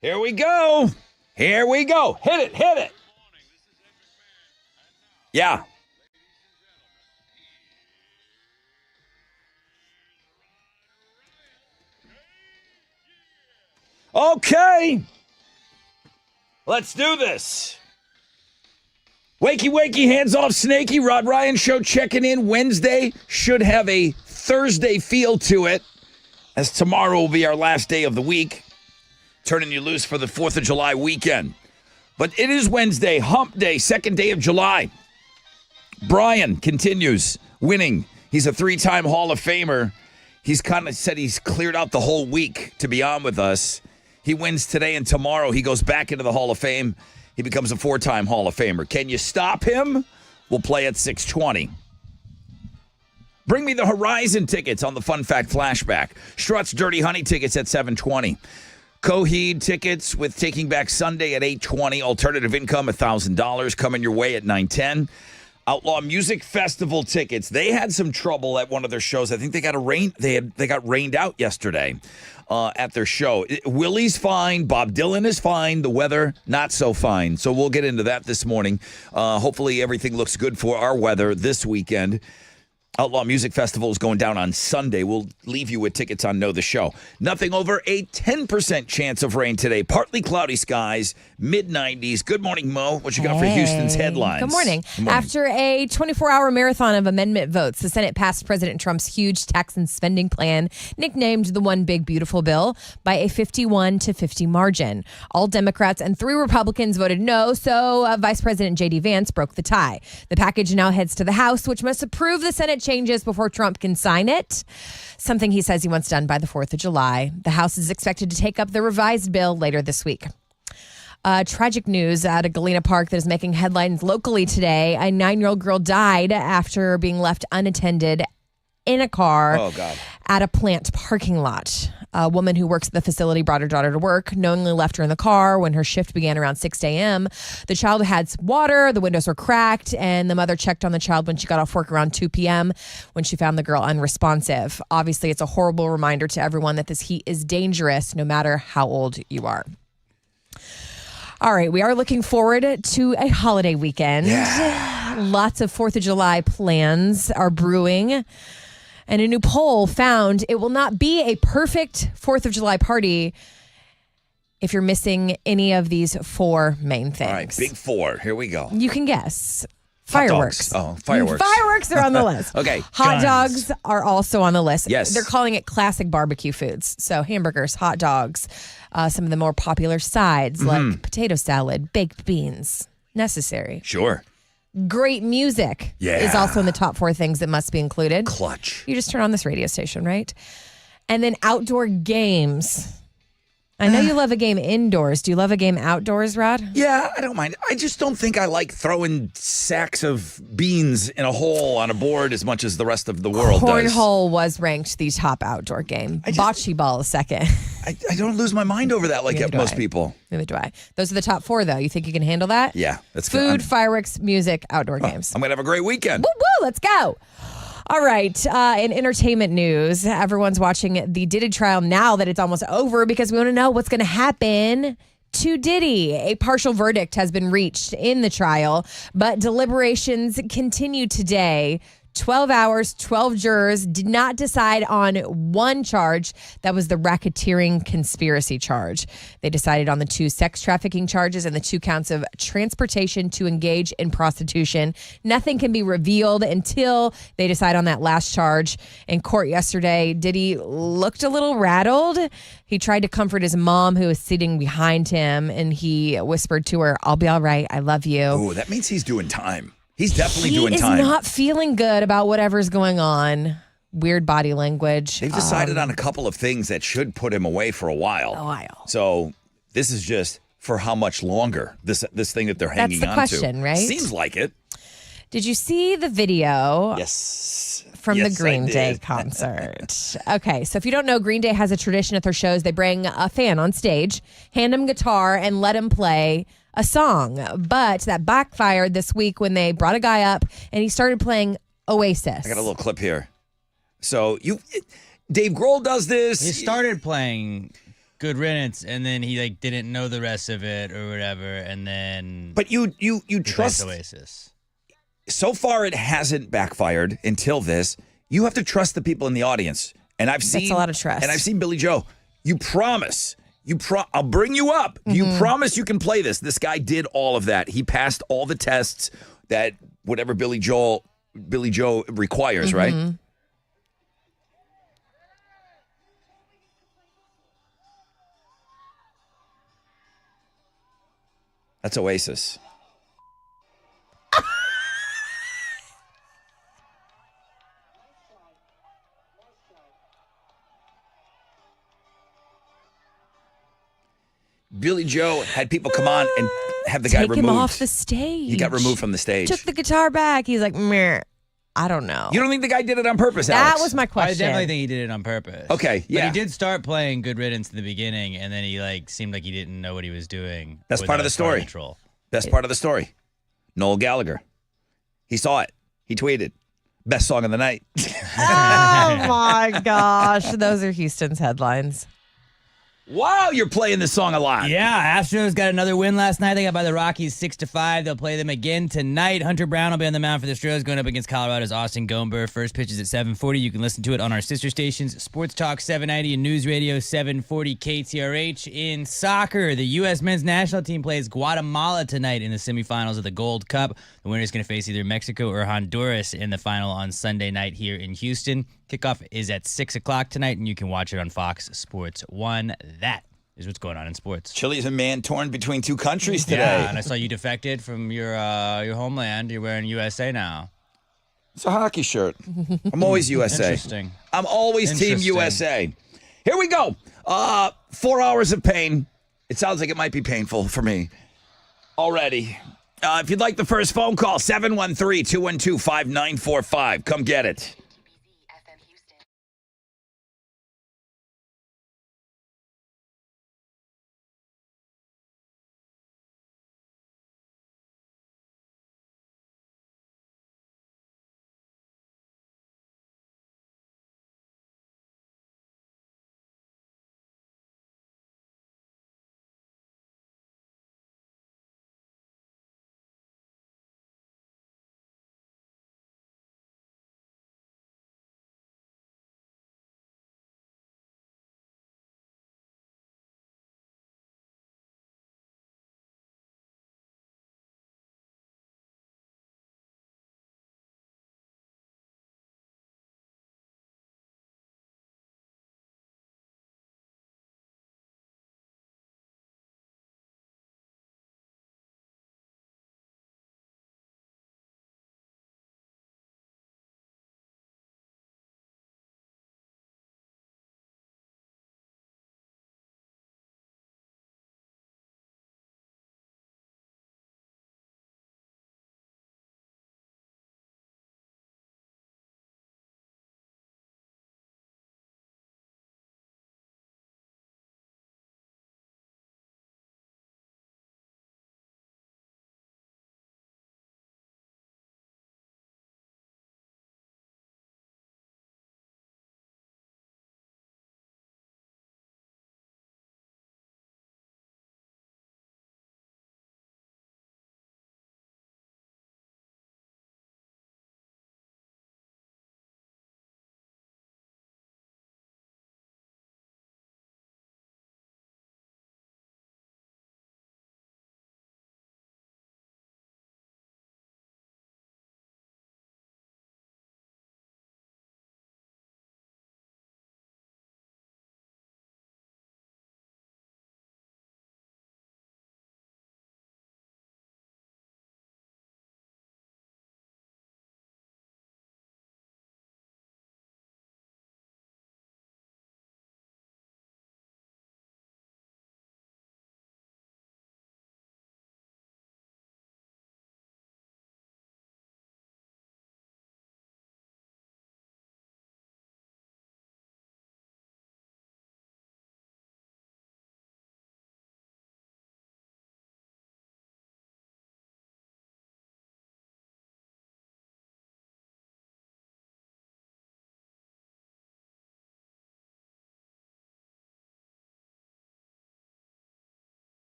Here we go. Here we go. Hit it. Hit it. Yeah. Okay. Let's do this. Wakey, wakey, hands off, snaky. Rod Ryan Show checking in. Wednesday should have a Thursday feel to it, as tomorrow will be our last day of the week, turning you loose for the 4th of July weekend. But it is Wednesday, hump day, second day of July. Brian continues winning. He's a 3-time Hall of Famer. He's kind of said he's cleared out the whole week to be on with us. He wins today, and tomorrow he goes back into the Hall of Fame. He becomes a 4-time Hall of Famer. Can you stop him? We'll play at 6:20. Bring me the Horizon tickets on the Fun Fact Flashback. Strut's Dirty Honey tickets at 7:20. Coheed tickets with Taking Back Sunday at 8:20. Alternative Income, $1,000 coming your way at 9:10. Outlaw Music Festival tickets. They had some trouble at one of their shows. I think they got they got rained out yesterday at their show. Willie's fine. Bob Dylan is fine. The weather, not so fine. So we'll get into that this morning. Hopefully everything looks good for our weather this weekend. Outlaw Music Festival is going down on Sunday. We'll leave you with tickets on Know the Show. Nothing over a 10% chance of rain today. Partly cloudy skies, mid-90s. Good morning, Mo. What you got for Houston's headlines? Good morning. After a 24-hour marathon of amendment votes, the Senate passed President Trump's huge tax and spending plan, nicknamed the One Big Beautiful Bill, by a 51-50 margin. All Democrats and 3 Republicans voted no, so Vice President J.D. Vance broke the tie. The package now heads to the House, which must approve the Senate changes before Trump can sign it, something he says he wants done by the 4th of July. The House is expected to take up the revised bill later this week. Tragic news out of Galena Park that is making headlines locally today. A 9-year-old girl died after being left unattended in a car at a plant parking lot. A woman who works at the facility brought her daughter to work, knowingly left her in the car when her shift began around 6 a.m. The child had water, the windows were cracked, and the mother checked on the child when she got off work around 2 p.m. when she found the girl unresponsive. Obviously, it's a horrible reminder to everyone that this heat is dangerous no matter how old you are. All right, we are looking forward to a holiday weekend. Yeah. Lots of 4th of July plans are brewing. And a new poll found it will not be a perfect 4th of July party if you're missing any of these 4 main things. All right, big 4. Here we go. You can guess. Fireworks. Oh, fireworks. Fireworks are on the list. Okay. Hot dogs are also on the list. Yes. They're calling it classic barbecue foods. So hamburgers, hot dogs, some of the more popular sides like potato salad, baked beans. Necessary. Sure. Great music is also in the top 4 things that must be included. Clutch. You just turn on this radio station, right? And then outdoor games. I know you love a game indoors. Do you love a game outdoors, Rod? Yeah, I don't mind. I just don't think I like throwing sacks of beans in a hole on a board as much as the rest of the world does. Cornhole was ranked the top outdoor game. Bocce ball is second. I don't lose my mind over that like most people. Neither do I. Those are the top 4, though. You think you can handle that? Yeah, that's Food, good. fireworks, music, outdoor games. I'm going to have a great weekend. Woo, woo, let's go. All right. In entertainment news, everyone's watching the Diddy trial now that it's almost over because we want to know what's going to happen to Diddy. A partial verdict has been reached in the trial, but deliberations continue today. 12 hours, 12 jurors did not decide on one charge. That was the racketeering conspiracy charge. They decided on the 2 sex trafficking charges and the 2 counts of transportation to engage in prostitution. Nothing can be revealed until they decide on that last charge. In court yesterday, Diddy looked a little rattled. He tried to comfort his mom who was sitting behind him, and he whispered to her, "I'll be all right. I love you." Oh, that means he's doing time. He's definitely doing time. He is not feeling good about whatever's going on. Weird body language. They've decided on a couple of things that should put him away for a while. So this is just for how much longer, this thing that they're hanging on to. That's the question, right? Seems like it. Did you see the video? Yes. From the Green Day concert. Okay, so if you don't know, Green Day has a tradition at their shows. They bring a fan on stage, hand him guitar, and let him play a song. But that backfired this week when they brought a guy up and he started playing Oasis. I got a little clip here. So Dave Grohl does this. He started playing Good Riddance, and then he like didn't know the rest of it or whatever, and then But you he trust. plays Oasis. So far, it hasn't backfired until this. You have to trust the people in the audience, and I've seen That's a lot of trust. And I've seen Billy Joe. You promise. I'll bring you up. You promise you can play this. This guy did all of that. He passed all the tests that whatever Billy Joe requires, right? That's Oasis. Billy Joe had people come on and have the guy Take removed. him off the stage. He got removed from the stage. Took the guitar back. He's like, meh. I don't know. You don't think the guy did it on purpose, That Alex? was my I question. definitely think he did it on purpose. Okay, yeah. But he did start playing Good Riddance in the beginning, and then he like seemed like he didn't know what he was doing. That's part of the story. Best part of the story. Noel Gallagher. He saw it. He tweeted, best song of the night. Oh my gosh. Those are Houston's headlines. Wow, you're playing this song a lot. Yeah, Astros got another win last night. They got by the Rockies 6-5. They'll play them again tonight. Hunter Brown will be on the mound for the Astros, going up against Colorado's Austin Gomber. First pitch is at 7:40. You can listen to it on our sister stations, Sports Talk 790 and News Radio 740 KTRH. In soccer, the U.S. men's national team plays Guatemala tonight in the semifinals of the Gold Cup. The winner is going to face either Mexico or Honduras in the final on Sunday night here in Houston. Kickoff is at 6 o'clock tonight, and you can watch it on Fox Sports 1. That is what's going on in sports. Chile's a man torn between two countries today. Yeah, and I saw you defected from your homeland. You're wearing USA now. It's a hockey shirt. I'm always USA. Interesting. I'm always Team Interesting. USA. Here we go. 4 hours of pain. It sounds like it might be painful for me already. If you'd like the first phone call, 713-212-5945. Come get it.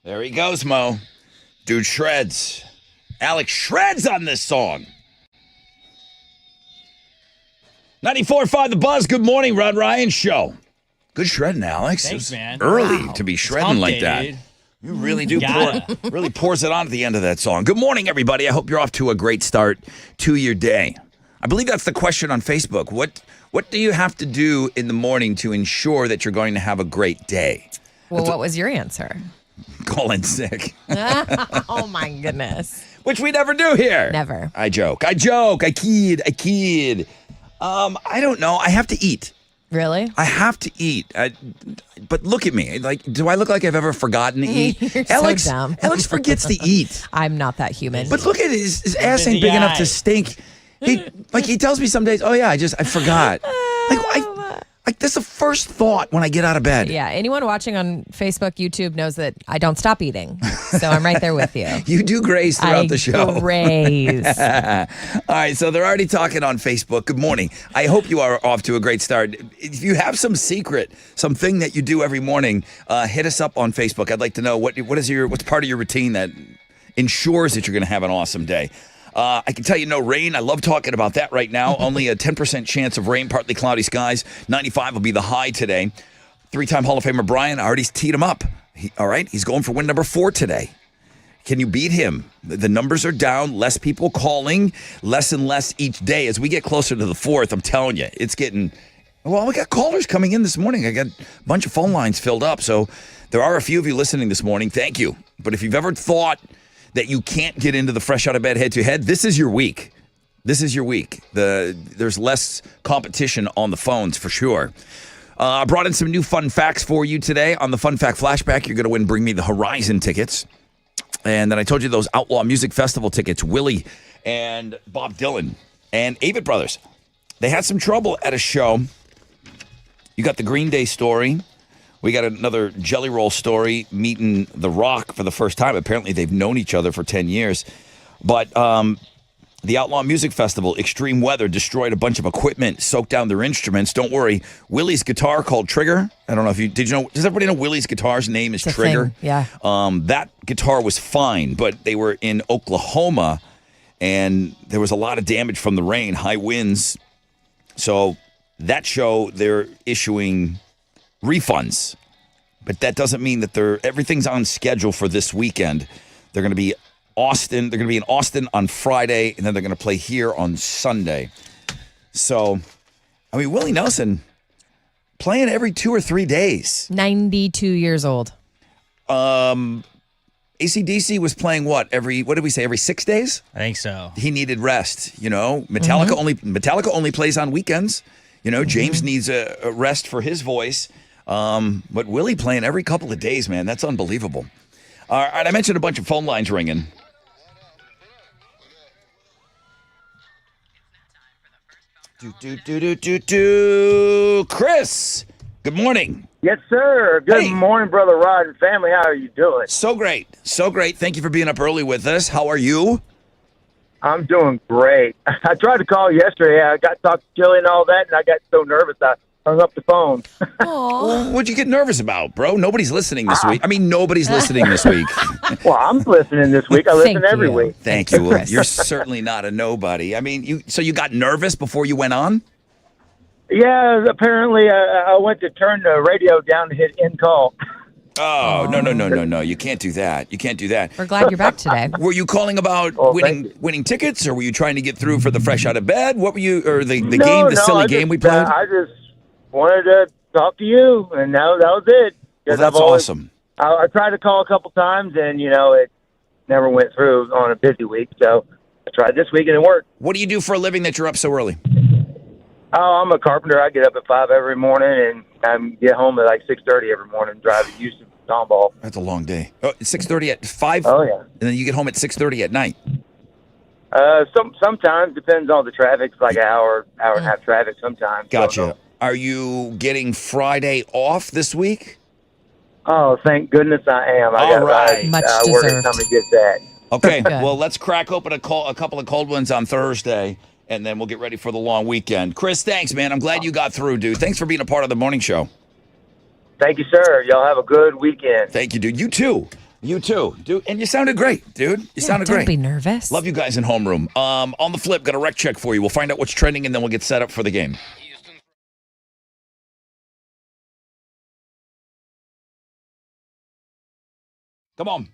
There he goes, Mo. Dude shreds. Alex shreds on this song. 94.5 The Buzz. Good morning, Rod Ryan Show. Good shredding, Alex. Thanks, man. Early to be shredding like that. Dude. You really do Got really pours it on at the end of that song. Good morning, everybody. I hope you're off to a great start to your day. I believe that's the question on Facebook. What do you have to do in the morning to ensure that you're going to have a great day? Well, what was your answer? Call in sick. Oh, my goodness. Which we never do here. Never. I joke. I kid. I don't know. I have to eat. Really? I have to eat. But look at me. Like, do I look like I've ever forgotten to eat? You're Alex, so dumb. Alex forgets to eat. I'm not that human. But look at his ass busy ain't big enough guy. to stink. He tells me some days, oh yeah, I forgot. That's the first thought when I get out of bed. Yeah, anyone watching on Facebook, YouTube knows that I don't stop eating. So I'm right there with you. You do graze throughout the show. Graze. All right, so they're already talking on Facebook. Good morning. I hope you are off to a great start. If you have some secret, something that you do every morning, hit us up on Facebook. I'd like to know what's part of your routine that ensures that you're going to have an awesome day. I can tell you no rain. I love talking about that right now. Only a 10% chance of rain, partly cloudy skies. 95 will be the high today. Three-time Hall of Famer Brian, I already teed him up. All right, he's going for win number 4 today. Can you beat him? The numbers are down, less people calling, less and less each day. As we get closer to the 4th, I'm telling you, it's getting... Well, we got callers coming in this morning. I got a bunch of phone lines filled up, so there are a few of you listening this morning. Thank you. But if you've ever thought that you can't get into the fresh out of bed head-to-head, this is your week. This is your week. There's less competition on the phones for sure. I brought in some new fun facts for you today. On the Fun Fact Flashback, you're going to win Bring Me the Horizon tickets. And then I told you those Outlaw Music Festival tickets, Willie and Bob Dylan and Avett Brothers. They had some trouble at a show. You got the Green Day story. We got another Jelly Roll story, meeting The Rock for the first time. Apparently, they've known each other for 10 years. But the Outlaw Music Festival, extreme weather, destroyed a bunch of equipment, soaked down their instruments. Don't worry. Willie's guitar called Trigger. I don't know if did you know, does everybody know Willie's guitar's name is It's a Trigger? thing, yeah. That guitar was fine, but they were in Oklahoma, and there was a lot of damage from the rain, high winds. So that show, they're issuing refunds, but that doesn't mean that everything's on schedule for this weekend. They're going to be Austin. They're going to be in Austin on Friday, and then they're going to play here on Sunday. So, I mean, Willie Nelson playing every 2 or 3 days. 92 years old. AC/DC was playing what did we say, every 6 days? I think so. He needed rest. You know, Metallica only plays on weekends. You know, James needs a rest for his voice. But Willie playing every couple of days, man, that's unbelievable. All right, I mentioned a bunch of phone lines ringing. Chris, good morning. Yes, sir. Good Hey. morning, Brother Rod and family. How are you doing? So great. Thank you for being up early with us. How are you? I'm doing great. I tried to call yesterday. I got to talk to Chili and all that, and I got so nervous I hung up the phone. Aw. What'd you get nervous about, bro? Nobody's listening this week. I mean, nobody's listening this week. Well, I'm listening this week. I listen Thank every you. week. Thank you. Well, you're certainly not a nobody. I mean, you got nervous before you went on? Yeah, apparently I went to turn the radio down to hit end call. Oh, no. You can't do that. We're glad you're back today. Were you calling about Oh, thank you. winning tickets, or were you trying to get through for the fresh out of bed? What were you, or the No, game, the no, silly I game just, we played? I just wanted to talk to you, and that was it. Well, 'Cause that's I've always- awesome. I tried to call a couple times, and, it never went through on a busy week. So I tried this week, and it worked. What do you do for a living that you're up so early? Oh, I'm a carpenter. I get up at 5 every morning, and I get home at like 6:30 every morning and drive to Houston for Tomball. That's a long day. Oh, 6:30 at 5? Oh, yeah. And then you get home at 6:30 at night. Sometimes depends on the traffic. It's like an hour and a half traffic sometimes. Gotcha. So, Are you getting Friday off this week? oh, thank goodness I am. All right. Much work deserved. time to get that. Okay, Good. well, let's crack open a couple of cold ones on Thursday, and then we'll get ready for the long weekend. Chris, thanks, man. I'm glad you got through, dude. Thanks for being a part of the morning show. Thank you, sir. Y'all have a good weekend. Thank you, dude. You too. You too, dude. And you sounded great, dude. You sounded Don't great. be nervous. Love you guys in homeroom. On the flip, got a rec check for you. We'll find out what's trending, and then we'll get set up for the game. Come on.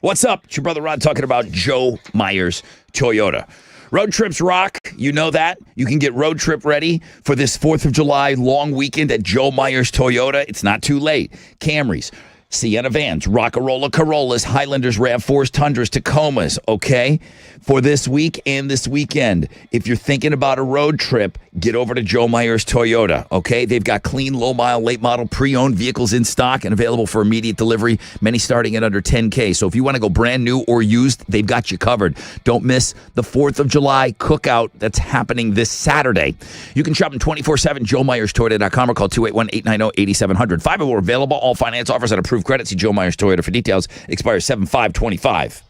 What's up? It's your brother Rod talking about Joe Myers Toyota. Road trips rock. You know that. You can get road trip ready for this 4th of July long weekend at Joe Myers Toyota. It's not too late. Camrys, Sienna vans, Rockarola Corollas, Highlanders, RAV4s, Tundras, Tacomas, okay? For this week and this weekend, if you're thinking about a road trip, get over to Joe Myers Toyota, okay? They've got clean, low-mile, late-model, pre-owned vehicles in stock and available for immediate delivery, many starting at under $10K. So if you want to go brand new or used, they've got you covered. Don't miss the 4th of July cookout that's happening this Saturday. You can shop them 24/7, joemyerstoyota.com, or call 281-890-8700. 5 are available. All finance offers and approved credit. See Joe Myers Toyota for details. Expires 7/5/25.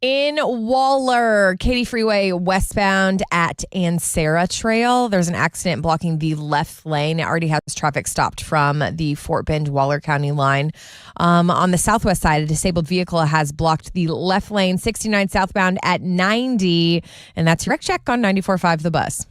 In Waller, Katy Freeway westbound at Ansara Trail, there's an accident blocking the left lane. It already has traffic stopped from the Fort Bend Waller County line. On the southwest side, a disabled vehicle has blocked the left lane, 69 southbound at 90. And that's your wreck check on 94.5 The Bus.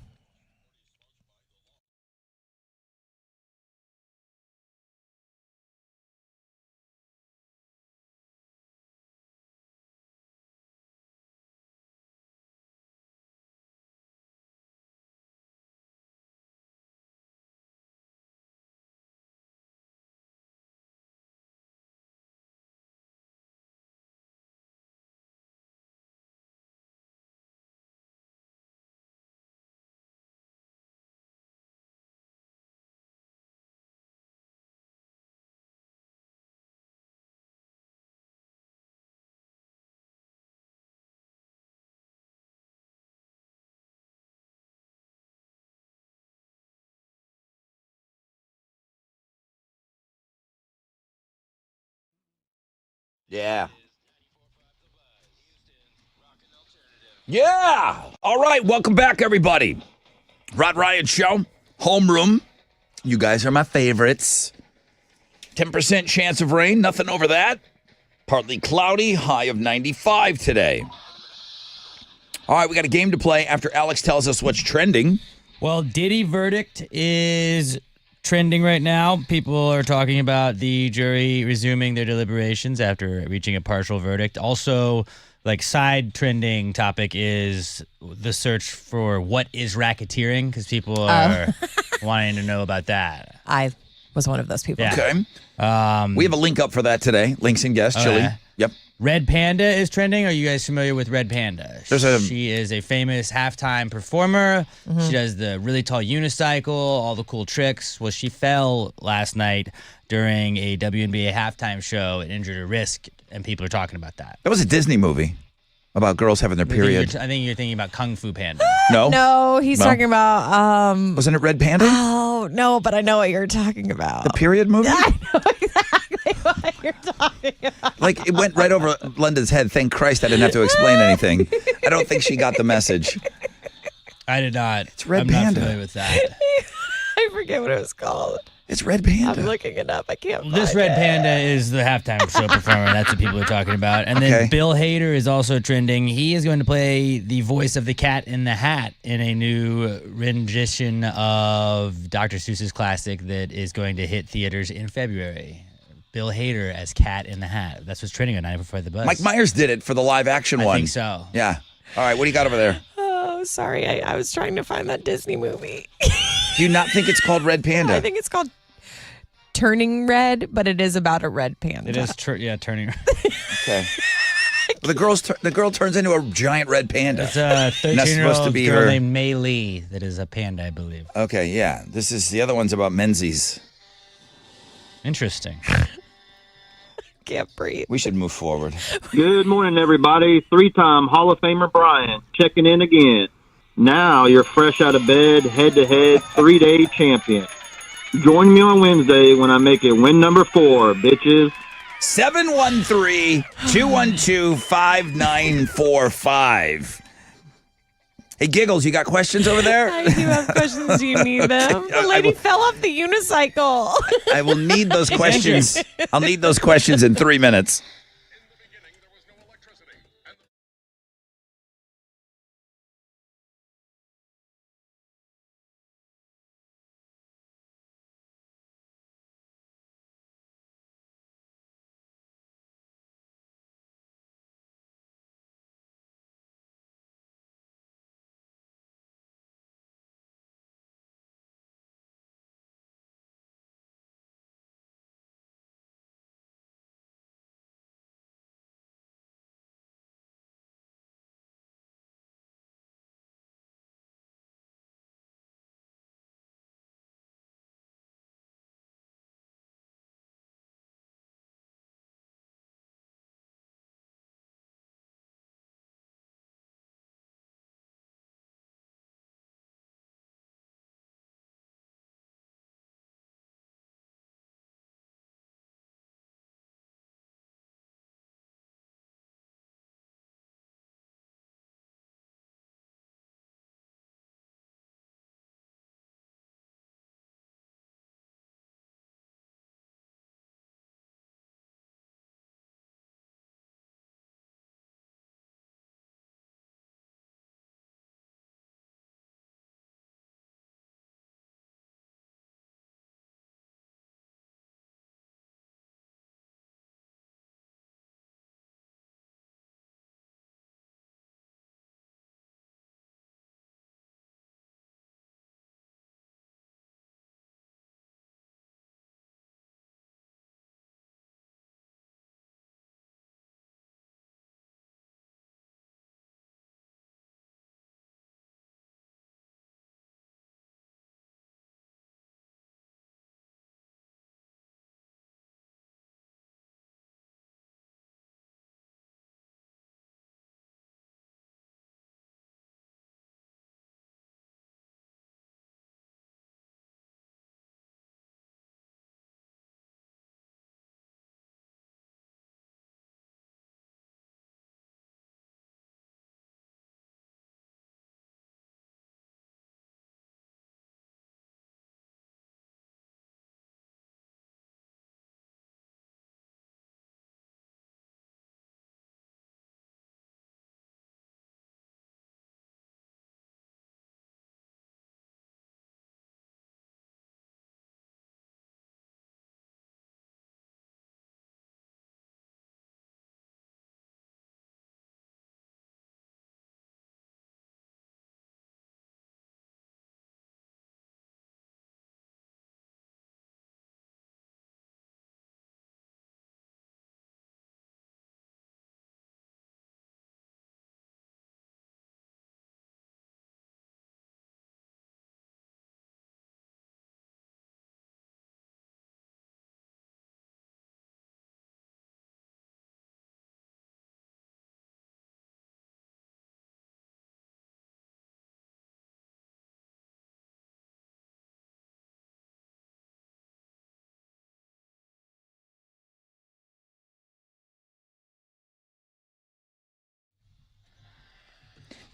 Yeah. Yeah. All right. Welcome back, everybody. Rod Ryan Show. Homeroom. You guys are my favorites. 10% chance of rain. Nothing over that. Partly cloudy. High of 95 today. All right. We got a game to play after Alex tells us what's trending. Well, Diddy verdict is trending right now. People are talking about the jury resuming their deliberations after reaching a partial verdict. Also, like side trending topic is the search for what is racketeering, because people are wanting to know about that. I was one of those people. Yeah. Okay. We have a link up for that today. Links and guests, Chili. Okay. Yep. Red Panda is trending. Are you guys familiar with Red Panda? She is a famous halftime performer. She does the really tall unicycle, all the cool tricks. Well, she fell last night during a WNBA halftime show and injured her wrist, and people are talking about that. That was a Disney movie about girls having their period. I think you're thinking about Kung Fu Panda. No? No, he's talking about... Wasn't it Red Panda? Oh, no, but I know what you're talking about. The period movie? I know exactly what you're talking about. Like, it went right over Linda's head. Thank Christ I didn't have to explain anything. I don't think she got the message. I did not. It's Red I'm Panda. not familiar with that. I forget what it was called. It's Red Panda. I'm looking it up. I can't find This Red it. Panda is the halftime show performer. That's what people are talking about. And then Okay. Bill Hader is also trending. He is going to play the voice of the Cat in the Hat in a new rendition of Dr. Seuss's classic that is going to hit theaters in February. Bill Hader as Cat in the Hat. That's what's trending on 94.5 The Bus. Mike Myers did it for the live action one. I think so. Yeah. All right, what do you got over there? Oh, sorry. I was trying to find that Disney movie. Do you not think it's called Red Panda? I think it's called Turning Red, but it is about a red panda. It is, turning. Okay. Well, the girl turns into a giant red panda. It's a that's supposed to 13-year-old be girl her. named Mei Lee that is a panda, I believe. Okay, yeah. This is the other one's about Menzies. Interesting. Can't breathe. We should move forward. Good morning, everybody. Three-time Hall of Famer Brian checking in again. Now you're fresh out of bed, head-to-head, 3-day champion. Join me on Wednesday when I make it win number 4, bitches. 713-212-5945. Hey, Giggles, you got questions over there? I do have questions. Do you need them? The lady fell off the unicycle. I will need those questions. I'll need those questions in 3 minutes.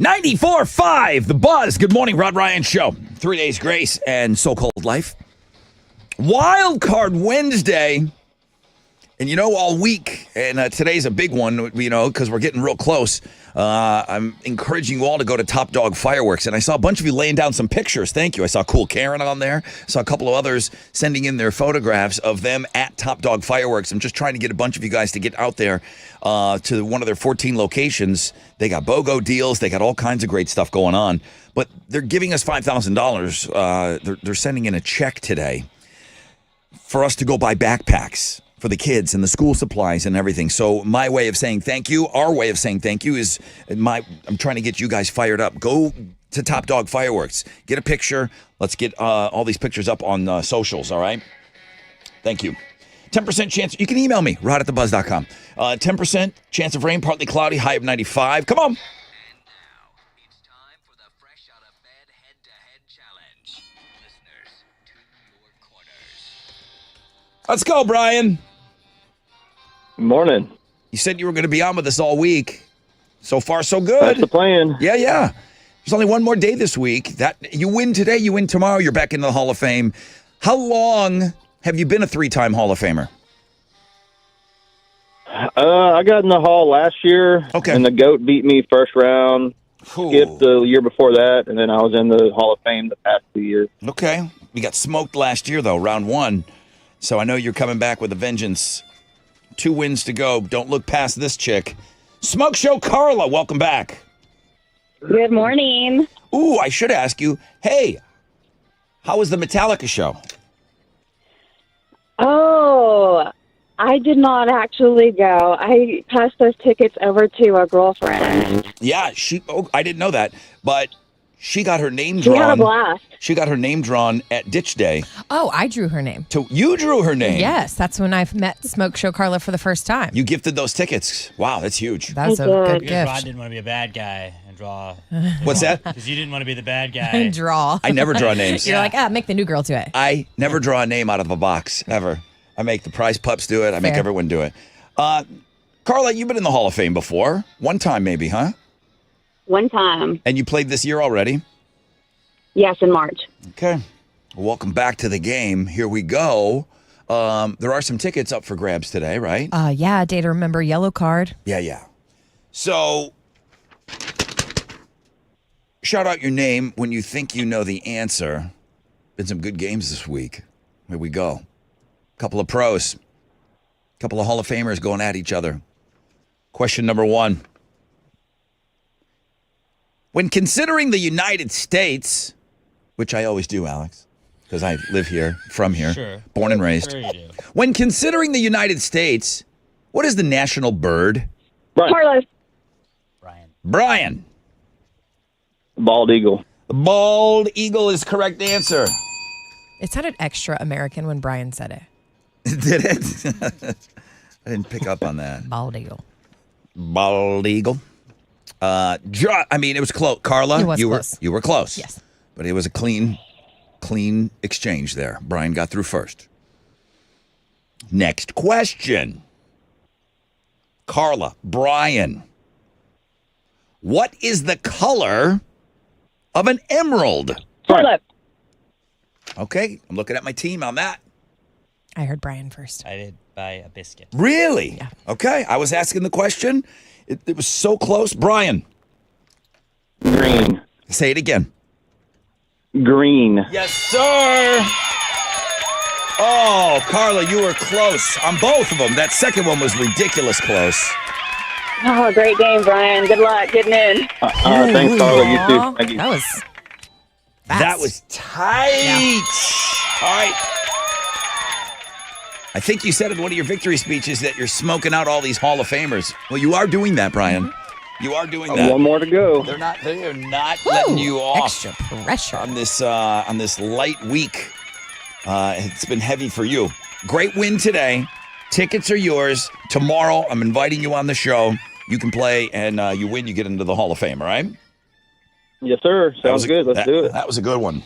94.5, The Buzz. Good morning, Rod Ryan Show. 3 days grace and so-called life. Wild Card Wednesday. And all week, and today's a big one, because we're getting real close. I'm encouraging you all to go to Top Dog Fireworks. And I saw a bunch of you laying down some pictures. Thank you. I saw Cool Karen on there. Saw a couple of others sending in their photographs of them at Top Dog Fireworks. I'm just trying to get a bunch of you guys to get out there to one of their 14 locations. They got BOGO deals. They got all kinds of great stuff going on. But they're giving us $5,000. They're sending in a check today for us to go buy backpacks for the kids and the school supplies and everything. So my way of saying thank you, our way of saying thank you is I'm trying to get you guys fired up. Go to Top Dog Fireworks. Get a picture. Let's get all these pictures up on socials, all right? Thank you. 10% chance. You can email me, rod@thebuzz.com. 10% chance of rain, partly cloudy, high of 95. Come on. Let's go, Brian. Morning. You said you were going to be on with us all week. So far, so good. That's the plan. Yeah. There's only one more day this week. That you win today, you win tomorrow, you're back into the Hall of Fame. How long have you been a 3-time Hall of Famer? I got in the Hall last year, Okay. and the GOAT beat me first round. Skipped the year before that, and then I was in the Hall of Fame the past 2 years. Okay. We got smoked last year, though, round 1. So I know you're coming back with a vengeance. 2 wins to go. Don't look past this chick. Smoke Show Carla, welcome back. Good morning. Ooh, I should ask you, hey, how was the Metallica show? Oh, I did not actually go. I passed those tickets over to a girlfriend. Yeah, I didn't know that, but she got her name She drawn. had a blast. She got her name drawn at Ditch Day. Oh, I drew her name. You drew her name. Yes, that's when I met Smoke Show Carla for the first time. You gifted those tickets. Wow, that's huge. That's a I did. good Because Rod gift. didn't want to be a bad guy and draw. What's that? Because you didn't want to be the bad guy. Draw. I never draw names. You're like, make the new girl do it. I never draw a name out of a box, ever. I make the prize pups do it. I make Fair. everyone do it. Carla, you've been in the Hall of Fame before. One time maybe, huh? One time. And you played this year already? Yes, in March. Okay. Welcome back to the game. Here we go. There are some tickets up for grabs today, right? Yeah, Day to Remember yellow card. Yeah. So, shout out your name when you think you know the answer. Been some good games this week. Here we go. Couple of pros. Couple of Hall of Famers going at each other. Question number 1. When considering the United States, which I always do, Alex, because I live here, from here, Sure. born and raised. Sure you do. When considering the United States, what is the national bird? Carlos. Brian. Bald eagle. The bald eagle is correct answer. It sounded extra American when Brian said it. Did it? I didn't pick up on that. Bald eagle. Bald eagle. I mean, it was close. Carla, It was you close. were close. Yes. But it was a clean exchange there. Brian got through first. Next question. Carla, Brian. What is the color of an emerald? Carlos. Okay, I'm looking at my team on that. I heard Brian first. I did buy a biscuit. Really? Yeah. Okay, I was asking the question. It was so close. Brian, Green. say it again. Green. Yes, sir. Oh, Carla, you were close on both of them. That second one was ridiculous close. Oh, great game, Brian. Good luck getting in. Thanks, Carla. You too. Thank you. That was fast. That was tight. All right. I think you said in one of your victory speeches that you're smoking out all these Hall of Famers. Well, you are doing that, Brian. You are doing that. One more to go. They are not letting you off Extra pressure. on this light week. It's been heavy for you. Great win today. Tickets are yours. Tomorrow, I'm inviting you on the show. You can play, and you win, you get into the Hall of Fame, all right? Yes, sir. Sounds good. Let's do it. That was a good one.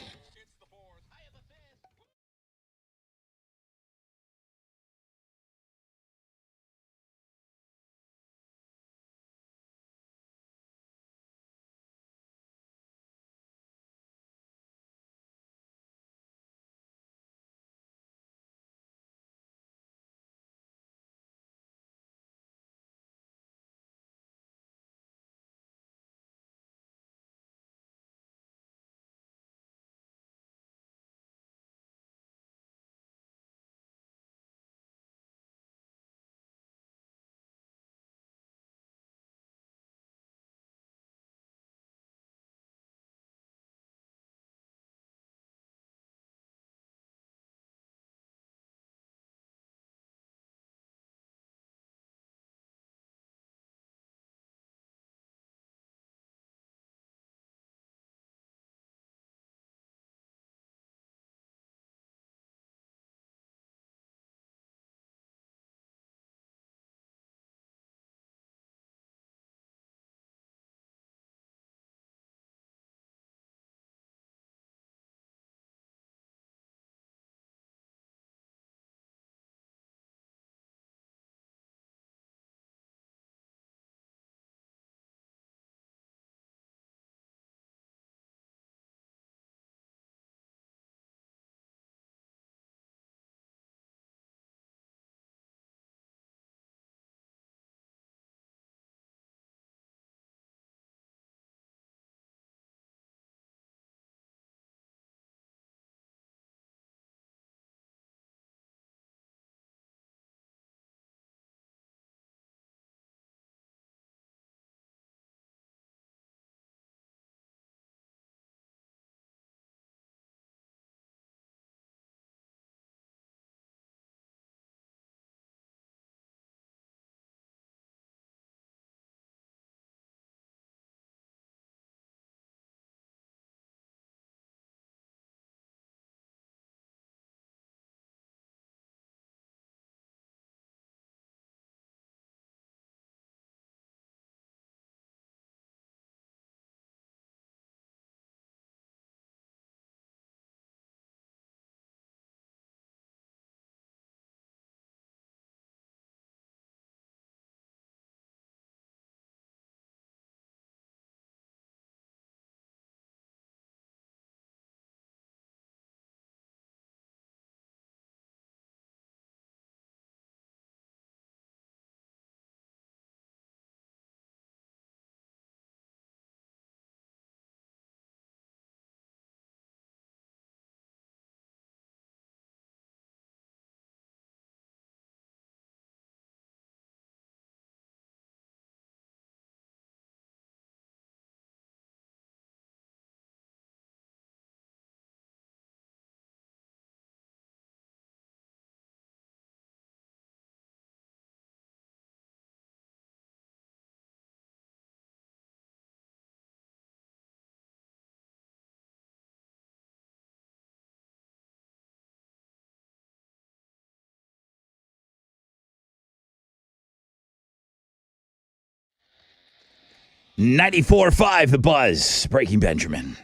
94.5 The Buzz. Breaking Benjamin.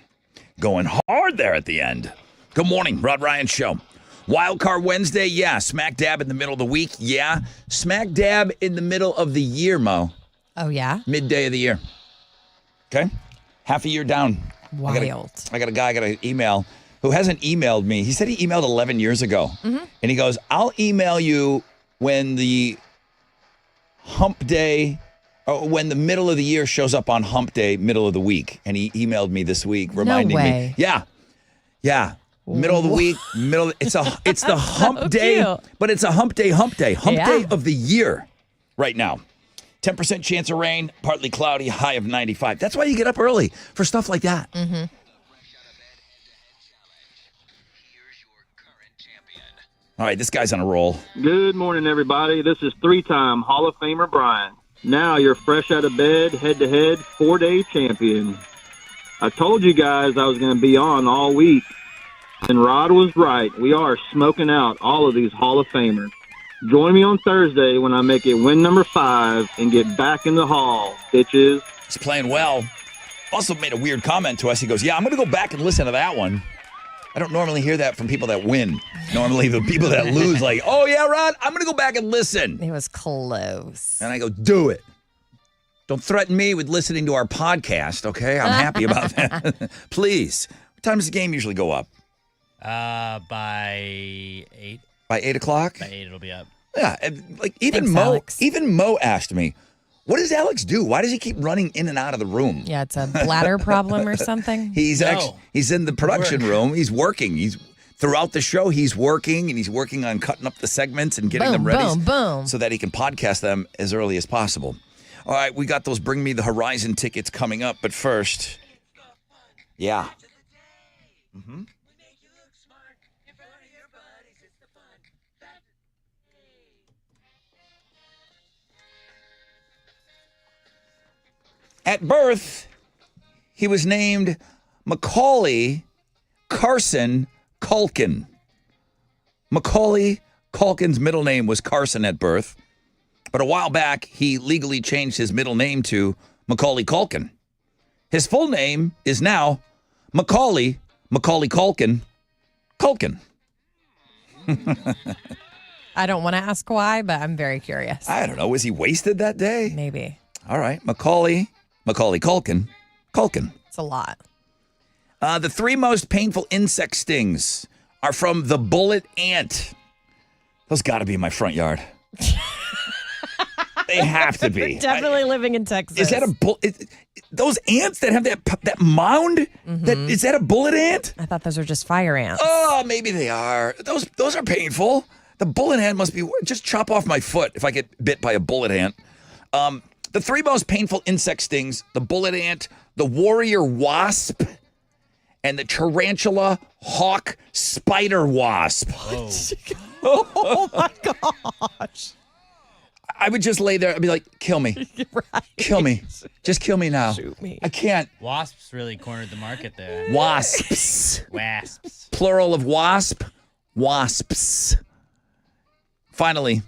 Going hard there at the end. Good morning, Rod Ryan Show. Wild Card Wednesday, yeah. Smack dab in the middle of the week, yeah. Smack dab in the middle of the year, Mo. Oh, yeah? Midday of the year. Okay? Half a year down. Wild. I got an email who hasn't emailed me. He said he emailed 11 years ago. Mm-hmm. And he goes, I'll email you when the hump day, or when the middle of the year shows up on hump day, middle of the week. And he emailed me this week reminding me. Yeah. Middle of the week, it's the hump day, cute. but it's a hump day day of the year right now. 10% chance of rain, partly cloudy, high of 95. That's why you get up early for stuff like that. Mm-hmm. All right, this guy's on a roll. Good morning, everybody. This is three-time Hall of Famer Brian. Now you're fresh out of bed, head-to-head, 4-day champion. I told you guys I was going to be on all week, and Rod was right. We are smoking out all of these Hall of Famers. Join me on Thursday when I make it win number 5 and get back in the hall, bitches. He's playing well. Also made a weird comment to us. He goes, yeah, I'm going to go back and listen to that one. I don't normally hear that from people that win. Normally the people that lose like, oh, yeah, Rod, I'm going to go back and listen. It was close. And I go, do it. Don't threaten me with listening to our podcast, okay? I'm happy about that. Please. What time does the game usually go up? By 8. By 8 o'clock? By 8 it'll be up. Yeah, like even Thanks, Mo. Alex. Even Mo asked me, "What does Alex do? Why does he keep running in and out of the room?" Yeah, it's a bladder problem or something. He's in the production room. He's working. He's throughout the show. He's working and he's working on cutting up the segments and getting them ready, boom, so that he can podcast them as early as possible. All right, we got those Bring Me the Horizon tickets coming up, but first, yeah. Mm-hmm. At birth, he was named Macaulay Carson Culkin. Macaulay Culkin's middle name was Carson at birth, but a while back, he legally changed his middle name to Macaulay Culkin. His full name is now Macaulay Culkin. I don't want to ask why, but I'm very curious. I don't know. Was he wasted that day? Maybe. All right. Macaulay Culkin. It's a lot. The 3 most painful insect stings are from the bullet ant. Those got to be in my front yard. They have to be. Definitely living in Texas. Is that those ants that have that mound? Mm-hmm. Is that a bullet ant? I thought those were just fire ants. Oh, maybe they are. Those are painful. The bullet ant must be. Just chop off my foot if I get bit by a bullet ant. The 3 most painful insect stings, the bullet ant, the warrior wasp, and the tarantula hawk spider wasp. Oh my gosh. I would just lay there and be like, kill me. Right. Kill me. Just kill me now. Shoot me. I can't. Wasps really cornered the market there. Wasps. Wasps. Plural of wasp. Wasps. Finally.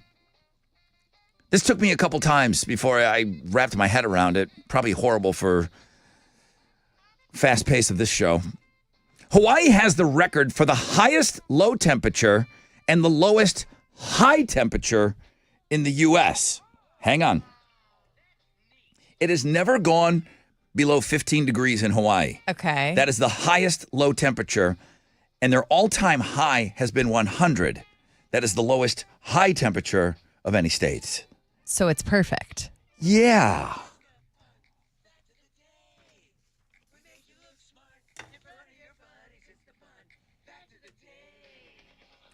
This took me a couple times before I wrapped my head around it. Probably horrible for fast pace of this show. Hawaii has the record for the highest low temperature and the lowest high temperature in the U.S. Hang on. It has never gone below 15 degrees in Hawaii. Okay. That is the highest low temperature, and their all-time high has been 100. That is the lowest high temperature of any state. So it's perfect. Yeah.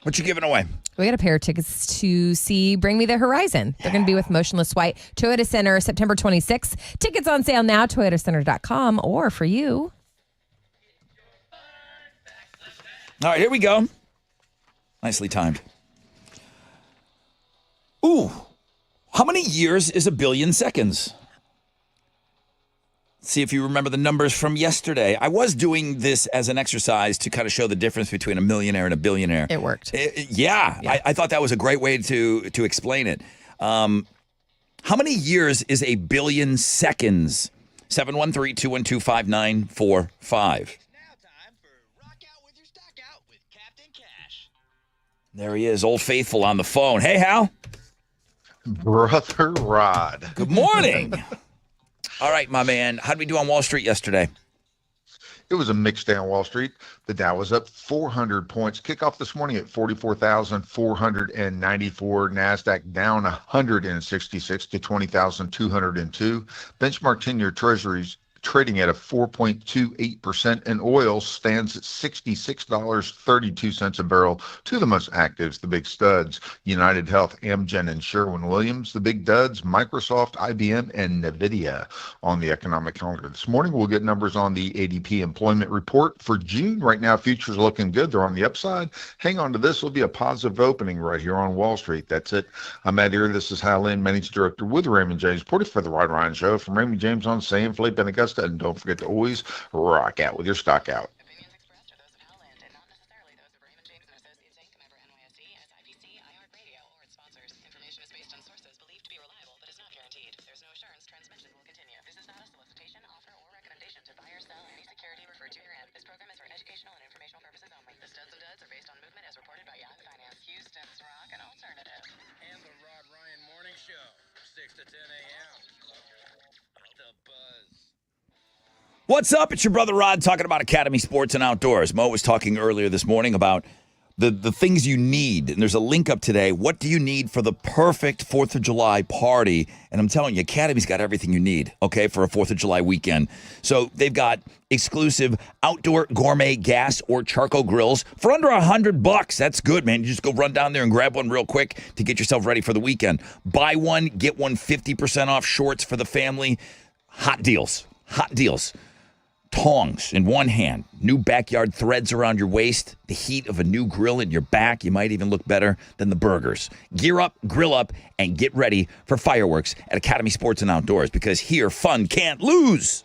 What you giving away? We got a pair of tickets to see Bring Me the Horizon. They're going to be with Motionless White, Toyota Center, September 26th. Tickets on sale now, toyotacenter.com, or for you. All right, here we go. Nicely timed. Ooh. How many years is a billion seconds? See if you remember the numbers from yesterday. I was doing this as an exercise to kind of show the difference between a millionaire and a billionaire. It worked. Yeah. I thought that was a great way to explain it. How many years is a billion seconds? 713-212-5945. There he is, Old Faithful on the phone. Hey, Hal. Brother Rod. Good morning. All right, my man. How did we do on Wall Street yesterday? It was a mixed day on Wall Street. The Dow was up 400 points. Kickoff this morning at 44,494. NASDAQ down 166 to 20,202. Benchmark 10-year treasuries trading at a 4.28%, and oil stands at $66.32 a barrel. Two of the most actives, the big studs, United Health, Amgen, and Sherwin-Williams. The big duds, Microsoft, IBM, and NVIDIA. On the economic calendar this morning, we'll get numbers on the ADP employment report for June. Right now, futures are looking good. They're on the upside. Hang on to this. It'll be a positive opening right here on Wall Street. That's it. I'm Matt Ear. This is Hal Lynn, Managing Director with Raymond James, reporting for the Rod Ryan Show from Raymond James on San Felipe and Augusta. And don't forget to always rock out with your stock out. Opinions expressed are those of Hal Lind and not necessarily those of Raymond James and Associates Inc., member NYSE, SIPC, iHeartRadio, or its sponsors. Information is based on sources believed to be reliable but is not guaranteed. There's no assurance transmission will continue. This is not a solicitation, offer, or recommendation to buy or sell any security referred to herein. This program is for educational and informational purposes only. The studs and duds are based on movement as reported by Yahoo Finance. Houston's Rock and Alternative. And the Rod Ryan Morning Show, 6 to 10 a.m. The Buzz. What's up? It's your brother Rod talking about Academy Sports and Outdoors. Mo was talking earlier this morning about the things you need. And there's a link up today. What do you need for the perfect 4th of July party? And I'm telling you, Academy's got everything you need, okay, for a 4th of July weekend. So they've got exclusive outdoor gourmet gas or charcoal grills for under $100. That's good, man. You just go run down there and grab one real quick to get yourself ready for the weekend. Buy one, get one 50% off shorts for the family. Hot deals. Hot deals. Tongs in one hand, new backyard threads around your waist, the heat of a new grill in your back. You might even look better than the burgers. Gear up, grill up, and get ready for fireworks at Academy Sports and Outdoors, because here, fun can't lose.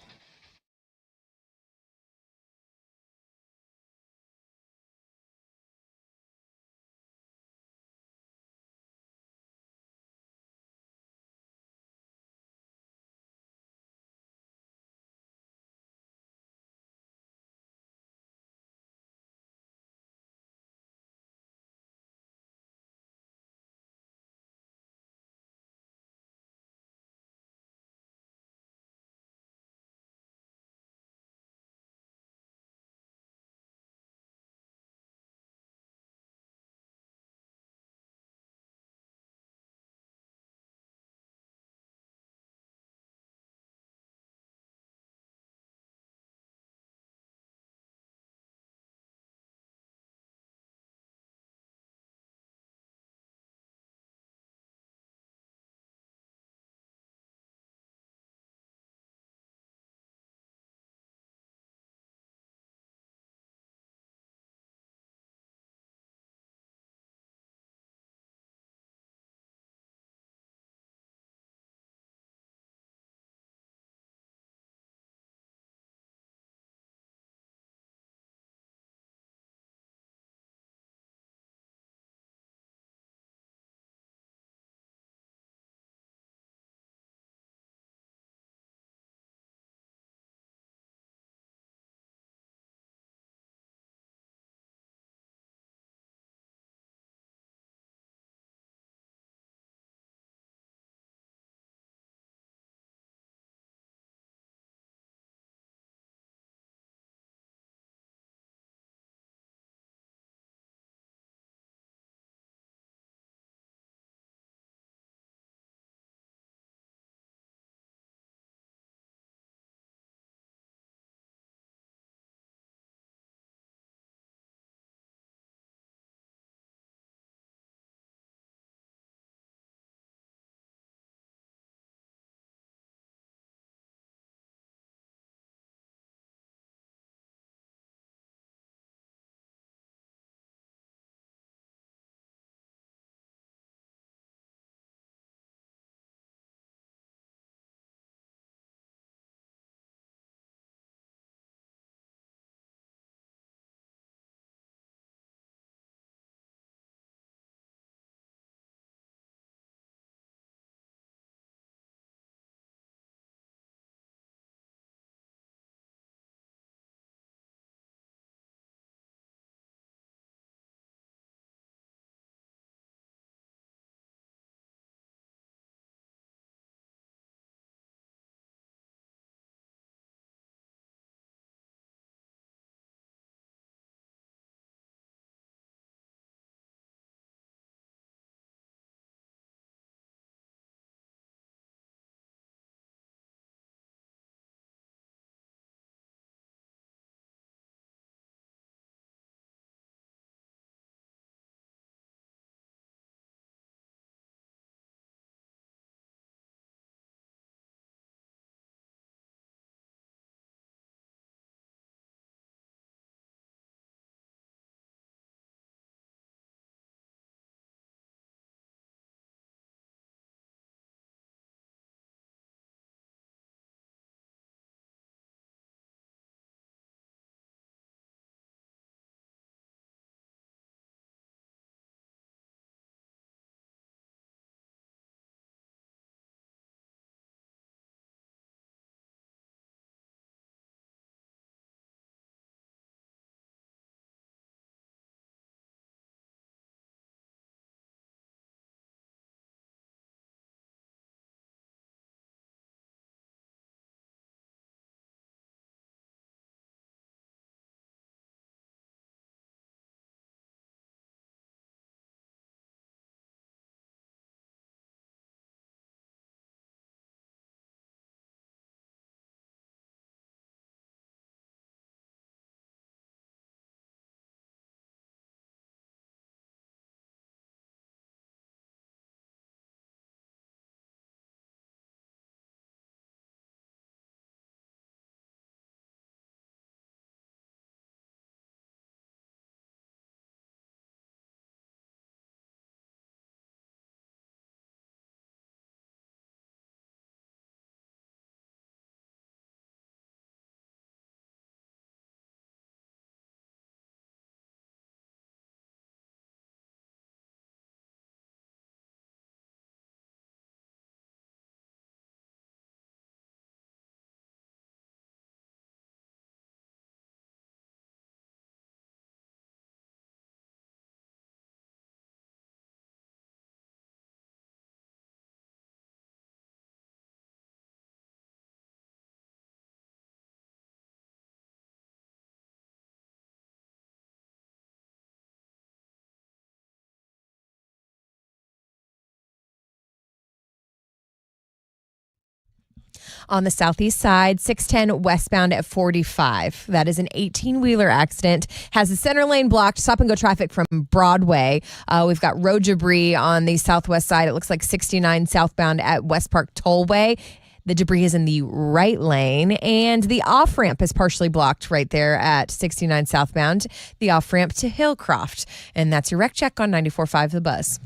on the southeast side, 610 westbound at 45. That is an 18-wheeler accident. Has the center lane blocked. Stop and go traffic from Broadway. We've got road debris on the southwest side. It looks like 69 southbound at West Park Tollway. The debris is in the right lane, and the off-ramp is partially blocked right there at 69 southbound, the off-ramp to Hillcroft. And that's your wreck check on 94.5 The Buzz.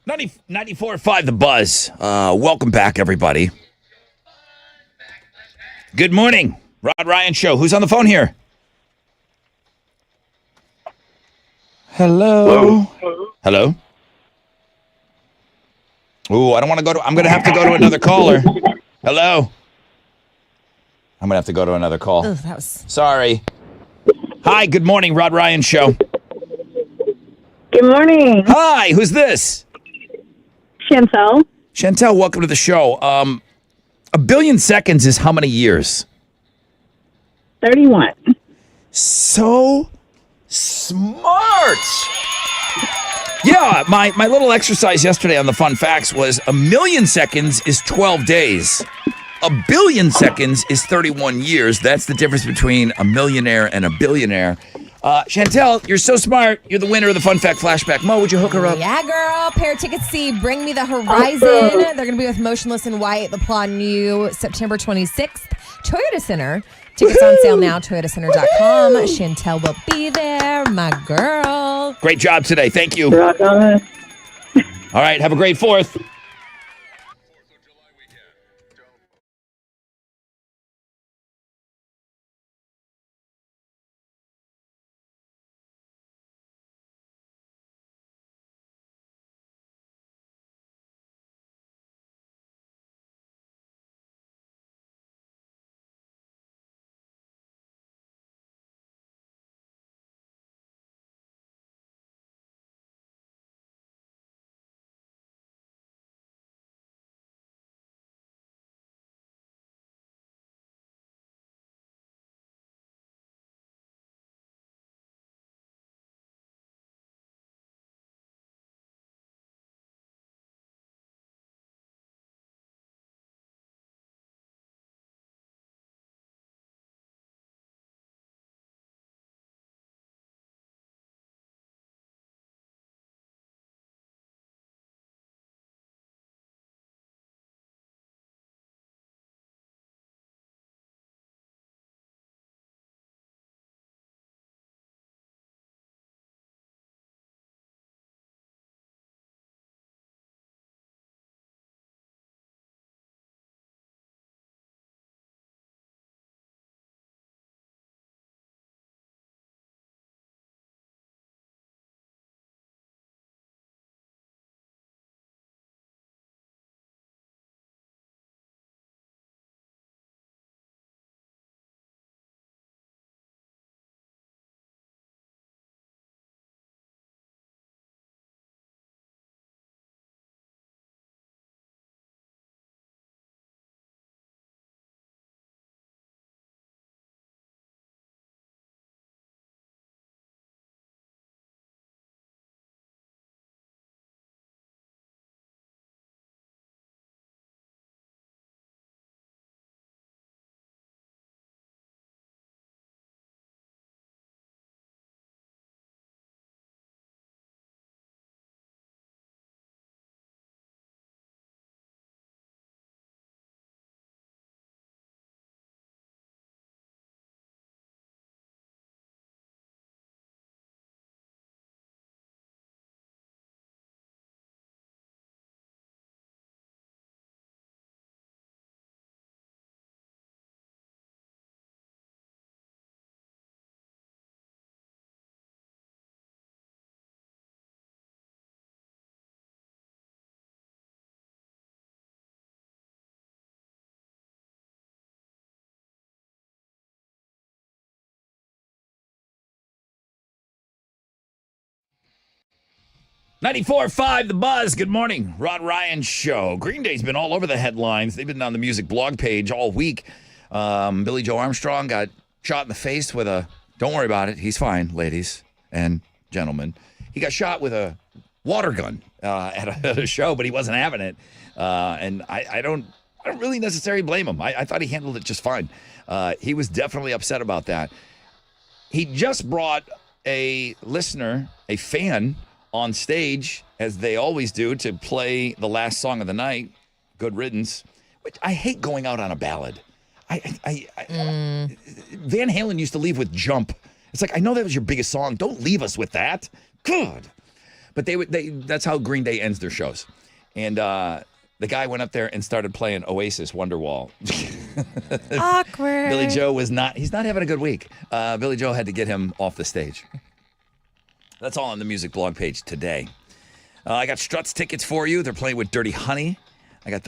Ninety 94.5 The Buzz. Welcome back, everybody. Good morning. Rod Ryan Show. Who's on the phone here? Hello? Hello? Ooh, I don't want to go to... I'm going to have to go to another caller. Hello? I'm going to have to go to another call. Ugh, that was... Sorry. Hi, good morning, Rod Ryan Show. Good morning, Hi, who's this? Chantel. Chantel, welcome to the show. A billion seconds is how many years? 31. So smart. Yeah, my little exercise yesterday on the fun facts was a million seconds is 12 days. A billion seconds is 31 years. That's the difference between a millionaire and a billionaire. Chantel, you're so smart. You're the winner of the Fun Fact Flashback. Mo, would you hook her up? Yeah, girl. Pair of tickets see Bring Me the Horizon. They're going to be with Motionless in White, The Plot New, September 26th. Toyota Center. Tickets on sale now, toyotacenter.com. Chantel will be there, my girl. Great job today. Thank you. Rock on it. All right, have a great 4th. 94.5 The Buzz. Good morning. Rod Ryan Show. Green Day's been all over the headlines. They've been on the music blog page all week. Billy Joe Armstrong got shot in the face with a, don't worry about it, he's fine, ladies and gentlemen. He got shot with a water gun at a show, but he wasn't having it. And I don't really necessarily blame him. I thought he handled it just fine. He was definitely upset about that. He just brought a listener, a fan, on stage, as they always do, to play the last song of the night, Good Riddance, which I hate going out on a ballad. Van Halen used to leave with Jump. It's like, I know that was your biggest song. Don't leave us with that. Good. But that's how Green Day ends their shows. And the guy went up there and started playing Oasis, Wonderwall. Awkward. Billy Joe he's not having a good week. Billy Joe had to get him off the stage. That's all on the music blog page today. I got Struts tickets for you. They're playing with Dirty Honey.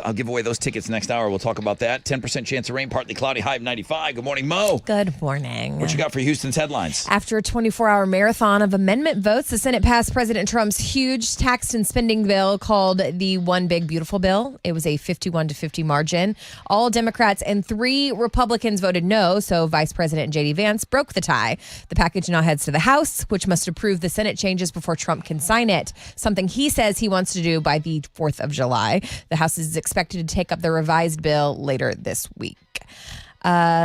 I'll give away those tickets next hour. We'll talk about that. 10% chance of rain, partly cloudy, high of 95. Good morning, Mo. Good morning. What you got for Houston's headlines? After a 24-hour marathon of amendment votes, the Senate passed President Trump's huge tax and spending bill called the One Big Beautiful Bill. It was a 51-50 margin. All Democrats and 3 Republicans voted no, so Vice President J.D. Vance broke the tie. The package now heads to the House, which must approve the Senate changes before Trump can sign it, something he says he wants to do by the 4th of July. The House is expected to take up the revised bill later this week.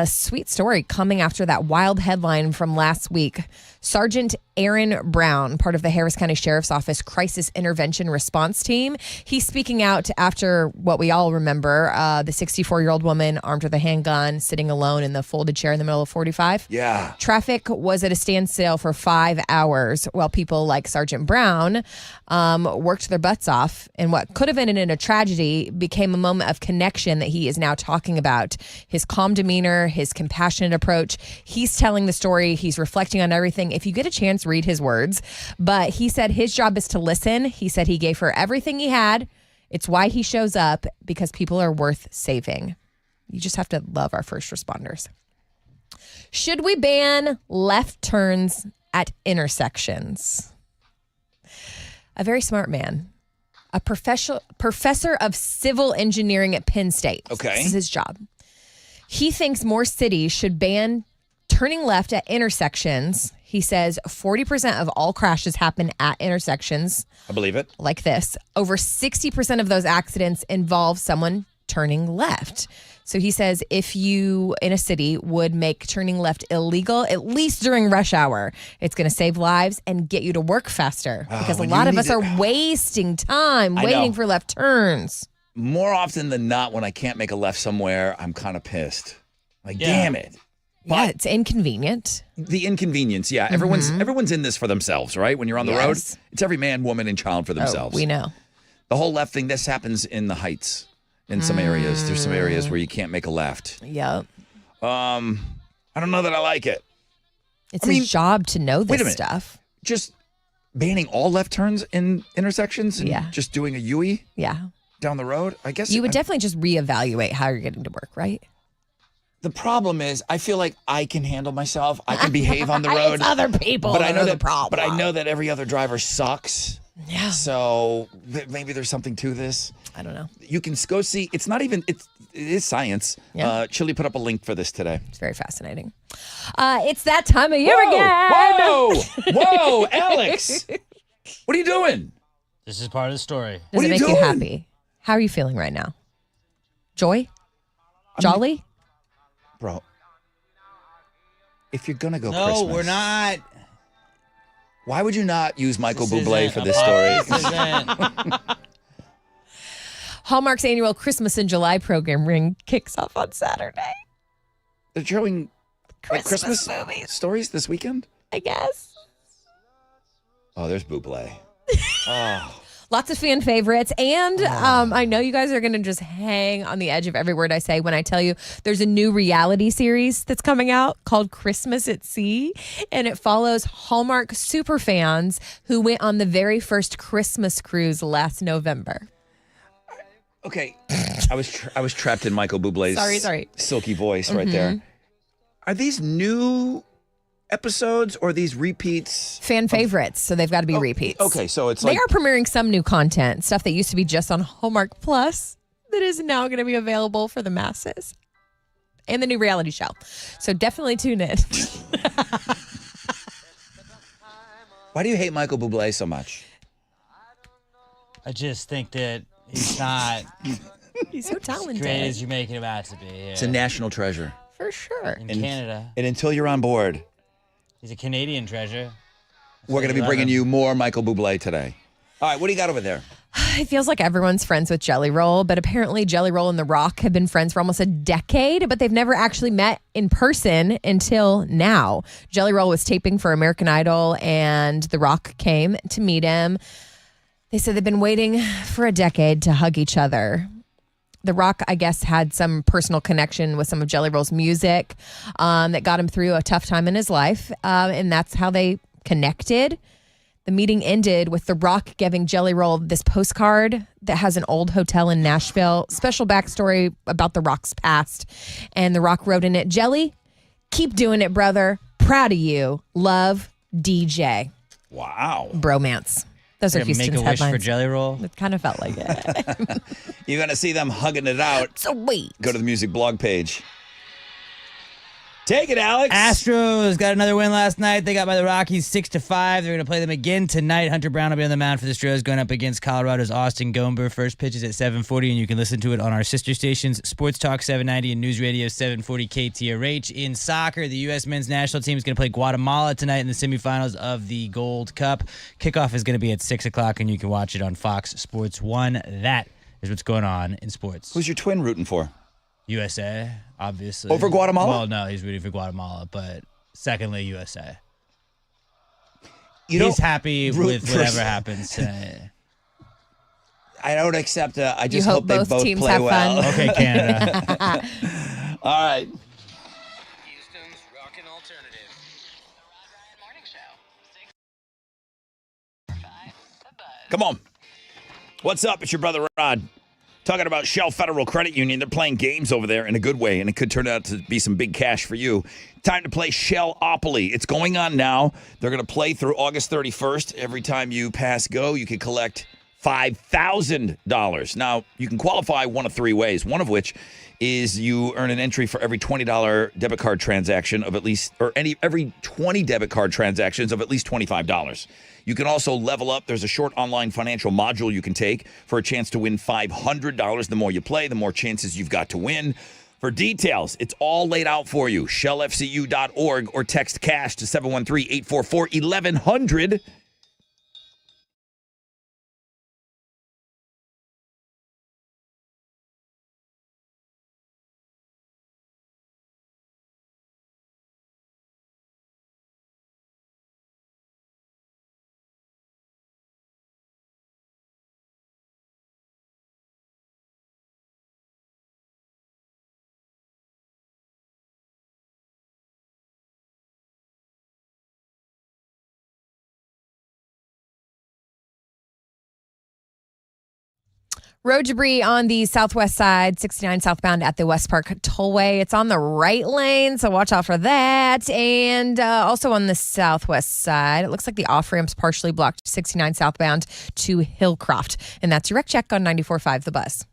Sweet story coming after that wild headline from last week. Sergeant Aaron Brown, part of the Harris County Sheriff's Office Crisis Intervention Response Team. He's speaking out after what we all remember, the 64-year-old woman armed with a handgun sitting alone in the folded chair in the middle of 45. Yeah. Traffic was at a standstill for 5 hours while people like Sergeant Brown worked their butts off. And what could have ended in a tragedy became a moment of connection that he is now talking about. His calm demeanor, his compassionate approach. He's telling the story. He's reflecting on everything. If you get a chance, read his words. But he said his job is to listen. He said he gave her everything he had. It's why he shows up, because people are worth saving. You just have to love our first responders. Should we ban left turns at intersections? A very smart man, a professor of civil engineering at Penn State. Okay. This is his job. He thinks more cities should ban turning left at intersections. He says 40% of all crashes happen at intersections. I believe it. Like this. Over 60% of those accidents involve someone turning left. So he says if you in a city would make turning left illegal, at least during rush hour, it's going to save lives and get you to work faster. Because a lot of us are wasting time waiting for left turns. More often than not, when I can't make a left somewhere, I'm kind of pissed. Like, damn it. Yeah, it's inconvenient. The inconvenience, yeah. Everyone's in this for themselves, right? When you're on the road, it's every man, woman, and child for themselves. Oh, we know. The whole left thing, this happens in the Heights in some areas. There's some areas where you can't make a left. Yep. I don't know that I like it. It's his job to know this stuff. Just banning all left turns in intersections and just doing a UE down the road, I guess. You would definitely just reevaluate how you're getting to work, right? The problem is, I feel like I can handle myself. I can behave on the road. It's other people but I know the problem. But I know that every other driver sucks. Yeah. So maybe there's something to this. I don't know. You can go see. It's not even. It is science. Yeah. Chili put up a link for this today. It's very fascinating. It's that time of year again. Whoa, Alex! What are you doing? This is part of the story. Does What it are make you you doing? happy? How are you feeling right now? Joy? Jolly? Bro, if you're gonna go No, Christmas, we're not. Why would you not use Michael This Bublé isn't for a this podcast. story? This isn't. Hallmark's annual Christmas in July program ring kicks off on Saturday. They're showing like Christmas Christmas movies. stories this weekend. I guess. Oh, there's Bublé. Oh. Lots of fan favorites. And I know you guys are going to just hang on the edge of every word I say when I tell you there's a new reality series that's coming out called Christmas at Sea. And it follows Hallmark super fans who went on the very first Christmas cruise last November. Okay, I was trapped in Michael Bublé's Sorry. silky voice right there. Are these new episodes or these repeats? Fan favorites, so they've got to be repeats. Okay, so it's They like are premiering some new content, stuff that used to be just on Hallmark Plus that is now going to be available for the masses. And the new reality show. So definitely tune in. Why do you hate Michael Bublé so much? I just think that he's not He's so talented. great as you're making him out to be. Yeah. It's a national treasure. For sure. In Canada. And until you're on board, He's a Canadian treasure. we're going to be love bringing him. you more Michael Bublé today. All right, what do you got over there? It feels like everyone's friends with Jelly Roll, but apparently Jelly Roll and The Rock have been friends for almost a decade, but they've never actually met in person until now. Jelly Roll was taping for American Idol, and The Rock came to meet him. They said they've been waiting for a decade to hug each other. The Rock, I guess, had some personal connection with some of Jelly Roll's music that got him through a tough time in his life, and that's how they connected. The meeting ended with The Rock giving Jelly Roll this postcard that has an old hotel in Nashville. Special backstory about The Rock's past. And The Rock wrote in it, "Jelly, keep doing it, brother. Proud of you. Love, DJ." Wow. Bromance. Those are Gonna Houston's make a wish headlines. for Jelly Roll. It kind of felt like it. You're going to see them hugging it out. Sweet. Go to the music blog page. Take it, Alex. Astros got another win last night. They got by the Rockies 6-5. They're going to play them again tonight. Hunter Brown will be on the mound for the Astros going up against Colorado's Austin Gomber. First pitch is at 7:40, and you can listen to it on our sister stations, Sports Talk 790 and News Radio 740 KTRH. In soccer, the U.S. men's national team is going to play Guatemala tonight in the semifinals of the Gold Cup. Kickoff is going to be at 6 o'clock, and you can watch it on Fox Sports 1. That is what's going on in sports. Who's your twin rooting for? USA, obviously. Over Guatemala? Well, no, he's rooting for Guatemala, but secondly, USA. You He's don't happy root with for- whatever happens tonight. I don't accept it. I just hope hope they both both teams play have well. fun. Okay, Canada. All right. Houston's rockin' alternative. The Rod Ryan Morning Show. 645 The Buzz. Come on. What's up? It's your brother Rod. Talking about Shell Federal Credit Union. They're playing games over there in a good way, and it could turn out to be some big cash for you. Time to play Shellopoly. It's going on now. They're going to play through August 31st. Every time you pass go, you can collect $5,000. Now, you can qualify one of three ways, one of which is you earn an entry for every $20 debit card transaction of at least, or every 20 debit card transactions of at least $25. You can also level up. There's a short online financial module you can take for a chance to win $500. The more you play, the more chances you've got to win. For details, it's all laid out for you. shellfcu.org or text cash to 713-844-1100. Road debris on the southwest side, 69 southbound at the West Park Tollway. It's on the right lane, so watch out for that. And also on the southwest side, it looks like the off-ramp's partially blocked, 69 southbound to Hillcroft. And that's your Rec Check on 94.5 The Buzz.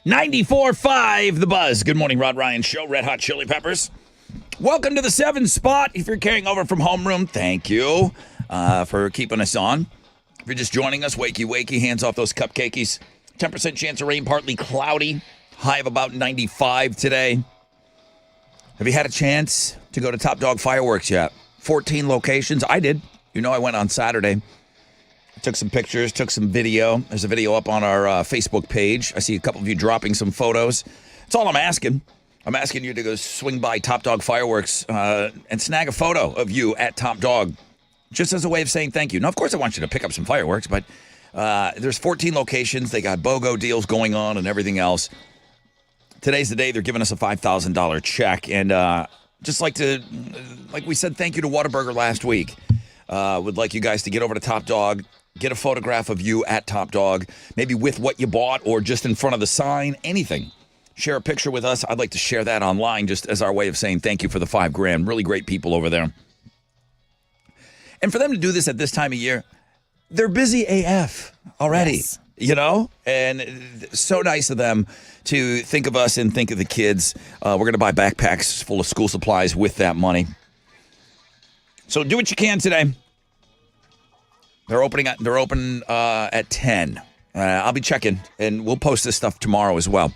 94.5 The Buzz. Good morning, Rod Ryan Show. Red Hot Chili Peppers. Welcome to the 7 spot. If you're carrying over from homeroom, thank you for keeping us on. If you're just joining us, wakey, hands off those cupcakies. 10% chance of rain, partly cloudy. High of about 95 today. Have you had a chance to go to Top Dog Fireworks yet? 14 locations. I did. You know, I went on Saturday. Took some pictures, took some video. There's a video up on our Facebook page. I see a couple of you dropping some photos. That's all I'm asking. I'm asking you to go swing by Top Dog Fireworks and snag a photo of you at Top Dog, just as a way of saying thank you. Now, of course, I want you to pick up some fireworks, but there's 14 locations. They got BOGO deals going on and everything else. Today's the day they're giving us a $5,000 check. And just like we said, thank you to Whataburger last week. Would like you guys to get over to Top Dog, get a photograph of you at Top Dog, maybe with what you bought or just in front of the sign, anything. Share a picture with us. I'd like to share that online just as our way of saying thank you for the $5,000. Really great people over there. And for them to do this at this time of year, they're busy AF already, yes. You know? And so nice of them to think of us and think of the kids. We're going to buy backpacks full of school supplies with that money. So do what you can today. They're open at 10. I'll be checking, and we'll post this stuff tomorrow as well.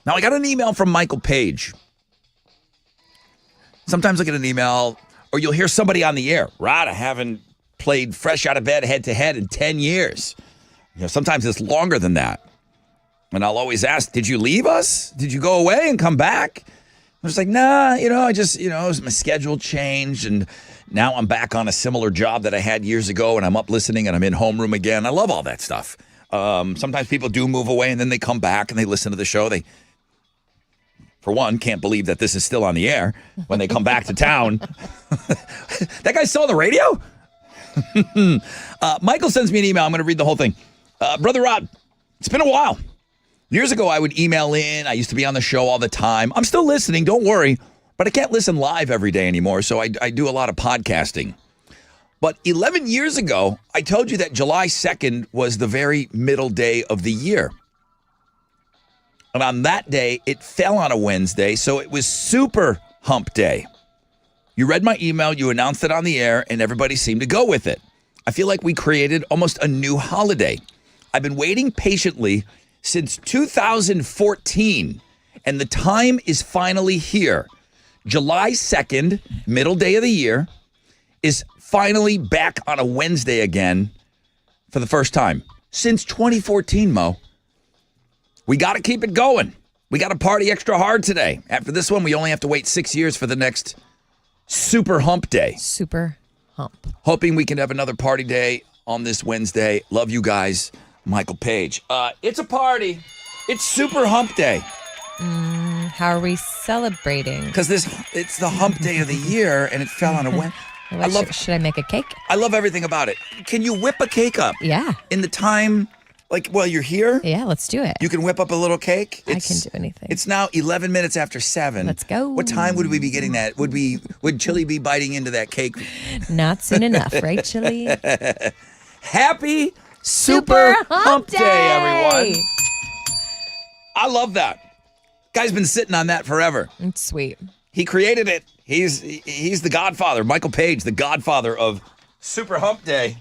Now, I got an email from Michael Page. Sometimes I get an email, or you'll hear somebody on the air. Rod, I haven't played fresh out of bed head-to-head in 10 years. You know, sometimes it's longer than that. And I'll always ask, did you leave us? Did you go away and come back? I was like, nah, I just, my schedule changed, and now I'm back on a similar job that I had years ago, and I'm up listening, and I'm in homeroom again. I love all that stuff. Sometimes people do move away, and then they come back, and they listen to the show. They, for one, can't believe that this is still on the air when they come back to town. That guy's still on the radio? Michael sends me an email. I'm going to read the whole thing. Brother Rod, it's been a while. Years ago, I would email in. I used to be on the show all the time. I'm still listening, don't worry, but I can't listen live every day anymore, so I do a lot of podcasting. But 11 years ago, I told you that July 2nd was the very middle day of the year. And on that day, it fell on a Wednesday, so it was Super Hump Day. You read my email, you announced it on the air, and everybody seemed to go with it. I feel like we created almost a new holiday. I've been waiting patiently since 2014, and the time is finally here. July 2nd, middle day of the year, is finally back on a Wednesday again for the first time since 2014, Mo. We got to keep it going. We got to party extra hard today. After this one, we only have to wait 6 years for the next Super Hump Day. Super Hump. Hoping we can have another party day on this Wednesday. Love you guys. Michael Page. It's a party. It's Super Hump Day. How are we celebrating? Because it's the hump day of the year, and it fell on a Wednesday. Should I make a cake? I love everything about it. Can you whip a cake up? Yeah. In the time, while you're here? Yeah, let's do it. You can whip up a little cake? I can do anything. It's now 11 minutes after 7. Let's go. What time would we be getting that? Would Chili be biting into that cake? Not soon enough, right, Chili? Happy Super Hump Day, everyone. I love that. Guy's been sitting on that forever. It's sweet. He created it. He's the godfather. Michael Page, the godfather of Super Hump Day.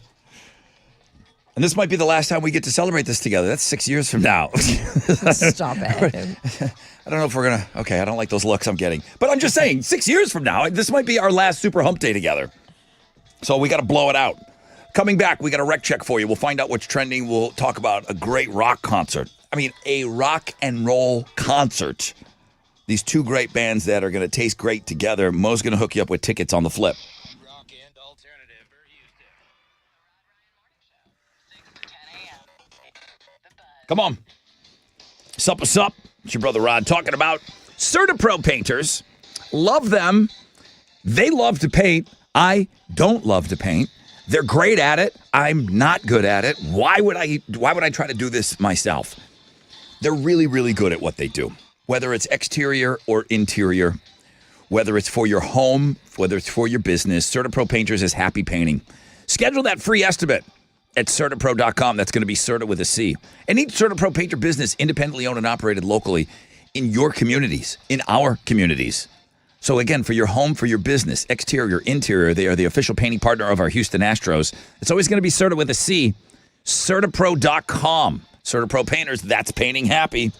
And this might be the last time we get to celebrate this together. That's 6 years from now. Stop it. I don't know if we're going to... Okay, I don't like those looks I'm getting. But I'm just saying, 6 years from now, this might be our last Super Hump Day together. So we got to blow it out. Coming back, we got a rec check for you. We'll find out what's trending. We'll talk about a great rock concert. I mean, a rock and roll concert. These two great bands that are going to taste great together. Mo's going to hook you up with tickets on the flip. Rock and alternative for Houston. Come on. Sup, what's up? It's your brother Rod talking about CertaPro painters. Love them. They love to paint. I don't love to paint. They're great at it. I'm not good at it. Why would I try to do this myself? They're really, really good at what they do. Whether it's exterior or interior, whether it's for your home, whether it's for your business, CertaPro Painters is happy painting. Schedule that free estimate at CertaPro.com. That's going to be Certa with a C. And each CertaPro paint your business independently owned and operated locally in your communities, in our communities. So again, for your home, for your business, exterior, interior, they are the official painting partner of our Houston Astros. It's always going to be Certa with a C. CertaPro.com. CertaPro painters, that's painting happy.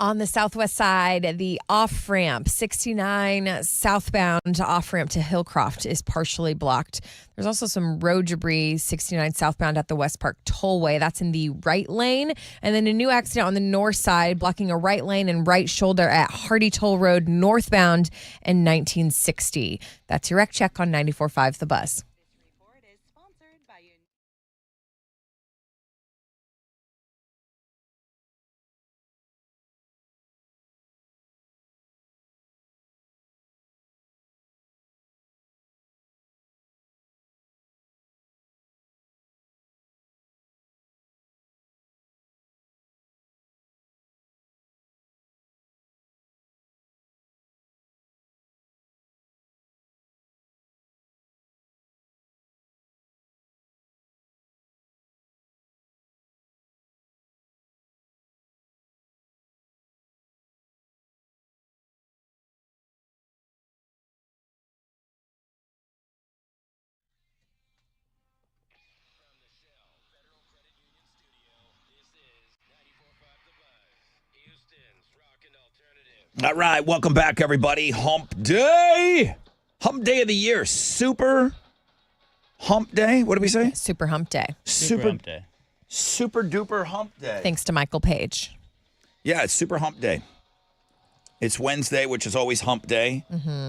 On the southwest side, the off ramp, 69 southbound off ramp to Hillcroft, is partially blocked. There's also some road debris, 69 southbound at the West Park Tollway. That's in the right lane. And then a new accident on the north side, blocking a right lane and right shoulder at Hardy Toll Road northbound and 1960. That's your wreck check on 94.5 The Buzz. All right, welcome back, everybody. Hump Day. Hump Day of the year. Super Hump Day. What did we say? Super Hump Day. Super Hump Day. Super duper Hump Day. Thanks to Michael Page. Yeah, it's Super Hump Day. It's Wednesday, which is always Hump Day.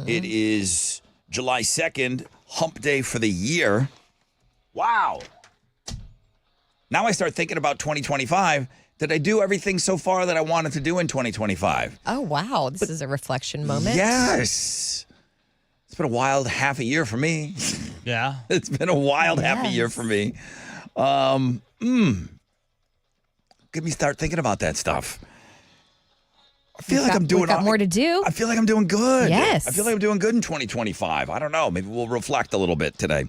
It is July 2nd, Hump Day for the year. Wow. Now I start thinking about 2025. Did I do everything so far that I wanted to do in 2025? Oh, wow. This is a reflection moment. Yes. It's been a wild half a year for me. Yeah. It's been a wild half a year for me. Get me start thinking about that stuff. I feel like I'm doing We've got more to do. I feel like I'm doing good. Yes. I feel like I'm doing good in 2025. I don't know. Maybe we'll reflect a little bit today.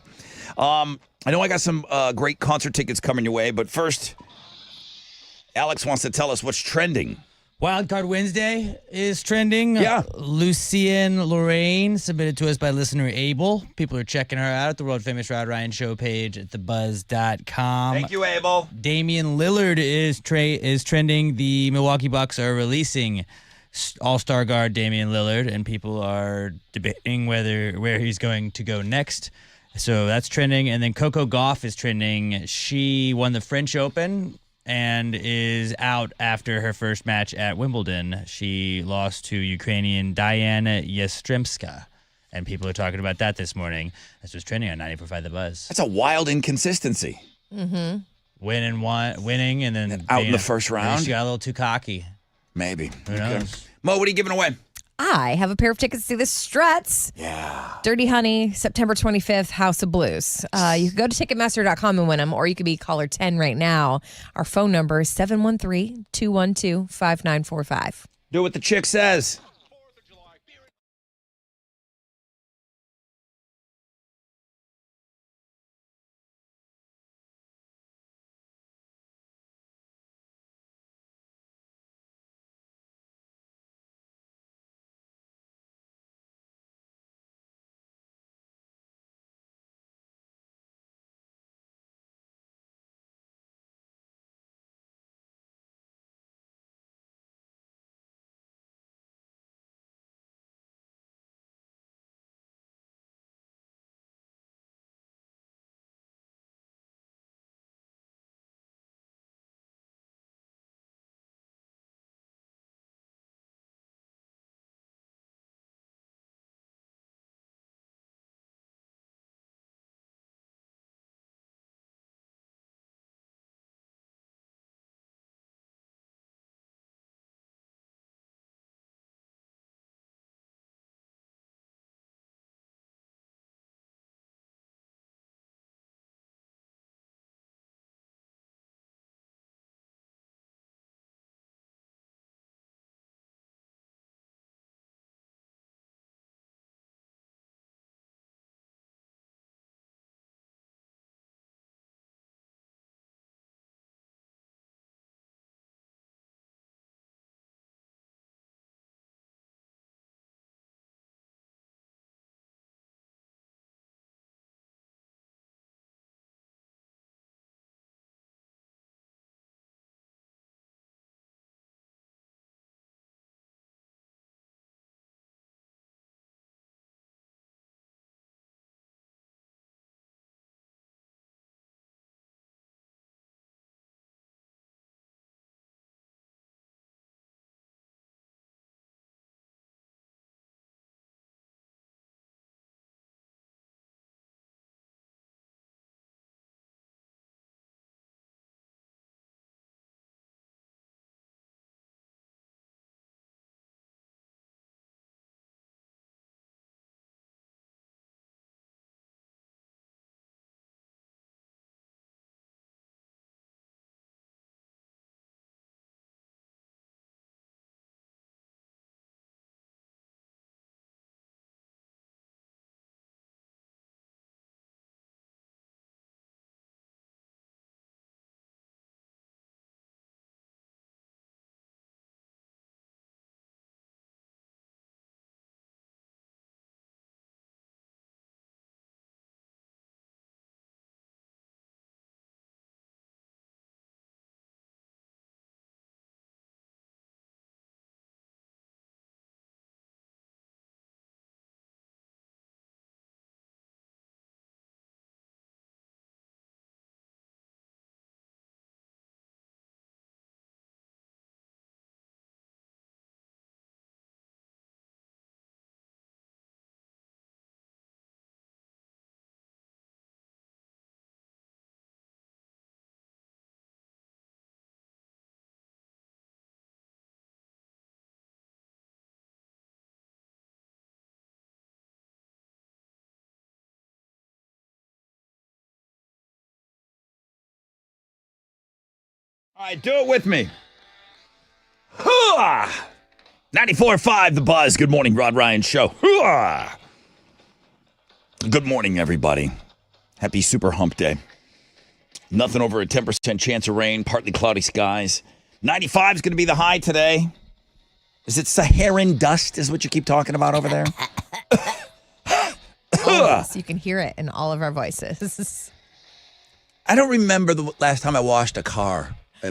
I know I got some great concert tickets coming your way, but first, Alex wants to tell us what's trending. Wildcard Wednesday is trending. Yeah. Lucienne Lorraine submitted to us by listener Abel. People are checking her out at the world famous Rod Ryan Show page at thebuzz.com. Thank you, Abel. Damian Lillard is trending. The Milwaukee Bucks are releasing all-star guard Damian Lillard, and people are debating where he's going to go next. So that's trending. And then Coco Gauff is trending. She won the French Open and is after her first match at Wimbledon. She lost to Ukrainian Diana Yastremska. And people are talking about that this morning. This was trending on 94.5 The Buzz. That's a wild inconsistency. Winning, and then out in the first round. Maybe she got a little too cocky. Maybe. Who knows? Mo, what are you giving away? I have a pair of tickets to see the Struts. Yeah. Dirty Honey, September 25th, House of Blues. You can go to Ticketmaster.com and win them, or you could be caller 10 right now. Our phone number is 713-212-5945. Do what the chick says. All right, do it with me. 94.5 The Buzz. Good morning, Rod Ryan Show. Hooah! Good morning, everybody. Happy Super Hump Day. Nothing over a 10% chance of rain, partly cloudy skies. 95 is going to be the high today. Is it Saharan dust is what you keep talking about over there? Always. You can hear it in all of our voices. I don't remember the last time I washed a car. I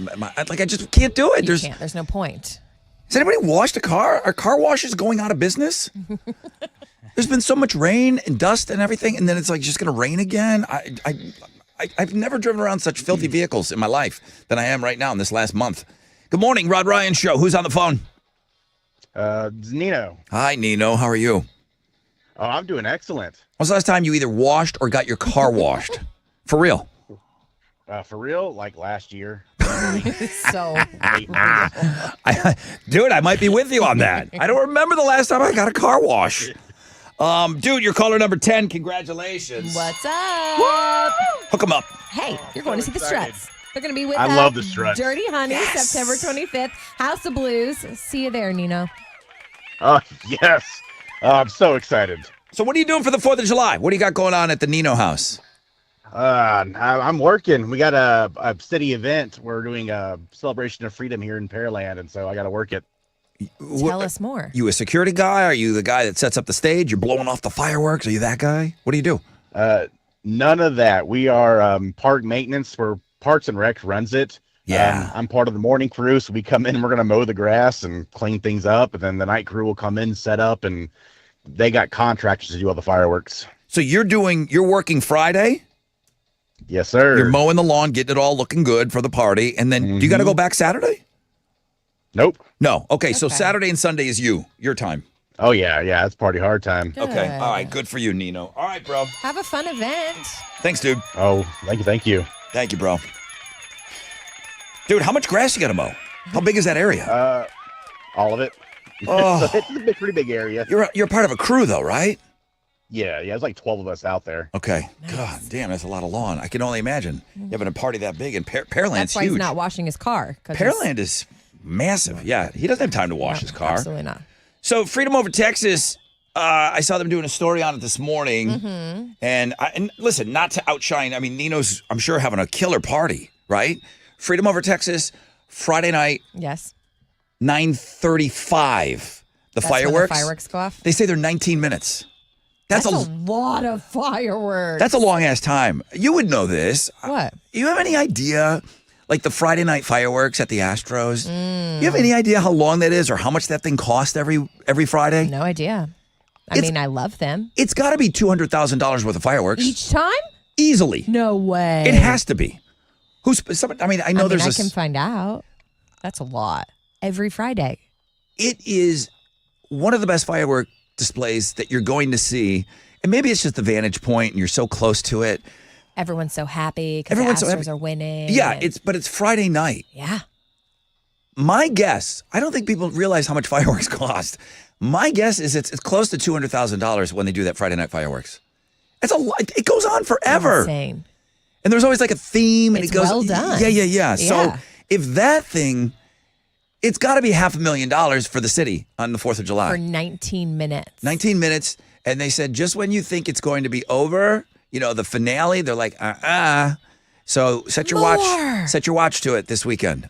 just can't do it. You can't. There's no point. Has anybody washed a car? Are car washes going out of business? There's been so much rain and dust and everything, and then it's like just going to rain again. I've never driven around such filthy vehicles in my life than I am right now in this last month. Good morning, Rod Ryan Show. Who's on the phone? It's Nino. Hi, Nino. How are you? Oh, I'm doing excellent. When's the last time you either washed or got your car washed? For real? For real, like last year. So, Dude, I might be with you on that. I don't remember the last time I got a car wash. Dude, you're caller number 10. Congratulations. what's up? Hook them up. Hey, you're going to see the excited. Struts. They're going to be with I us. love the Struts. Dirty Honey, September 25th. House of Blues. See you there, Nino. Oh, yes. I'm so excited. So what are you doing for the 4th of July? What do you got going on at the Nino house? I'm working. We got a city event. We're doing a celebration of freedom here in Pearland, and so I got to work it. Tell us more. You a security guy? Are you the guy that sets up the stage? You're blowing off the fireworks? Are you that guy? What do you do? None of that. We are park maintenance where Parks and Rec runs it. Yeah. I'm part of the morning crew, so we come in and we're going to mow the grass and clean things up, and then the night crew will come in, set up, and they got contractors to do all the fireworks. So you're working Friday? Yes, sir. You're mowing the lawn, getting it all looking good for the party, and then do you got to go back Saturday? Nope. No. Okay, so Okay. Saturday and Sunday is your time. Oh, yeah. It's party hard time. Good. Okay. All right. Good for you, Nino. All right, bro. Have a fun event. Thanks, dude. Oh, thank you. Thank you, bro. Dude, how much grass you got to mow? How big is that area? All of it. Oh. It's a pretty big area. You're part of a crew, though, right? Yeah. It's like 12 of us out there. Okay. God damn, that's a lot of lawn. I can only imagine having a party that big. And Pearland's That's why huge. he's not washing his car. 'Cause Pearland is massive. Yeah, he doesn't have time to wash his car. Absolutely not. So Freedom Over Texas, I saw them doing a story on it this morning. And listen, not to outshine, I mean, Nino's, I'm sure, having a killer party, right? Freedom Over Texas, Friday night, Yes. 9:35. The That's when fireworks. the fireworks go off. They say they're 19 minutes. That's a lot of fireworks. That's a long ass time. You would know this. What? You have any idea, like the Friday night fireworks at the Astros? You have any idea how long that is or how much that thing costs every Friday? No idea. I mean, I love them. It's got to be $200,000 worth of fireworks. Each time? Easily. No way. It has to be. I know there's I can find out. That's a lot. Every Friday. It is one of the best firework displays that you're going to see. And maybe it's just the vantage point and you're so close to it. Everyone's so happy because the Everyone's so Astros happy. are winning. Yeah, and- it's Friday night. Yeah. My guess, I don't think people realize how much fireworks cost. My guess is it's close to $200,000 when they do that Friday night fireworks. It's a lot. It goes on forever. Insane. And there's always like a theme and It's it goes well done. Yeah. So Yeah. if that thing, it's got to be $500,000 for the city on the 4th of July. For 19 minutes. 19 minutes. And they said, just when you think it's going to be over, the finale, they're like, So set your watch to it this weekend.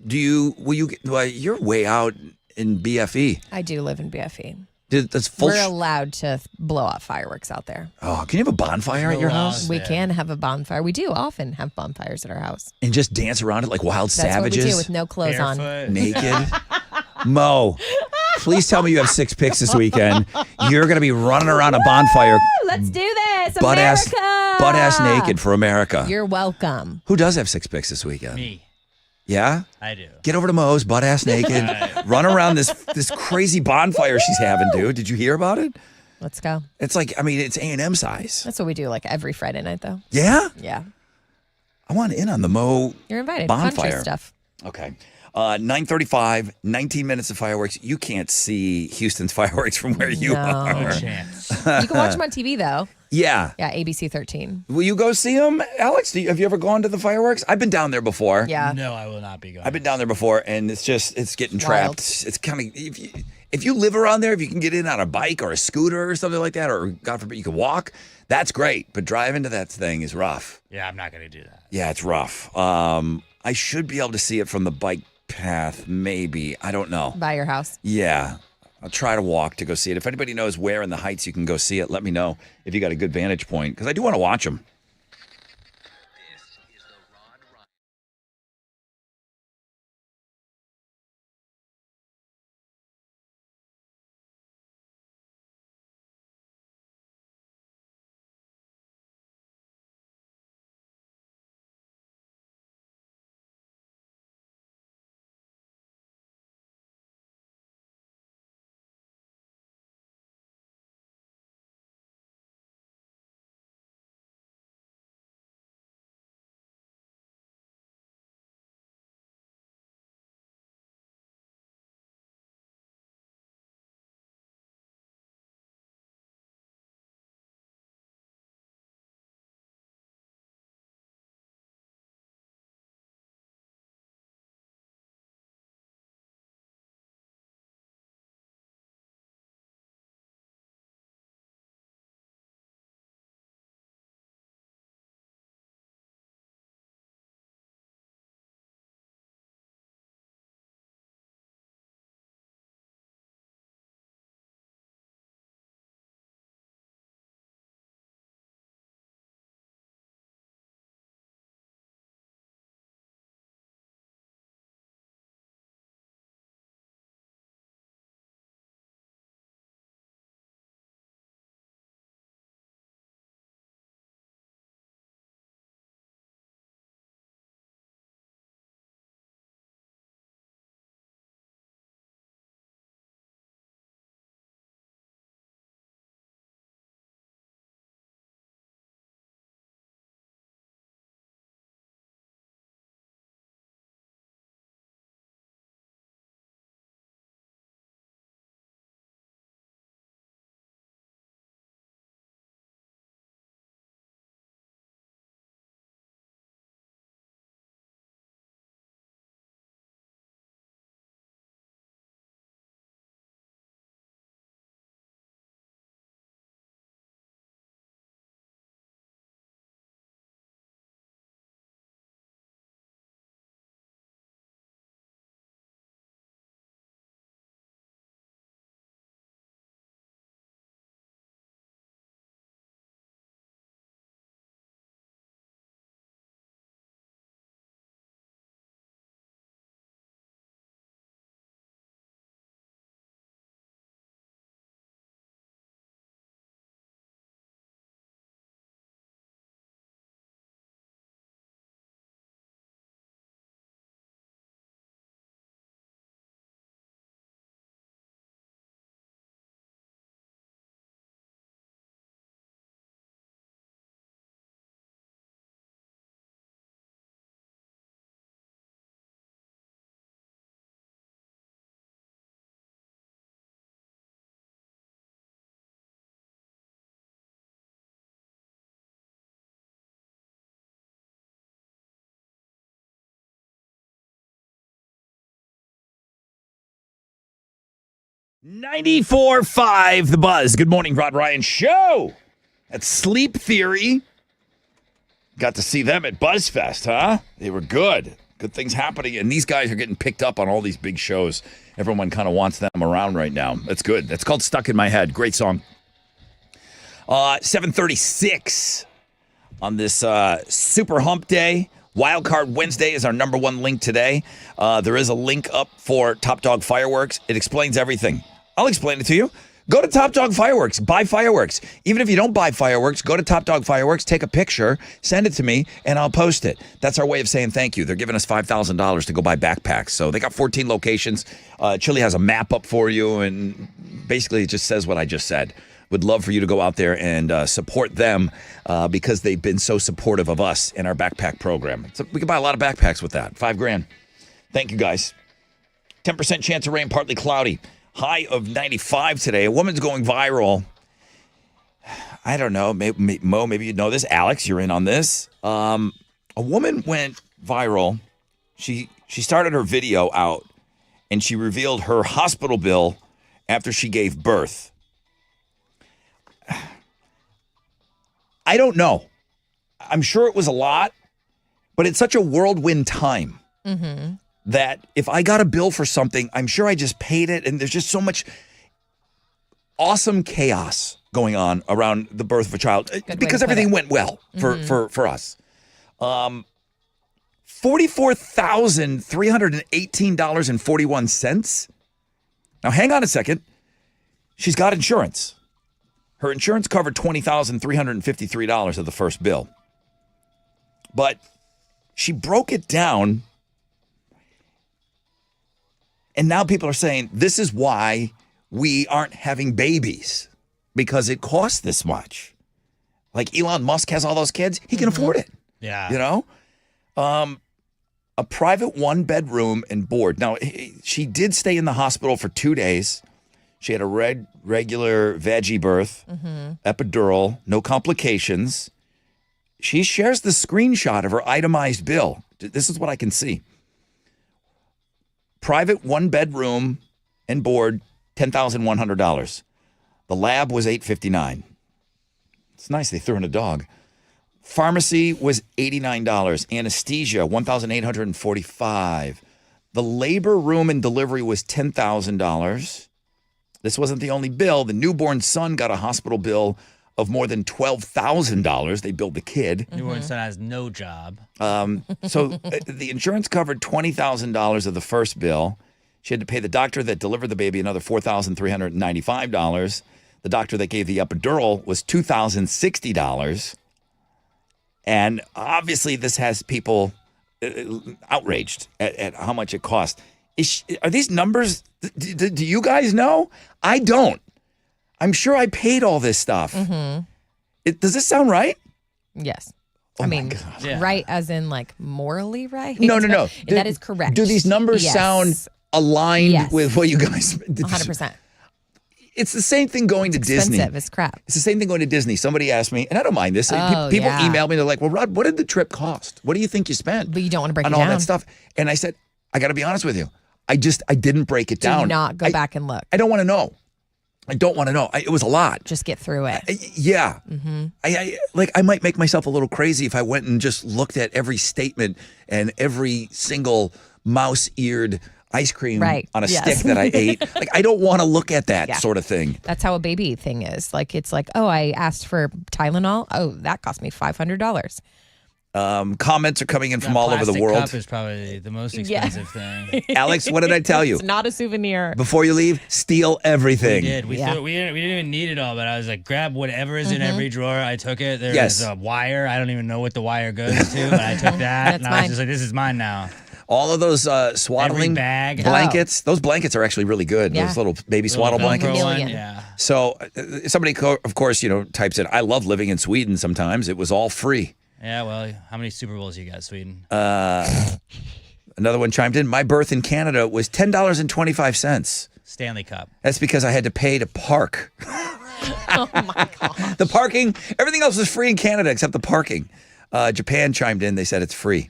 You're way out in BFE. I do live in BFE. That's full. We're allowed to blow out fireworks out there. Oh, can you have a bonfire at your house We can have a bonfire. We do often have bonfires at our house. and just dance around it like wild That's savages? what we do with no clothes on. Naked. Mo, please tell me you have 6 picks this weekend. You're going to be running around a bonfire, Let's do this, butt America! ass naked for America. You're welcome. Who does have 6 picks this weekend? Me. Yeah? I do. Get over to Mo's, butt ass naked, run around this crazy bonfire she's having, dude. Did you hear about it? Let's go. It's like, it's A&M size. That's what we do like every Friday night, though. Yeah? Yeah. I want in on the Mo You're invited. bonfire. Country stuff. Okay. 9:35, 19 minutes of fireworks. You can't see Houston's fireworks from where you No. are. No chance. You can watch them on TV, though. Yeah. Yeah, ABC 13. Will you go see them, Alex? Have you ever gone to the fireworks? I've been down there before. Yeah. No, I will not be going. I've been down there before, and it's getting Wild. trapped. It's kind of if you live around there, if you can get in on a bike or a scooter or something like that, or God forbid you can walk, that's great. But driving to that thing is rough. Yeah, I'm not going to do that. Yeah, it's rough. I should be able to see it from the bike path, maybe. I don't know. By your house. Yeah. I'll try to walk to go see it. If anybody knows where in the Heights you can go see it, let me know if you got a good vantage point, because I do want to watch them. $94.5 The Buzz. Good morning, Rod Ryan Show. That's Sleep Theory. Got to see them at BuzzFest, huh? They were good. Good things happening. And these guys are getting picked up on all these big shows. Everyone kind of wants them around right now. That's good. That's called Stuck in My Head. Great song. 7:36 on this Super Hump Day. Wildcard Wednesday is our number one link today. There is a link up for Top Dog Fireworks. It explains everything. I'll explain it to you. Go to Top Dog Fireworks. Buy fireworks. Even if you don't buy fireworks, go to Top Dog Fireworks, take a picture, send it to me, and I'll post it. That's our way of saying thank you. They're giving us $5,000 to go buy backpacks. So they got 14 locations. Chili has a map up for you, and basically it just says what I just said. Would love for you to go out there and support them because they've been so supportive of us in our backpack program. So we can buy a lot of backpacks with that. $5,000. Thank you, guys. 10% chance of rain, partly cloudy. High of 95 today. A woman's going viral. I don't know. Maybe, Mo, maybe you know this. Alex, you're in on this. A woman went viral. She started her video out, and she revealed her hospital bill after she gave birth. I don't know. I'm sure it was a lot, but it's such a whirlwind time that if I got a bill for something, I'm sure I just paid it. And there's just so much awesome chaos going on around the birth of a child because everything went well for us. $44,318.41. Now, hang on a second. She's got insurance. Her insurance covered $20,353 of the first bill. But she broke it down. And now people are saying this is why we aren't having babies, because it costs this much. Like Elon Musk has all those kids. He can afford it. Yeah. You know? A private 1-bedroom and board. Now, she did stay in the hospital for 2 days. She had a regular veggie birth, epidural, no complications. She shares the screenshot of her itemized bill. This is what I can see. Private 1-bedroom and board, $10,100. The lab was $859. It's nice they threw in a dog. Pharmacy was $89. Anesthesia, $1,845. The labor room and delivery was $10,000. This wasn't the only bill. The newborn son got a hospital bill of more than $12,000. They billed the kid. Newborn son has no job. So the insurance covered $20,000 of the first bill. She had to pay the doctor that delivered the baby another $4,395. The doctor that gave the epidural was $2,060. And obviously this has people outraged at how much it costs. Are these numbers, do you guys know? I don't. I'm sure I paid all this stuff. Does this sound right? Yes. Oh I mean, Yeah. right as in like morally right? No. That is correct. Do these numbers sound aligned with what you guys... 100%. It's the same thing going to Disney. Expensive as crap. It's the same thing going to Disney. Somebody asked me, and I don't mind this. People email me. They're like, well, Rod, what did the trip cost? What do you think you spent? But you don't want to break on it all down. that stuff. And I said, I got to be honest with you. I didn't break it down. Do not go back and look. I don't want to know. I don't want to know. It was a lot. Just get through it. Yeah. I might make myself a little crazy if I went and just looked at every statement and every single mouse-eared ice cream on a stick that I ate. Like, I don't want to look at that sort of thing. That's how a baby thing is. Like, it's like, oh, I asked for Tylenol. Oh, that cost me $500. Comments are coming in from all over the world. Cup is probably the most expensive thing. Alex, what did I tell you? It's not a souvenir. Before you leave, steal everything. We did. We didn't even need it all, but I was like, grab whatever is in every drawer. I took it. There was a wire. I don't even know what the wire goes to, but I took that. And I was just like, this is mine now. All of those swaddling blankets, those blankets are actually really good. Yeah. Those little baby swaddle blankets. Yeah. So somebody, of course, types in, I love living in Sweden sometimes. It was all free. Yeah, well, how many Super Bowls you got, Sweden? Another one chimed in, my birth in Canada was $10.25. Stanley Cup. That's because I had to pay to park. Oh, my God. The parking, everything else was free in Canada except the parking. Japan chimed in. They said it's free.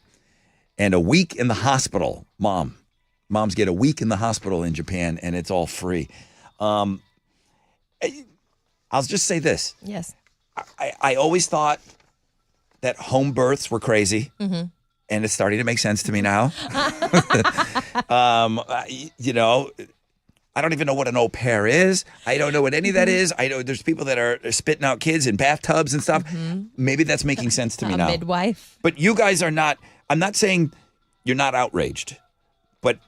And a week in the hospital. Moms get a week in the hospital in Japan, and it's all free. I'll just say this. Yes. I always thought that home births were crazy, and it's starting to make sense to me now. I don't even know what an au pair is. I don't know what any of that is. I know there's people that are spitting out kids in bathtubs and stuff. Maybe that's making sense to me now. A midwife. But you guys are not, I'm not saying you're not outraged, but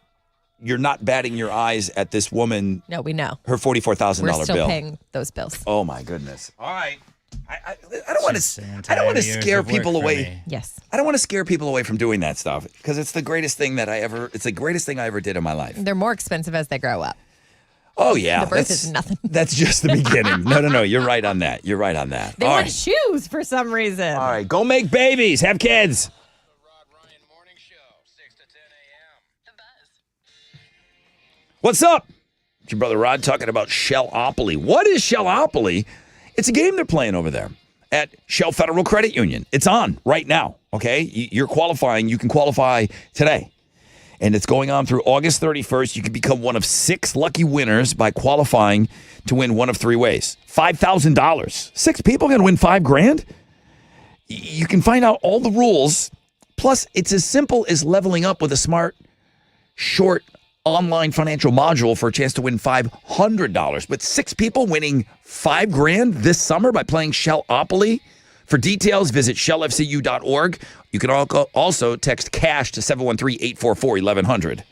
you're not batting your eyes at this woman. No, we know. Her $44,000 bill. We're still paying those bills. Oh, my goodness. All right. I don't want to scare people away. Yes. I don't want to scare people away from doing that stuff because it's the greatest thing I ever did in my life. They're more expensive as they grow up. Oh, yeah. The birth is nothing. That's just the beginning. No. You're right on that. You're right on that. They want shoes for some reason. All right. Go make babies. Have kids. The Rod Ryan Morning Show, 6 to 10 a.m. The Buzz. What's up? It's your brother Rod talking about Shellopoly. What is Shellopoly? It's a game they're playing over there at Shell Federal Credit Union. It's on right now, okay? You're qualifying. You can qualify today. And it's going on through August 31st. You can become one of 6 lucky winners by qualifying to win one of 3 ways. $5,000. 6 people going to win $5,000? You can find out all the rules. Plus, it's as simple as leveling up with a smart, short, online financial module for a chance to win $500. But 6 people winning $5,000 this summer by playing Shellopoly. For details, visit shellfcu.org. You can also text CASH to 713-844-1100.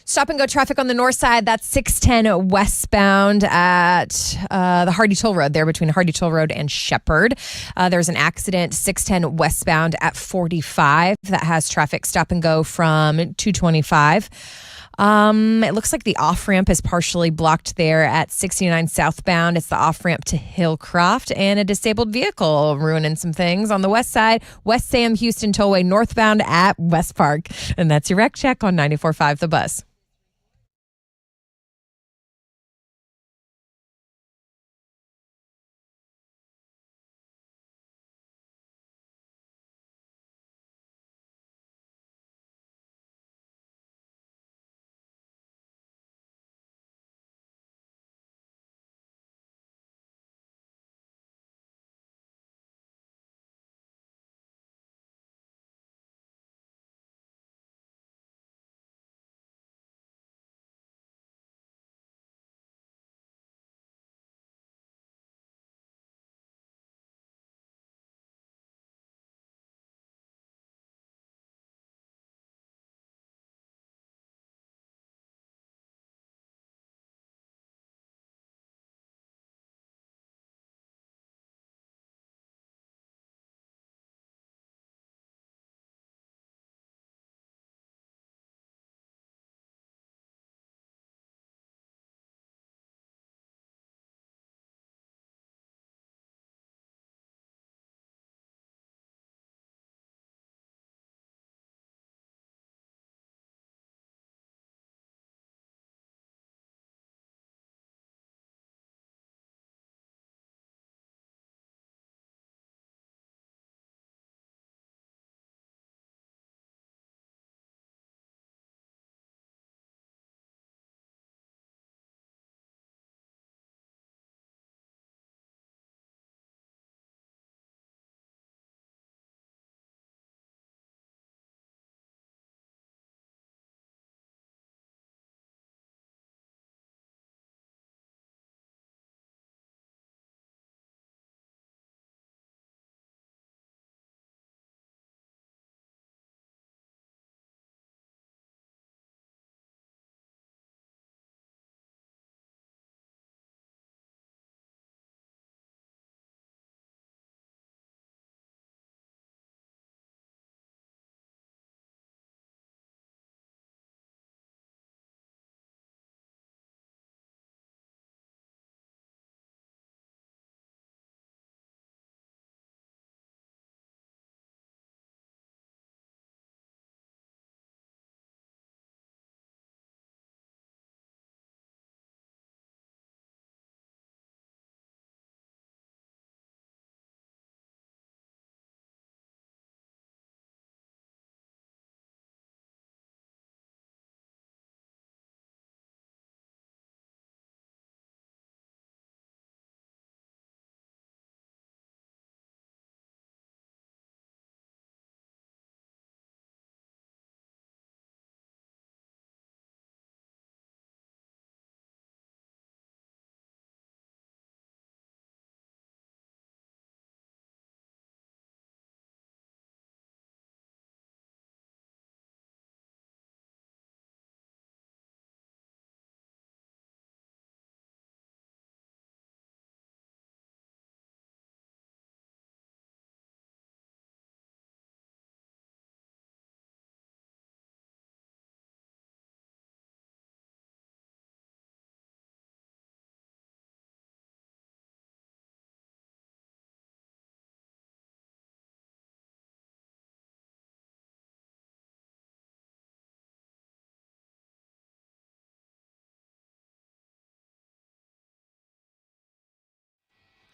Stop and go traffic on the north side. That's 610 westbound at the Hardy Toll Road there between Hardy Toll Road and Shepherd. There's an accident 610 westbound at 45 that has traffic stop and go from 225. It looks like the off-ramp is partially blocked there at 69 southbound. It's the off-ramp to Hillcroft, and a disabled vehicle ruining some things on the west side. West Sam Houston Tollway northbound at West Park. And that's your wreck check on 94.5 The Buzz.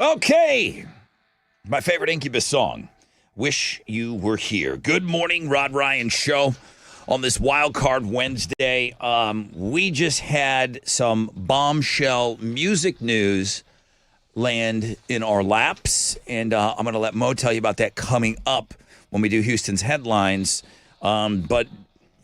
Okay. My favorite Incubus song, Wish You Were Here. Good morning, Rod Ryan Show. On this Wild Card Wednesday, we just had some bombshell music news land in our laps, and I'm going to let Mo tell you about that coming up when we do Houston's headlines. But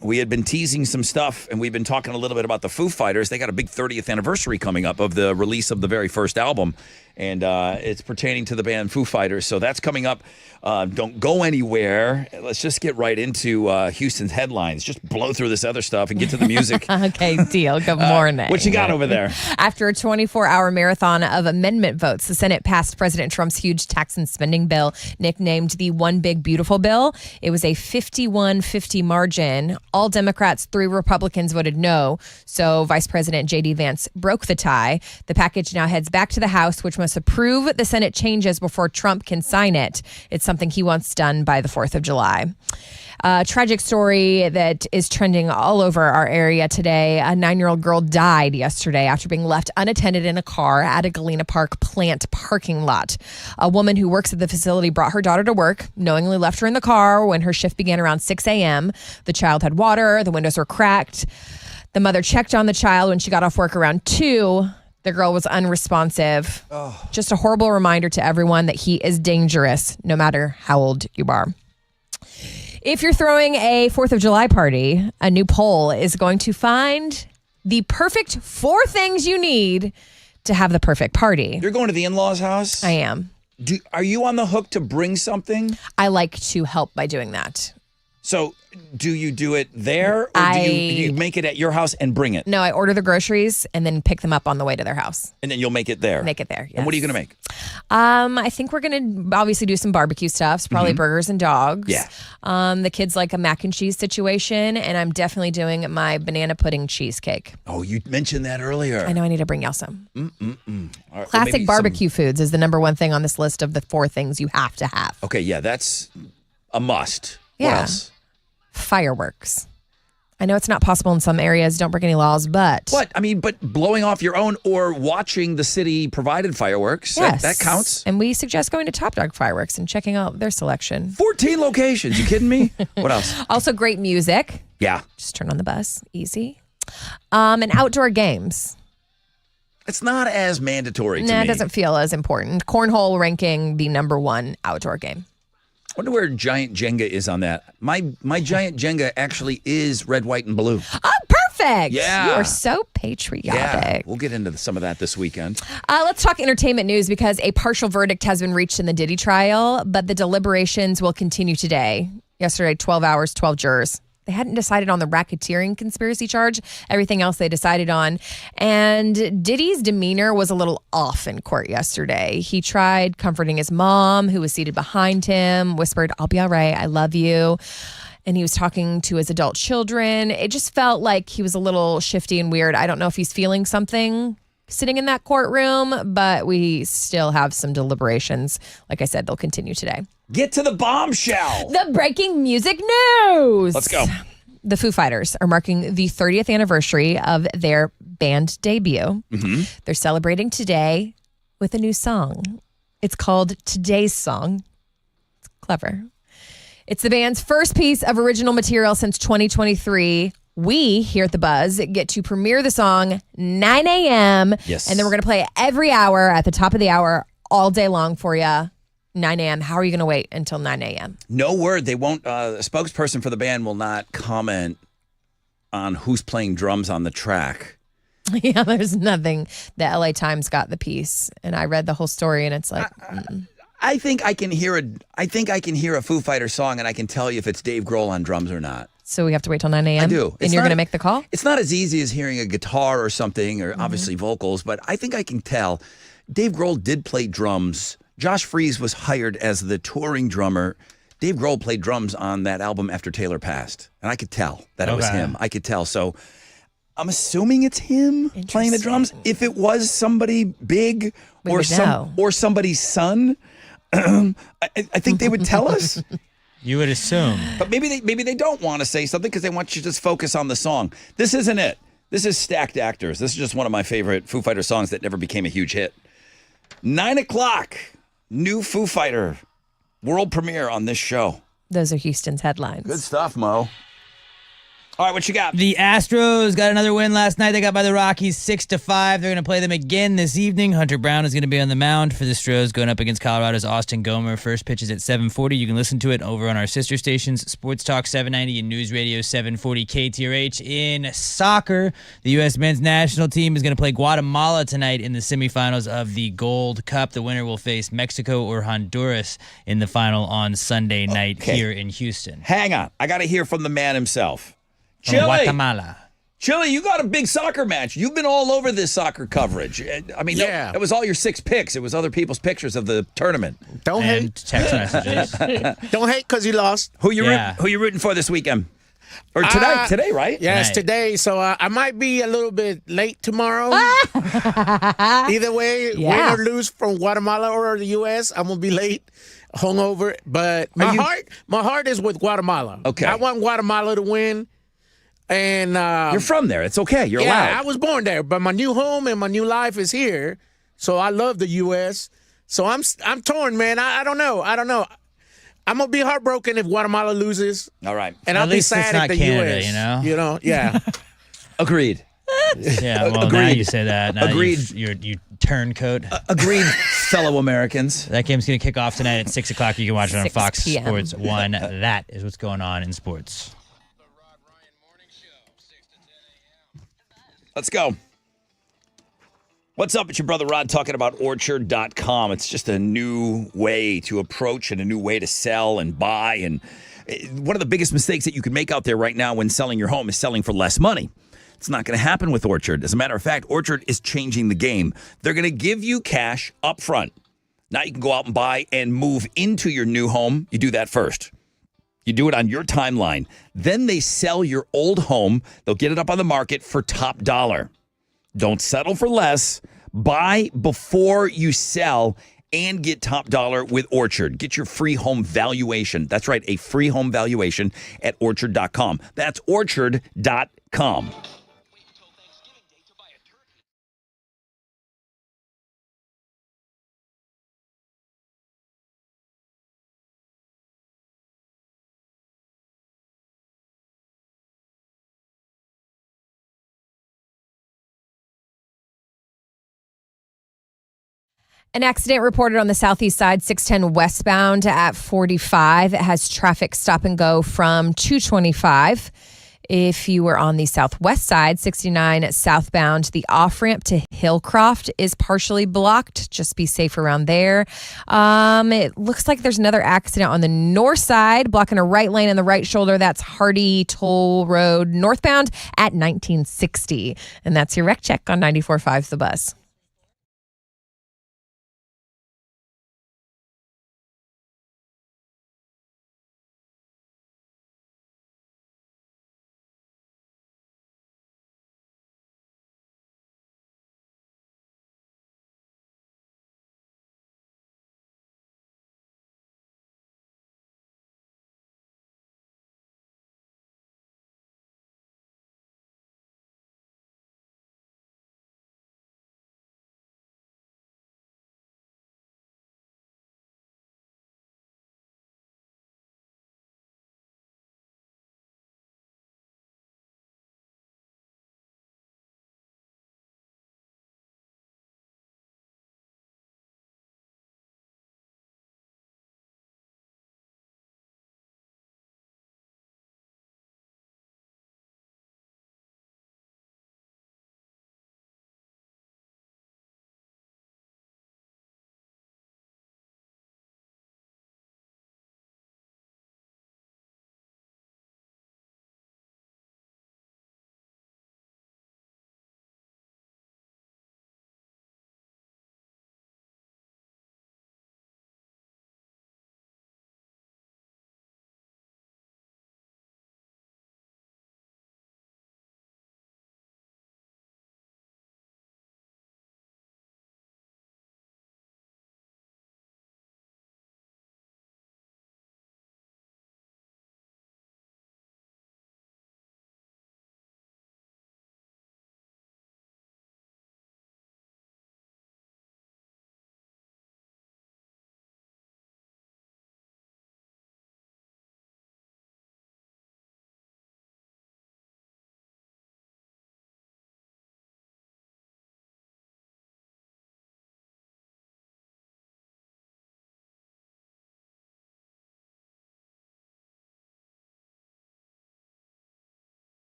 we had been teasing some stuff, and we've been talking a little bit about the Foo Fighters. They got a big 30th anniversary coming up of the release of the very first album. and it's pertaining to the band Foo Fighters. So that's coming up. Don't go anywhere. Let's just get right into Houston's headlines. Just blow through this other stuff and get to the music. Okay, deal. Good morning. What you got over there? After a 24-hour marathon of amendment votes, the Senate passed President Trump's huge tax and spending bill, nicknamed the One Big Beautiful Bill. It was a 51-50 margin. All Democrats, 3 Republicans voted no. So Vice President J.D. Vance broke the tie. The package now heads back to the House, which must approve the Senate changes before Trump can sign it. It's something he wants done by the 4th of July. A tragic story that is trending all over our area today. A 9-year-old girl died yesterday after being left unattended in a car at a Galena Park plant parking lot. A woman who works at the facility brought her daughter to work, knowingly left her in the car when her shift began around 6 a.m. The child had water. The windows were cracked. The mother checked on the child when she got off work around 2. The girl was unresponsive. Oh. Just a horrible reminder to everyone that he is dangerous, no matter how old you are. If you're throwing a 4th of July party, a new poll is going to find the perfect 4 things you need to have the perfect party. You're going to the in-laws' house? I am. Are you on the hook to bring something? I like to help by doing that. So do you do it there, or do you make it at your house and bring it? No, I order the groceries and then pick them up on the way to their house. And then you'll make it there? Make it there, yes. And what are you going to make? I think we're going to obviously do some barbecue stuff, probably burgers and dogs. Yeah. The kids like a mac and cheese situation, and I'm definitely doing my banana pudding cheesecake. Oh, you mentioned that earlier. I know I need to bring y'all some. All right, Classic barbecue foods is the number one thing on this list of the 4 things you have to have. Okay, yeah, that's a must. Yeah. What else? Fireworks. I know it's not possible in some areas. Don't break any laws, but... What? I mean, but blowing off your own or watching the city-provided fireworks, yes. that counts. And we suggest going to Top Dog Fireworks and checking out their selection. 14 locations. You kidding me? What else? Also great music. Yeah. Just turn on the bus. Easy. And outdoor games. It's not as mandatory to me. It doesn't feel as important. Cornhole ranking the number 1 outdoor game. I wonder where Giant Jenga is on that. My Giant Jenga actually is red, white, and blue. Oh, perfect. Yeah. You are so patriotic. Yeah, we'll get into some of that this weekend. Let's talk entertainment news because a partial verdict has been reached in the Diddy trial, but the deliberations will continue today. Yesterday, 12 hours, 12 jurors. They hadn't decided on the racketeering conspiracy charge. Everything else they decided on. And Diddy's demeanor was a little off in court yesterday. He tried comforting his mom, who was seated behind him, whispered, "I'll be all right. I love you." And he was talking to his adult children. It just felt like he was a little shifty and weird. I don't know if he's feeling something sitting in that courtroom, but we still have some deliberations. Like I said, they'll continue today. Get to the bombshell. The breaking music news. Let's go. The Foo Fighters are marking the 30th anniversary of their band debut. Mm-hmm. They're celebrating today with a new song. It's called Today's Song. It's clever. It's the band's first piece of original material since 2023. We here at The Buzz get to premiere the song 9 a.m. Yes. And then we're going to play it every hour at the top of the hour all day long for you. 9 a.m. How are you going to wait until 9 a.m.? No word. They won't. A spokesperson for the band will not comment on who's playing drums on the track. Yeah, there's nothing. The LA Times got the piece, and I read the whole story, and it's like, I think I can hear a Foo Fighter song, and I can tell you if it's Dave Grohl on drums or not. So we have to wait till 9 a.m.? I do. And you're going to make the call? It's not as easy as hearing a guitar or something, or obviously vocals, but I think I can tell. Dave Grohl did play drums. Josh Freese was hired as the touring drummer. Dave Grohl played drums on that album after Taylor passed, and I could tell that it was him. I could tell. So I'm assuming it's him playing the drums. If it was somebody big or somebody's son, I think they would tell us. You would assume. But maybe they don't want to say something because they want you to just focus on the song. This isn't it. This is Stacked Actors. This is just one of my favorite Foo Fighter songs that never became a huge hit. 9 o'clock, new Foo Fighter world premiere on this show. Those are Houston's headlines. Good stuff, Mo. All right, what you got? The Astros got another win last night. They got by the Rockies 6-5. They're going to play them again this evening. Hunter Brown is going to be on the mound for the Stros, going up against Colorado's Austin Gomer. First pitch is at 7:40. You can listen to it over on our sister stations, Sports Talk 790 and News Radio 740 KTRH. In soccer, the U.S. men's national team is going to play Guatemala tonight in the semifinals of the Gold Cup. The winner will face Mexico or Honduras in the final on Sunday night here in Houston. Hang on. I got to hear from the man himself. From Chili. Guatemala. Chili, you got a big soccer match. You've been all over this soccer coverage. I mean, Yeah. that was all your 6 picks. It was other people's pictures of the tournament. Don't And hate. text messages. Don't hate because you lost. Who you Yeah. who you rooting for this weekend? Or today? Today, right? Yes, Tonight. today. So I might be a little bit late tomorrow. Either way, Yeah. win or lose from Guatemala or the U.S., I'm gonna be late, hungover. But my heart is with Guatemala. Okay. I want Guatemala to win. And You're from there. It's okay. You're yeah, allowed. I was born there, but my new home and my new life is here. So I love the U.S. So I'm torn, man. I don't know. I'm gonna be heartbroken if Guatemala loses, All right. and At I'll be least it's sad not if the Canada, U.S. you know? You know, yeah. Agreed. Yeah, well, now Agreed. you say that. Now Agreed. You turncoat. Agreed, fellow Americans. That game's going to kick off tonight at 6 o'clock. You can watch it on 6 Fox p.m. Sports 1. That is what's going on in sports. The Rod Ryan Morning Show, 6 to 10 a.m. Let's go. What's up? It's your brother Rod talking about Orchard.com. It's just a new way to approach and a new way to sell and buy. And one of the biggest mistakes that you can make out there right now when selling your home is selling for less money. It's not going to happen with Orchard. As a matter of fact, Orchard is changing the game. They're going to give you cash up front. Now you can go out and buy and move into your new home. You do that first. You do it on your timeline. Then they sell your old home. They'll get it up on the market for top dollar. Don't settle for less. Buy before you sell and get top dollar with Orchard. Get your free home valuation. That's right, a free home valuation at Orchard.com. That's Orchard.com. An accident reported on the southeast side, 610 westbound at 45. It has traffic stop and go from 225. If you were on the southwest side, 69 southbound, the off-ramp to Hillcroft is partially blocked. Just be safe around there. It looks like there's another accident on the north side, blocking a right lane on the right shoulder. That's Hardy Toll Road northbound at 1960. And that's your wreck check on 94.5 The Buzz.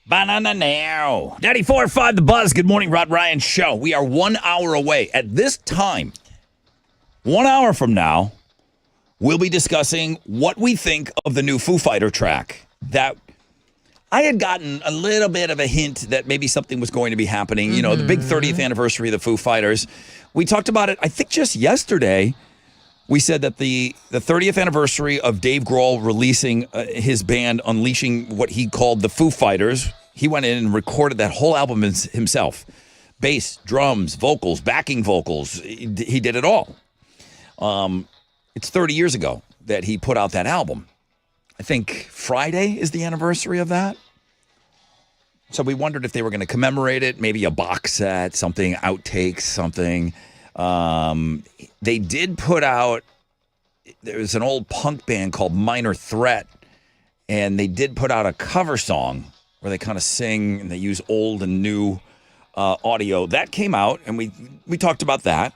Banana now. 94.5 The Buzz. Good morning, Rod Ryan Show. We are 1 hour away. At this time, 1 hour from now, we'll be discussing what we think of the new Foo Fighter track. That I had gotten a little bit of a hint that maybe something was going to be happening. You know, the big 30th anniversary of the Foo Fighters. We talked about it, I think, just yesterday. We said that the 30th anniversary of Dave Grohl releasing his band, unleashing what he called the Foo Fighters, he went in and recorded that whole album himself. Bass, drums, vocals, backing vocals. He did it all. It's 30 years ago that he put out that album. I think Friday is the anniversary of that. So we wondered if they were going to commemorate it, maybe a box set, something, outtakes, something. They did put out, there was an old punk band called Minor Threat, and they did put out a cover song where they kind of sing and they use old and new audio. That came out, and we talked about that.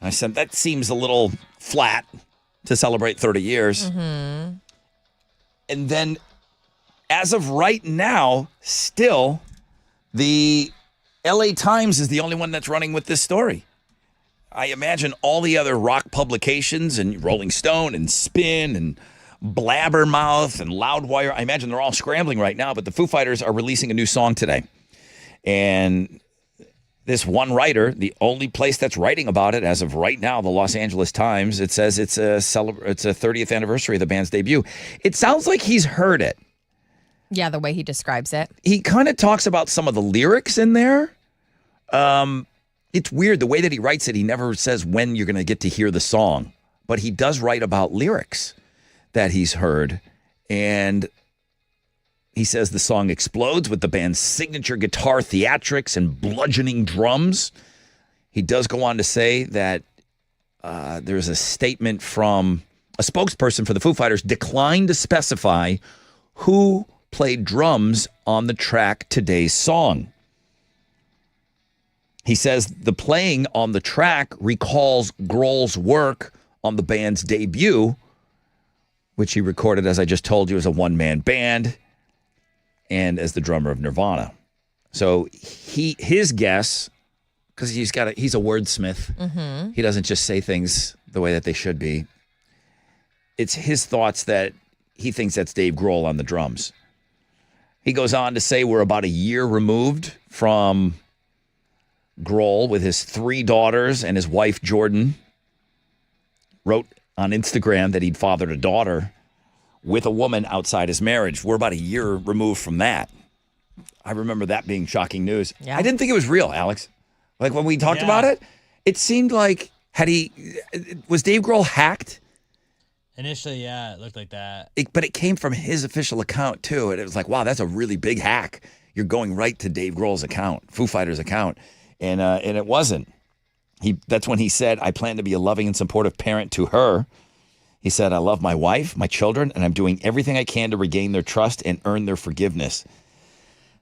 I said, that seems a little flat to celebrate 30 years. And then, as of right now, still, the LA Times is the only one that's running with this story. I imagine all the other rock publications and Rolling Stone and Spin and Blabbermouth and Loudwire, I imagine they're all scrambling right now, but the Foo Fighters are releasing a new song today. And this one writer, the only place that's writing about it as of right now, the Los Angeles Times, it says it's a 30th anniversary of the band's debut. It sounds like he's heard it. Yeah, the way he describes it. He kind of talks about some of the lyrics in there. It's weird, the way that he writes it, he never says when you're going to get to hear the song. But he does write about lyrics that he's heard. And he says the song explodes with the band's signature guitar theatrics and bludgeoning drums. He does go on to say that there's a statement from a spokesperson for the Foo Fighters declined to specify who played drums on the track Today's Song. He says the playing on the track recalls Grohl's work on the band's debut, which he recorded, as I just told you, as a one-man band and as the drummer of Nirvana. So his guess, because he's a wordsmith. He doesn't just say things the way that they should be. It's his thoughts that he thinks that's Dave Grohl on the drums. He goes on to say we're about a year removed from Grohl with his 3 daughters and his wife, Jordan, wrote on Instagram that he'd fathered a daughter with a woman outside his marriage. We're about a year removed from that. I remember that being shocking news. Yeah. I didn't think it was real, Alex. Like when we talked about it, it seemed like was Dave Grohl hacked? Initially, yeah, it looked like that. But it came from his official account, too. And it was like, wow, that's a really big hack. You're going right to Dave Grohl's account, Foo Fighters' account. And it wasn't. That's when he said, I plan to be a loving and supportive parent to her. He said, I love my wife, my children, and I'm doing everything I can to regain their trust and earn their forgiveness.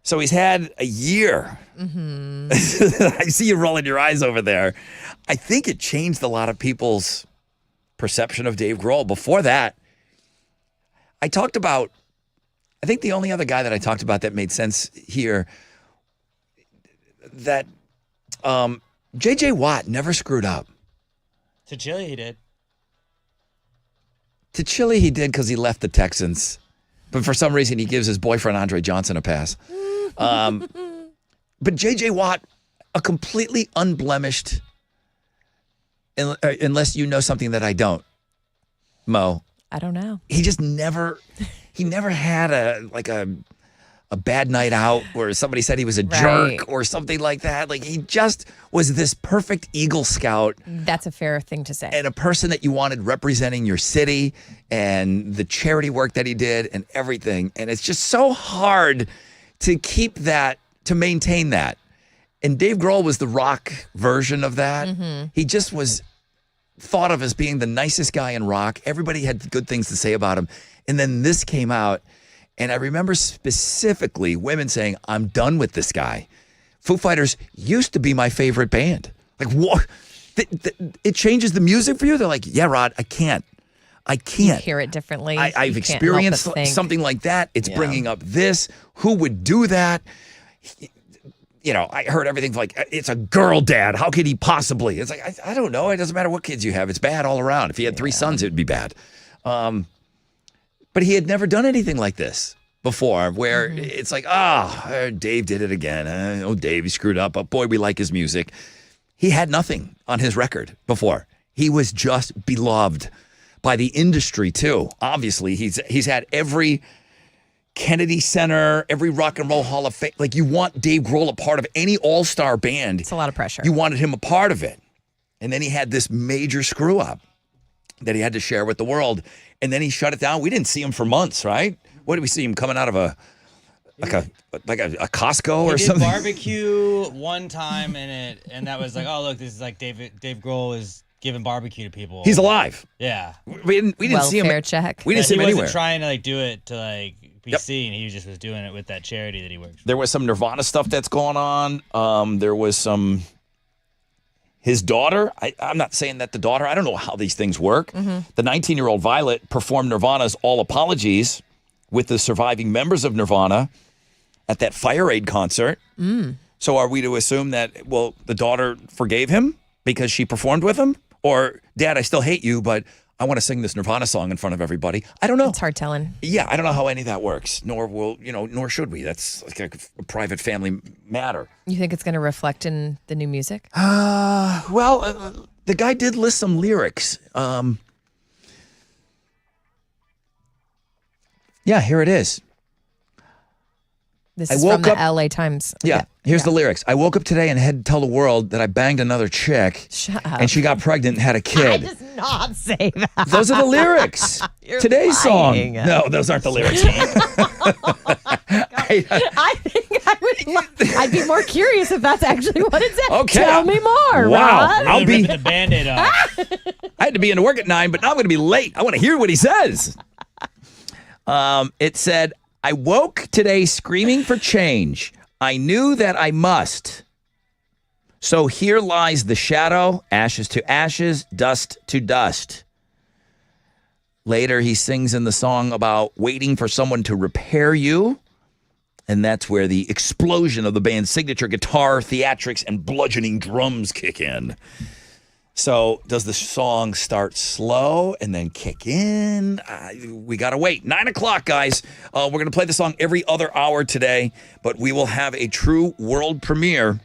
So he's had a year. I see you rolling your eyes over there. I think it changed a lot of people's perception of Dave Grohl. Before that, I think the only other guy that I talked about that made sense here, that J.J. Watt never screwed up. To Chile, he did. To Chile, he did because he left the Texans. But for some reason, he gives his boyfriend, Andre Johnson, a pass. But J.J. Watt, a completely unblemished, unless you know something that I don't, Mo. I don't know. He just never had a bad night out where somebody said he was a jerk or something like that. Like, he just was this perfect Eagle Scout. That's a fair thing to say. And a person that you wanted representing your city and the charity work that he did and everything. And it's just so hard to keep that, to maintain that. And Dave Grohl was the rock version of that. He just was thought of as being the nicest guy in rock. Everybody had good things to say about him. And then this came out. And I remember specifically women saying, I'm done with this guy. Foo Fighters used to be my favorite band. Like, what? It changes the music for you? They're like, yeah, Rod, I can't. I You can't. hear it differently. I've You can't help experienced but think. something like that. It's Yeah. bringing up this. Who would do that? You know, I heard everything like, it's a girl dad. How could he possibly? It's like, I don't know. It doesn't matter what kids you have. It's bad all around. If he had 3 sons, it would be bad. But he had never done anything like this before, where it's like, Dave did it again. Dave, he screwed up. But boy, we like his music. He had nothing on his record before. He was just beloved by the industry too. Obviously, he's had every Kennedy Center, every Rock and Roll Hall of Fame. Like, you want Dave Grohl a part of any all-star band. It's a lot of pressure. You wanted him a part of it. And then he had this major screw up that he had to share with the world. And then he shut it down. We didn't see him for months, right? What did we see him coming out of a Costco or He did something? barbecue one time and that was like, oh look, this is like Dave Grohl is giving barbecue to people. He's alive. Yeah. We didn't see him. Welfare check. We didn't see him he anywhere. wasn't trying to like do it to like be Yep. seen. He just was doing it with that charity that he works for. There was some Nirvana stuff that's going on. There was some. His daughter, I'm not saying that the daughter, I don't know how these things work. The 19-year-old Violet performed Nirvana's All Apologies with the surviving members of Nirvana at that Fire Aid concert. So are we to assume that, well, the daughter forgave him because she performed with him? Or, Dad, I still hate you, but I want to sing this Nirvana song in front of everybody. I don't know. It's hard telling. Yeah, I don't know how any of that works, nor should we. That's like a private family matter. You think it's going to reflect in the new music? Well, the guy did list some lyrics. Yeah, here it is. This I is woke from the up- LA Times. Yeah, here's the lyrics. I woke up today and had to tell the world that I banged another chick. Shut up. And she got pregnant and had a I kid. does not say that. Those are the lyrics. You're Today's lying. song. No, those aren't the lyrics. I think I'd be more curious if that's actually what it said. Okay. Tell me more, Wow. Rod. I'll be. Ripping the Band-Aid off. I had to be into work at 9, but now I'm going to be late. I want to hear what he says. It said, I woke today screaming for change. I knew that I must. So here lies the shadow, ashes to ashes, dust to dust. Later, he sings in the song about waiting for someone to repair you. And that's where the explosion of the band's signature guitar, theatrics, and bludgeoning drums kick in. So does the song start slow and then kick in? We got to wait. 9 o'clock, guys. We're going to play the song every other hour today, but we will have a true world premiere.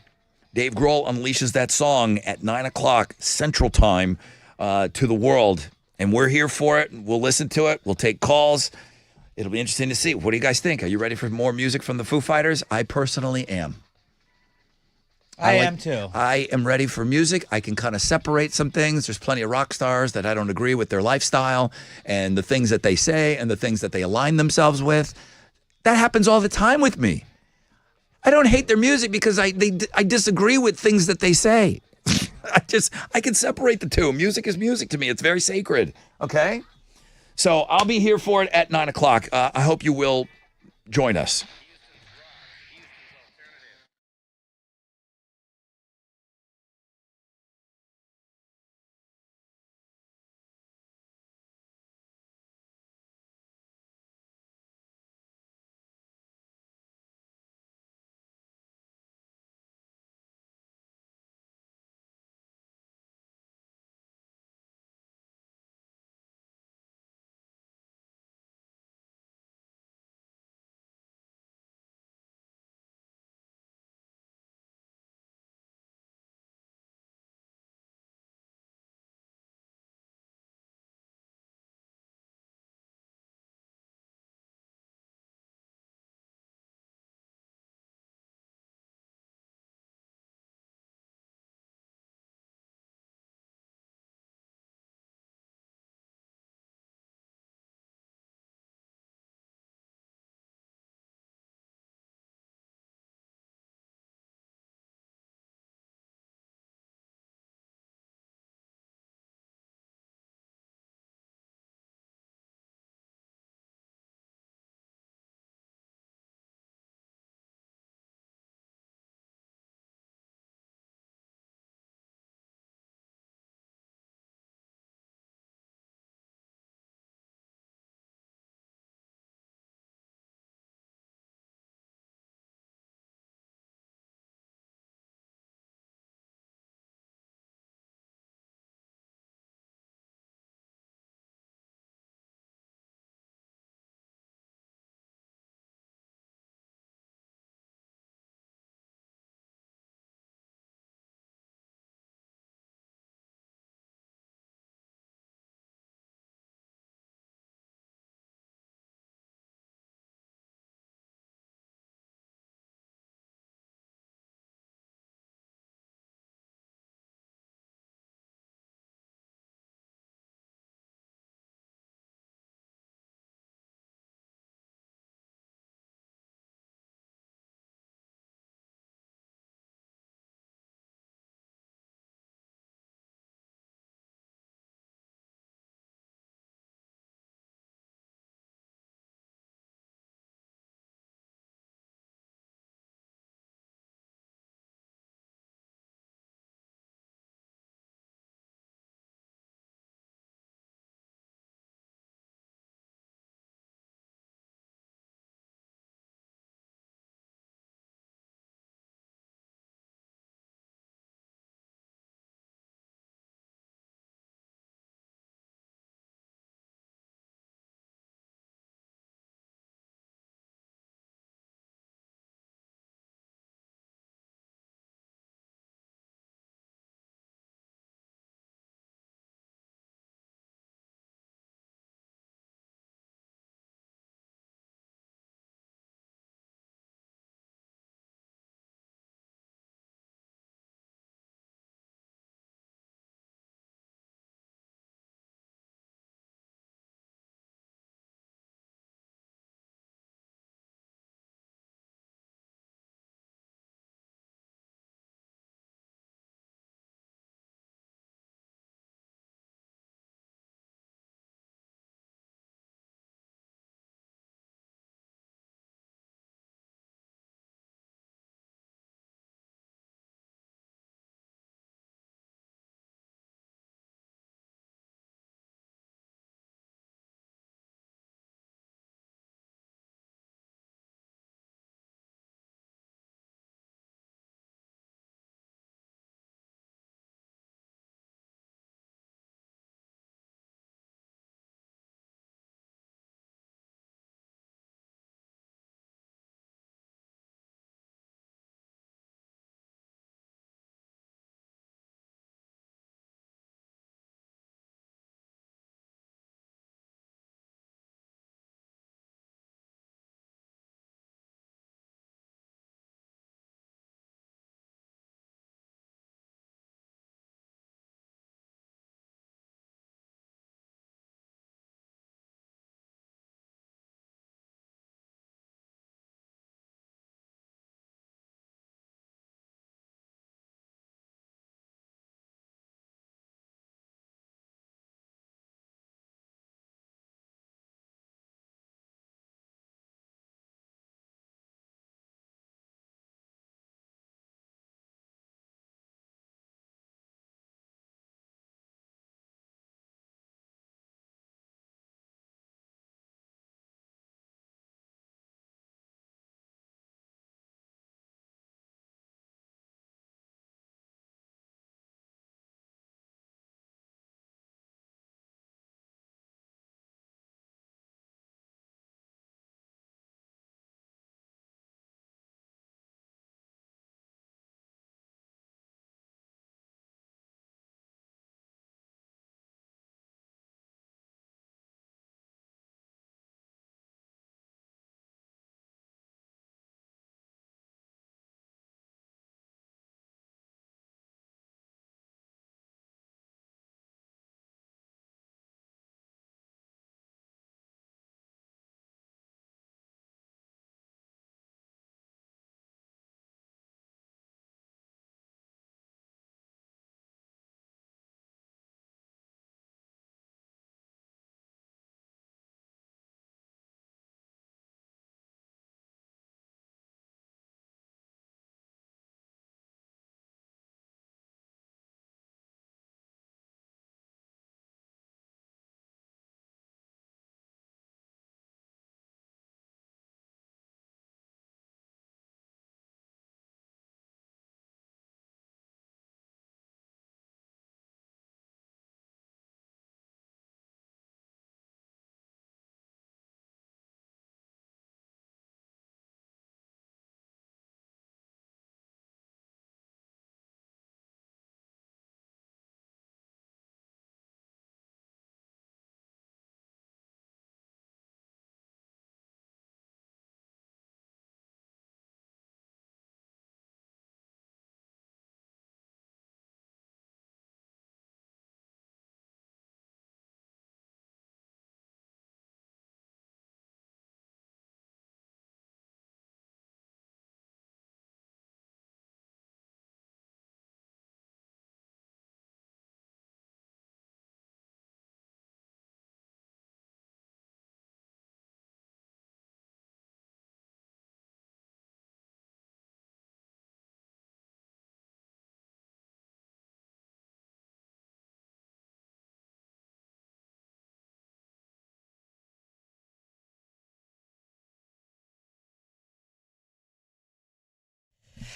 Dave Grohl unleashes that song at 9 o'clock Central Time to the world. And we're here for it. We'll listen to it. We'll take calls. It'll be interesting to see. What do you guys think? Are you ready for more music from the Foo Fighters? I personally am. I am too. I am ready for music. I can kind of separate some things. There's plenty of rock stars that I don't agree with their lifestyle and the things that they say and the things that they align themselves with. That happens all the time with me. I don't hate their music because I disagree with things that they say. I can separate the two. Music is music to me. It's very sacred. Okay? So I'll be here for it at 9 o'clock. I hope you will join us.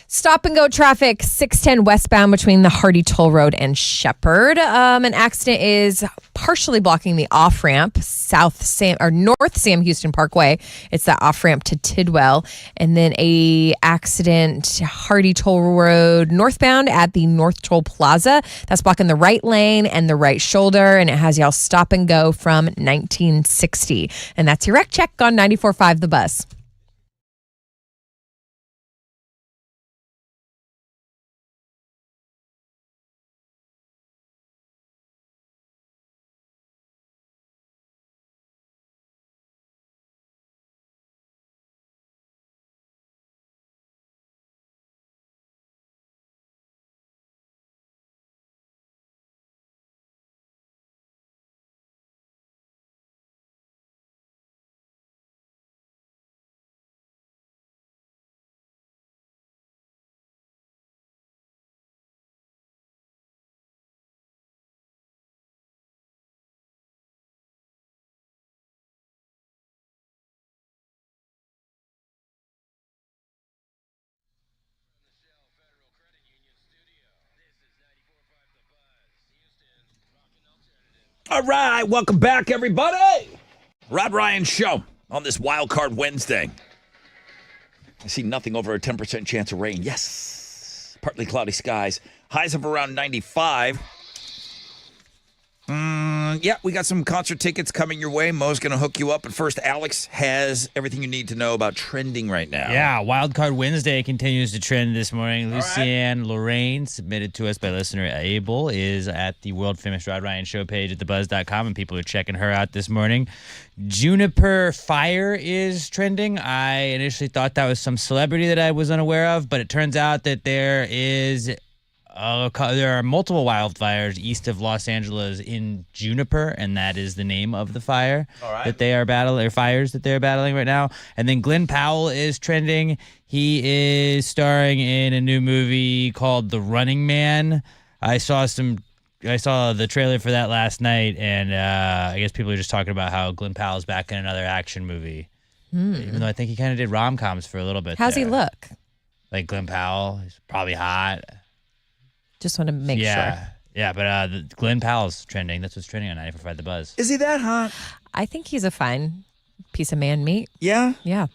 Stop and go traffic, 610 westbound between the Hardy Toll Road and Shepherd. An accident is partially blocking the off ramp, North Sam Houston Parkway. It's the off ramp to Tidwell, and then a accident Hardy Toll Road northbound at the North Toll Plaza. That's blocking the right lane and the right shoulder, and it has y'all stop and go from 1960. And that's your wreck check on 94.5 The Buzz. All right, welcome back, everybody. Rod Ryan Show on this Wild Card Wednesday. I see nothing over a 10% chance of rain. Yes. Partly cloudy skies. Highs of around 95. Yeah, we got some concert tickets coming your way. Mo's going to hook you up. But first, Alex has everything you need to know about trending right now. Yeah, Wild Card Wednesday continues to trend this morning. Lucianne Lorraine, submitted to us by listener Abel, is at the world-famous Rod Ryan Show page at thebuzz.com, and people are checking her out this morning. Juniper Fire is trending. I initially thought that was some celebrity that I was unaware of, but it turns out that there are multiple wildfires east of Los Angeles in Juniper, and that is the name of the fire that they are battling, or fires that they're battling right now. And then Glenn Powell is trending. He is starring in a new movie called The Running Man. I saw the trailer for that last night, and I guess people are just talking about how Glenn Powell's back in another action movie. Even though I think he kind of did rom-coms for a little bit. How's he look? Like Glenn Powell, he's probably hot. Just want to make sure. Yeah, but Glenn Powell's trending. That's what's trending on 94.5 The Buzz. Is he that hot? I think he's a fine piece of man meat. Yeah? Yeah.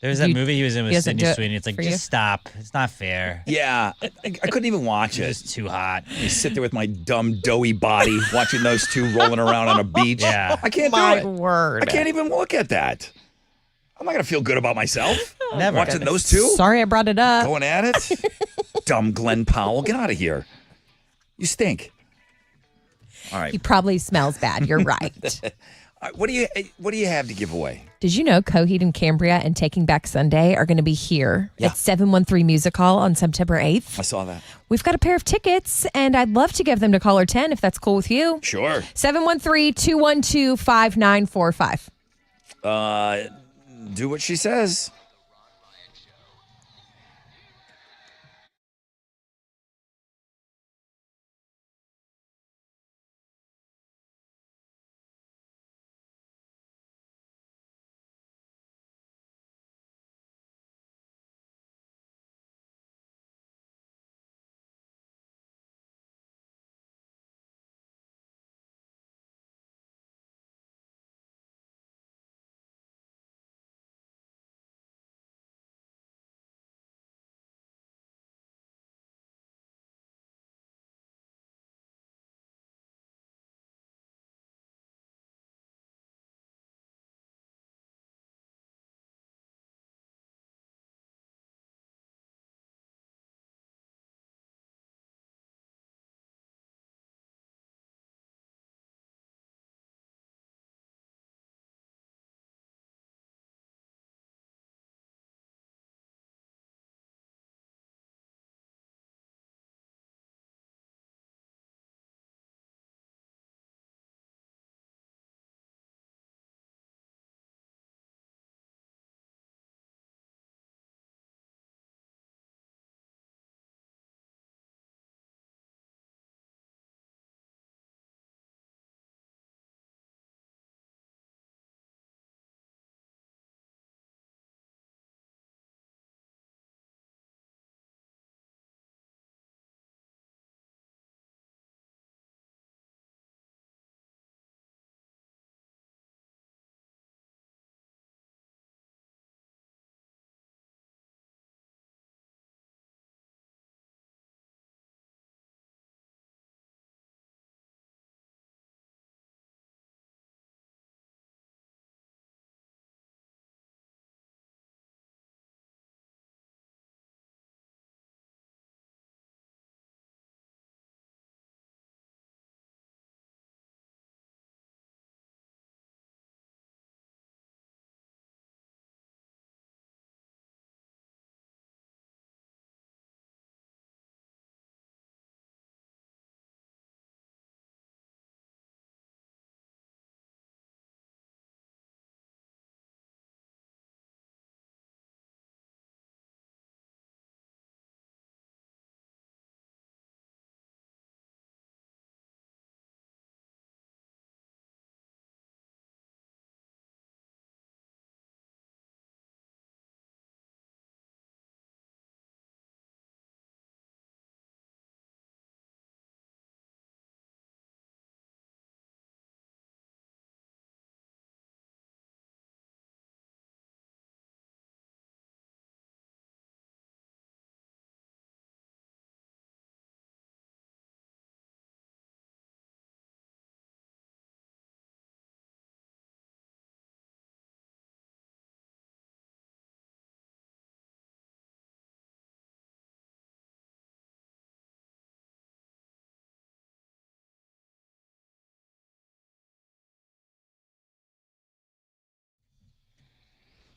There's that movie he was in with doesn't Sydney do it Sweeney. It's like, for just you? stop. It's not fair. Yeah. I couldn't even watch it. It's just too hot. I sit there with my dumb, doughy body watching those two rolling around on a beach. Yeah. I can't My do it. word. I can't even look at that. I'm not going to feel good about myself. Never. Watching those two Sorry I brought it up. going at it. Dumb Glenn Powell. Get out of here. You stink. All right. He probably smells bad. You're right. What do you have to give away? Did you know Coheed and Cambria and Taking Back Sunday are going to be here at 713 Music Hall on September 8th? I saw that. We've got a pair of tickets, and I'd love to give them to caller 10 if that's cool with you. Sure. 713-212-5945. Do what she says.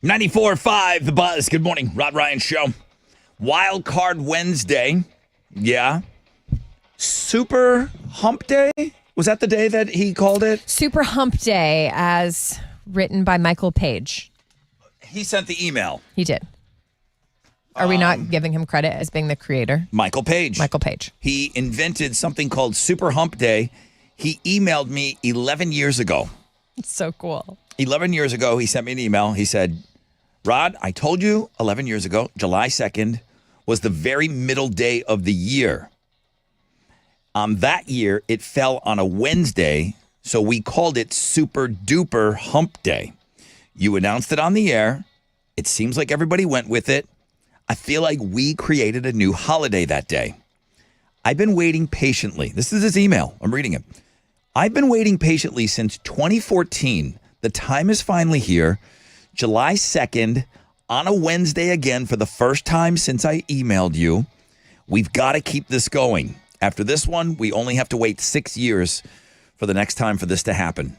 94.5 The Buzz. Good morning. Rod Ryan Show. Wild Card Wednesday. Yeah. Super Hump Day? Was that the day that he called it? Super Hump Day, as written by Michael Page. He sent the email. He did. Are we not giving him credit as being the creator? Michael Page. Michael Page. He invented something called Super Hump Day. He emailed me 11 years ago. It's so cool. 11 years ago, he sent me an email. He said, Rod, I told you 11 years ago, July 2nd was the very middle day of the year. That year, it fell on a Wednesday, so we called it Super Duper Hump Day. You announced it on the air. It seems like everybody went with it. I feel like we created a new holiday that day. I've been waiting patiently. This is his email. I'm reading it. I've been waiting patiently since 2014. The time is finally here. July 2nd, on a Wednesday again for the first time since I emailed you. We've got to keep this going. After this one, we only have to wait 6 years for the next time for this to happen.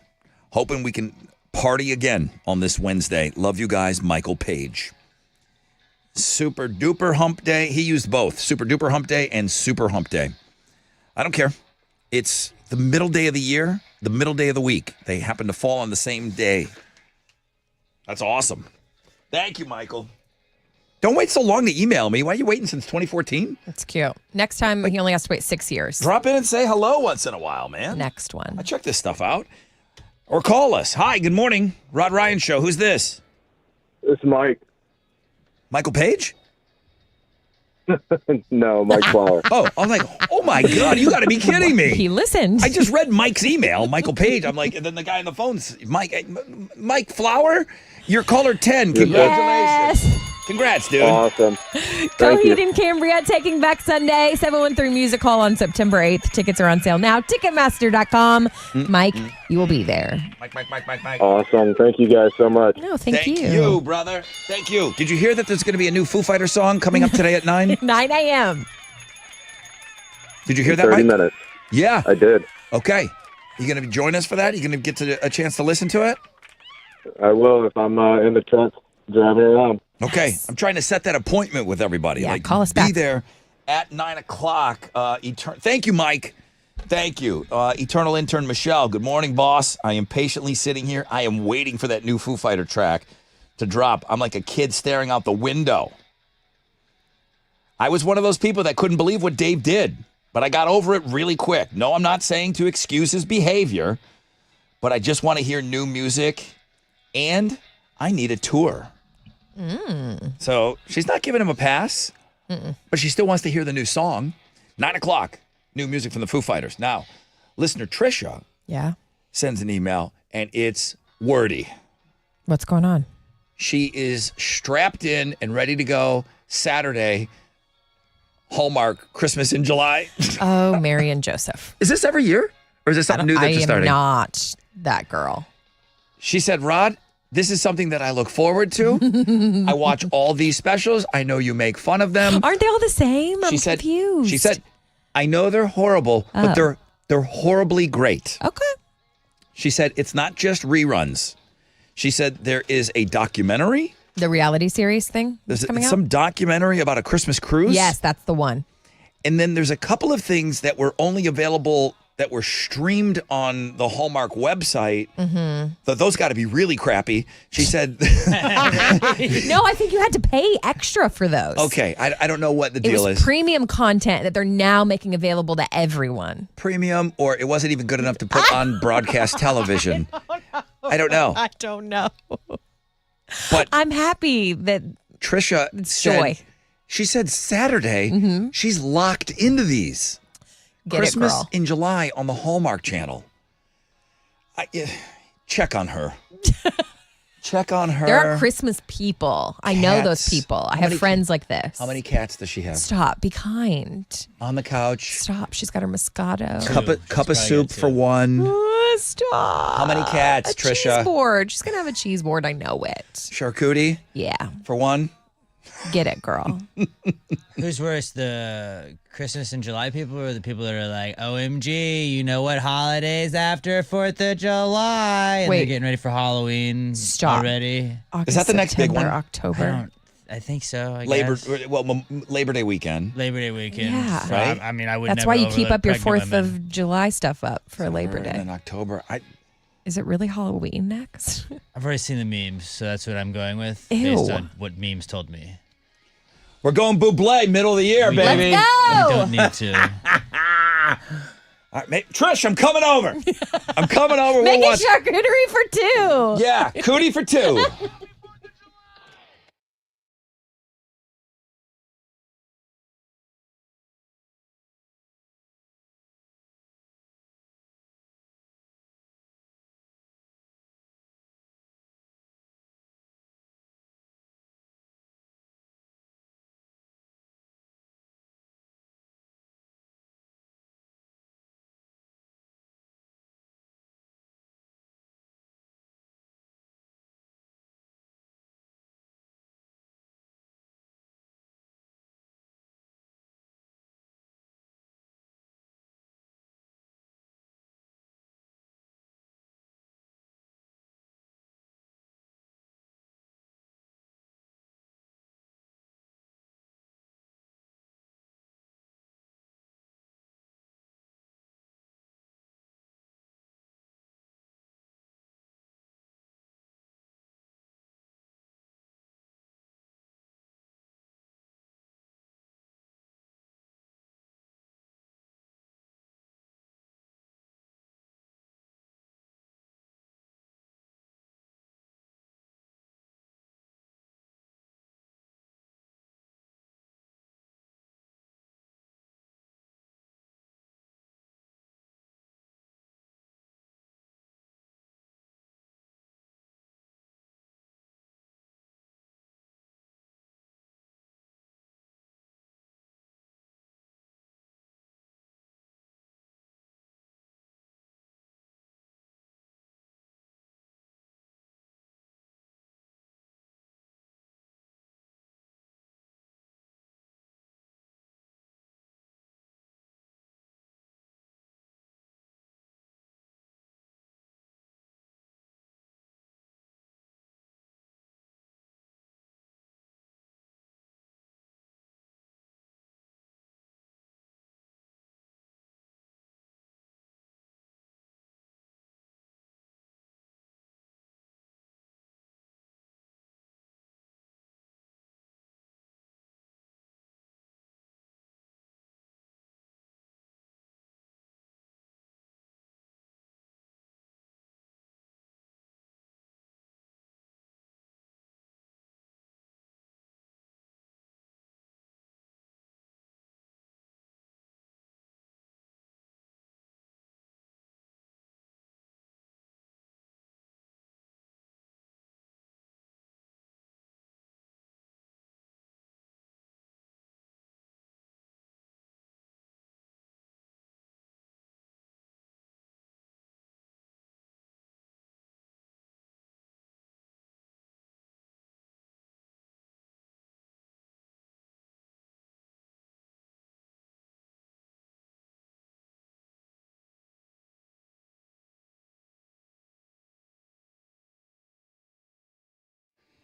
Hoping we can party again on this Wednesday. Love you guys, Michael Page. Super Duper Hump Day. He used both, Super Duper Hump Day and Super Hump Day. I don't care. It's the middle day of the year, the middle day of the week. They happen to fall on the same day. That's awesome. Thank you, Michael. Don't wait so long to email me. Why are you waiting since 2014? That's cute. Next time, he only has to wait 6 years. Drop in and say hello once in a while, man. Next one. I check this stuff out. Or call us. Hi, good morning. Rod Ryan Show. Who's this? It's Mike. Michael Page? No, Mike Flower. Oh, I'm like, oh my God, you got to be kidding me. He listened. I just read Mike's email, Michael Page. I'm like, and then the guy on the phone's Mike Flower? You're caller 10. Congratulations. Yes. Congrats, dude. Awesome. Coheed and Cambria taking back Sunday, 713 Music Hall on September 8th. Tickets are on sale now. Ticketmaster.com. Mike, you will be there. Mike. Awesome. Thank you guys so much. No, thank Thank you, brother. Thank you. Did you hear that there's going to be a new Foo Fighter song coming up today at 9? 9 a.m. Did you hear that, 30 Mike? minutes. Yeah. I did. Okay. You going to join us for that? You going to get a chance to listen to it? I will if I'm in the truck driving around. Okay. I'm trying to set that appointment with everybody. Yeah, call us back. Be there at 9 o'clock. Thank you, Mike. Thank you. Eternal intern Michelle. Good morning, boss. I am patiently sitting here. I am waiting for that new Foo Fighter track to drop. I'm like a kid staring out the window. I was one of those people that couldn't believe what Dave did, but I got over it really quick. No, I'm not saying to excuse his behavior, but I just want to hear new music, and I need a tour. So she's not giving him a pass, but she still wants to hear the new song. 9 o'clock, new music from the Foo Fighters. Now, listener Trisha sends an email, and it's wordy. What's going on? She is strapped in and ready to go Saturday, Hallmark, Christmas in July. Oh, Mary and Joseph. Is this every year? Or is this something new that you're starting? I am not that girl. She said, Rod, this is something that I look forward to. I watch all these specials. I know you make fun of them. Aren't they all the same? I'm confused. She said, I know they're horrible, but they're horribly great. Okay. She said, it's not just reruns. She said there is a documentary. The reality series thing There's coming some out? documentary about a Christmas cruise. Yes, that's the one. And then there's a couple of things that were only available that were streamed on the Hallmark website. Those got to be really crappy. She said. No, I think you had to pay extra for those. Okay, I don't know what the It deal was is. premium content that they're now making available to everyone. Premium, or it wasn't even good enough to put on broadcast television. I don't know. I don't know. But I'm happy that Trisha said, joy. She said Saturday, she's locked into these. Get Christmas it, girl. in July on the Hallmark Channel. Check on her. Check on her. There are Christmas people. I know those Cats. people. I How have many- friends like this. How many cats does she have? Stop. Be kind. On the couch. Stop. She's got her Moscato. Cup of soup for one. Oh, stop. How many cats, A Trisha? cheese board. She's going to have a cheese board. I know it. Charcuterie Yeah. for one. Get it, girl. Who's worse, the Christmas in July people or the people that are like, OMG, you know what holidays after 4th of July? And Wait. they're getting ready for Halloween already. August, Is that the next big September, one? October. I think so. Labor Day weekend. Labor Day weekend. Yeah. So, Right? I mean, I would That's never why you keep overlook up your pregnant 4th women. of July stuff up for Labor Day. In October. Is it really Halloween next? I've already seen the memes, so that's what I'm going with Ew. based on what memes told me. We're going Buble middle of the year, baby. Let's go. We don't need to. All right, Trish, I'm coming over. I'm coming over. Make We'll a watch. charcuterie for 2. Yeah, cootie for 2.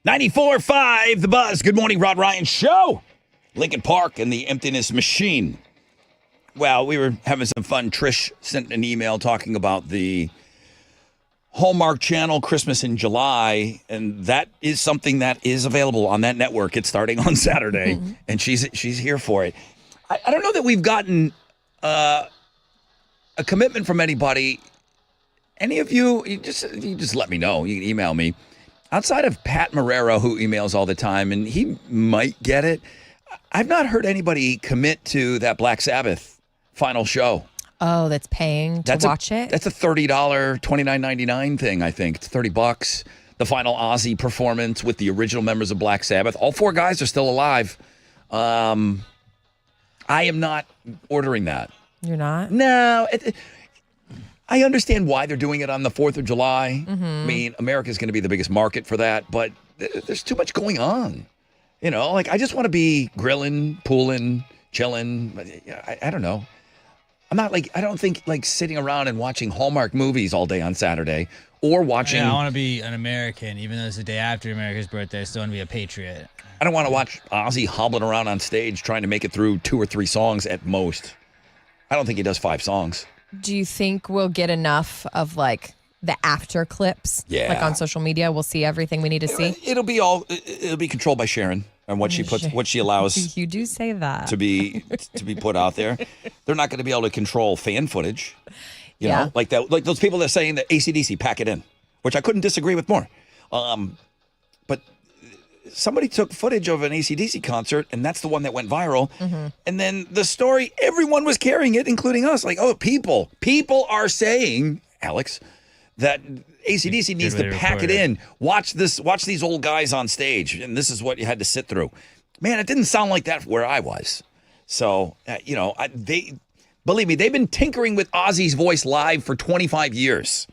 .94.5 The Buzz. Good morning, Rod Ryan Show. Lincoln Park and the Emptiness Machine. Well, we were having some fun. Trish sent an email talking about the Hallmark Channel Christmas in July, and that is something that is available on that network. It's starting on Saturday, and she's here for it. I don't know that we've gotten a commitment from anybody. Any of you just let me know. You can email me. Outside of Pat Marrero, who emails all the time, and he might get it, I've not heard anybody commit to that Black Sabbath final show. Oh, that's paying to watch it? That's a $30, $29.99 thing, I think. It's $30. The final Ozzy performance with the original members of Black Sabbath. All 4 guys are still alive. I am not ordering that. You're not? No. I understand why they're doing it on the 4th of July. I mean, America's going to be the biggest market for that, but there's too much going on. You know, like I just want to be grilling, pooling, chilling. I don't know. I'm not like, I don't think like sitting around and watching Hallmark movies all day on Saturday or watching. Yeah, I want to be an American, even though it's the day after America's birthday. I still want to be a patriot. I don't want to watch Ozzy hobbling around on stage trying to make it through 2 or 3 songs at most. I don't think he does 5 songs. Do you think we'll get enough of like the after clips? Yeah. Like on social media, we'll see everything we need to see? It'll be controlled by Sharon and what she allows You do say that. to be put out there. They're not going to be able to control fan footage. You Yeah. know, like those people that are saying that AC/DC pack it in, which I couldn't disagree with more. But somebody took footage of an AC/DC concert, and that's the one that went viral. Mm-hmm. And then the story, everyone was carrying it, including us. Like, oh, people are saying, Alex, that AC/DC needs to pack it in. Watch these old guys on stage, and this is what you had to sit through. Man, it didn't sound like that where I was. So, believe me, they've been tinkering with Ozzy's voice live for 25 years.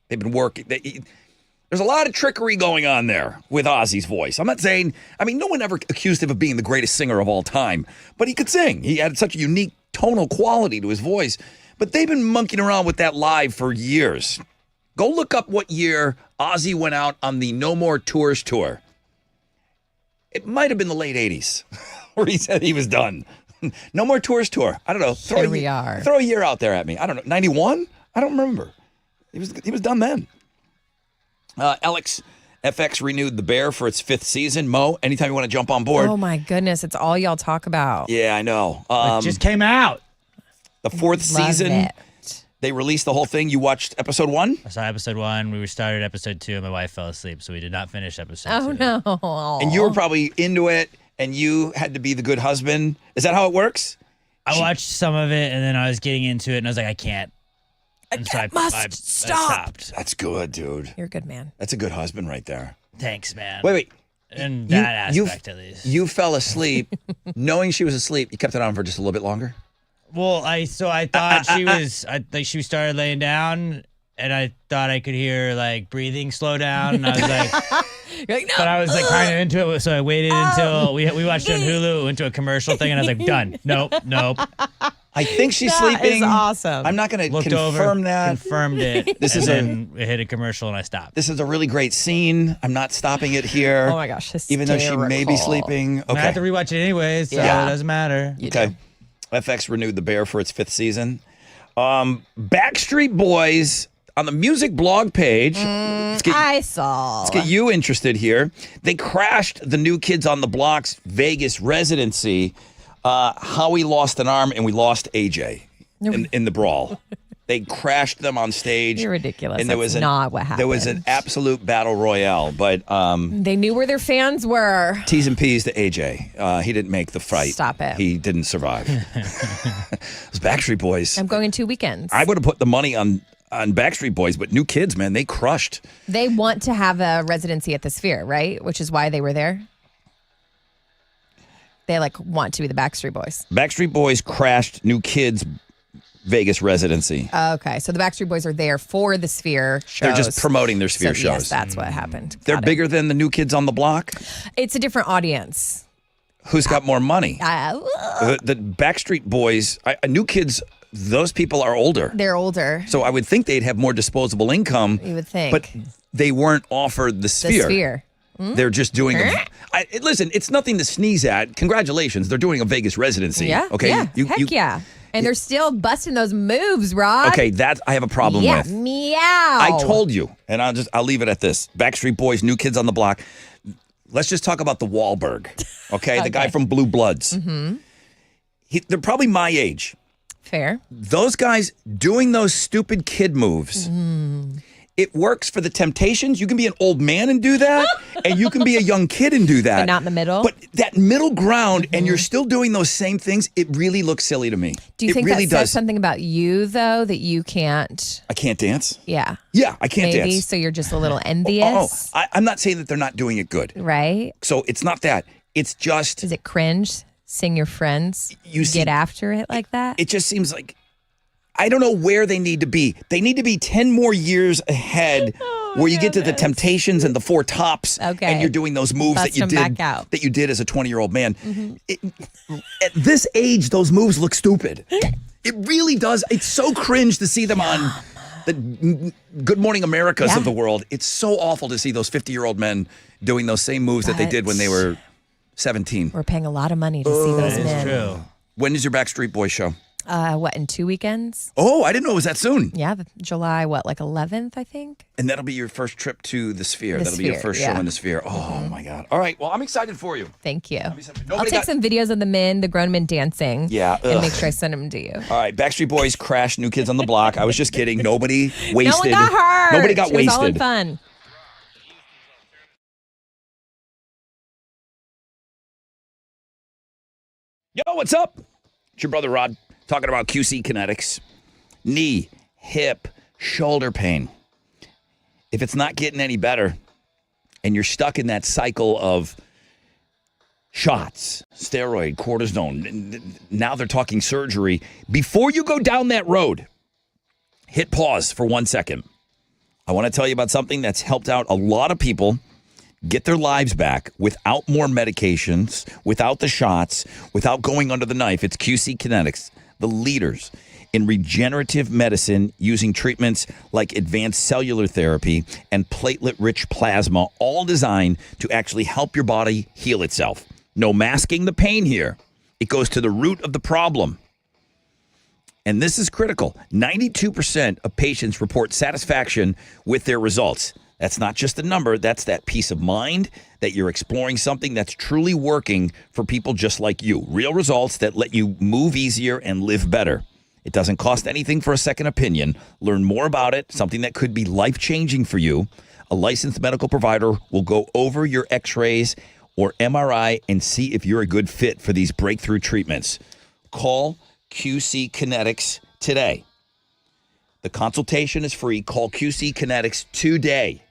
They've been working. There's a lot of trickery going on there with Ozzy's voice. I'm not saying, no one ever accused him of being the greatest singer of all time, but he could sing. He had such a unique tonal quality to his voice. But they've been monkeying around with that live for years. Go look up what year Ozzy went out on the No More Tours tour. It might have been the late 80s where he said he was done. No More Tours tour. I don't know. Here we are. Throw a year out there at me. I don't know. 91? I don't remember. He was done then. Alex, FX renewed The Bear for its 5th season. Mo, anytime you want to jump on board. Oh my goodness, it's all y'all talk about. Yeah, I know. It just came out. The 4th Love season. it. They released the whole thing. You watched episode 1? I saw episode 1. We started episode 2, and my wife fell asleep, so we did not finish episode 2. Oh no. And you were probably into it, and you had to be the good husband. Is that how it works? I watched some of it, and then I was getting into it, and I was like, I can't. And so I stopped. That's good, dude. You're a good man. That's a good husband right there. Thanks, man. Wait. In that aspect, at least. You fell asleep knowing she was asleep. You kept it on for just a little bit longer? Well, I thought she started laying down, and I thought I could hear like breathing slow down, and I was like, You're like, no. but I was like kind of into it, so I waited until we watched it on Hulu, went to a commercial thing, and I was like, done. Nope. I think she's That sleeping. is awesome. I'm not going to Looked confirm over, that. confirmed it. Then it hit a commercial, and I stopped. This is a really great scene. I'm not stopping it here. Oh my gosh, Even though she may be sleeping. Okay. I have to rewatch it anyways, so it doesn't matter. Okay. FX renewed The Bear for its 5th season. Backstreet Boys on the music blog page. I saw. Let's get you interested here. They crashed the New Kids on the Block's Vegas residency. Howie lost an arm, and we lost AJ in the brawl. They crashed them on stage. You're ridiculous. And That's not what happened. There was an absolute battle royale, but they knew where their fans were. T's and P's to AJ. He didn't make the fight. Stop it. He didn't survive. Those Backstreet Boys. I'm going in 2 weekends. I would have put the money on Backstreet Boys, but New Kids, man, they crushed. They want to have a residency at the Sphere, right? Which is why they were there. They want to be the Backstreet Boys. Backstreet Boys crashed New Kids' Vegas residency. Okay, so the Backstreet Boys are there for the Sphere shows. They're just promoting their Sphere shows. Yes, that's what happened. They're bigger than the New Kids on the Block? It's a different audience. Who's got more money? The Backstreet Boys, New Kids, those people are older. They're older. So I would think they'd have more disposable income. You would think. But they weren't offered the Sphere. The Sphere. They're just doing listen, it's nothing to sneeze at. Congratulations. They're doing a Vegas residency. Yeah. Okay. Yeah. Heck yeah. And they're still busting those moves, Rod. Okay, that I have a problem with. Meow. I told you, and I'll leave it at this. Backstreet Boys, New Kids on the Block. Let's just talk about the Wahlberg. Okay, the guy from Blue Bloods. Mm-hmm. They're probably my age. Fair. Those guys doing those stupid kid moves. It works for the Temptations. You can be an old man and do that, and you can be a young kid and do that. But not in the middle? But that middle ground, and you're still doing those same things, it really looks silly to me. Do you think really that says does. something about you, though, that you can't? I can't dance? Yeah. Yeah, I can't Maybe, dance. so you're just a little envious? I'm not saying that they're not doing it good. Right? So it's not that. It's just... Is it cringe? Seeing your friends get after it like that? It just seems like... I don't know where they need to be. They need to be 10 more years ahead where you get to the Temptations and the Four Tops, Okay. and you're doing those moves Bust that you 'em did back out. that you did as a 20-year-old man. At this age, those moves look stupid. It really does. It's so cringe to see them on the Good Morning Americas of the world. It's so awful to see those 50-year-old men doing those same moves that they did when they were 17. We're paying a lot of money to see those men. True. When is your Backstreet Boys show? In 2 weekends? Oh, I didn't know it was that soon. Yeah, July, 11th, I think? And that'll be your first trip to the Sphere. The That'll be your Sphere, first show yeah. in the Sphere. Oh, my God. All right. Well, I'm excited for you. Thank you. I'll Nobody take got- some videos of the grown men dancing. Yeah, And ugh. make sure I send them to you. All right. Backstreet Boys crashed New Kids on the Block. I was just kidding. Nobody wasted. No one got hurt. Nobody got It was wasted. all in fun. Yo, what's up? It's your brother Rod talking about QC Kinetics. Knee, hip, shoulder pain. If it's not getting any better and you're stuck in that cycle of shots, steroid, cortisone, now they're talking surgery, before you go down that road, hit pause for 1 second. I want to tell you about something that's helped out a lot of people get their lives back without more medications, without the shots, without going under the knife. It's QC Kinetics, the leaders in regenerative medicine using treatments like advanced cellular therapy and platelet-rich plasma, all designed to actually help your body heal itself. No masking the pain here. It goes to the root of the problem. And this is critical. 92% of patients report satisfaction with their results. That's not just a number. That's that peace of mind that you're exploring something that's truly working for people just like you. Real results that let you move easier and live better. It doesn't cost anything for a second opinion. Learn more about it, something that could be life-changing for you. A licensed medical provider will go over your x-rays or MRI and see if you're a good fit for these breakthrough treatments. Call QC Kinetics today. The consultation is free. Call QC Kinetics today.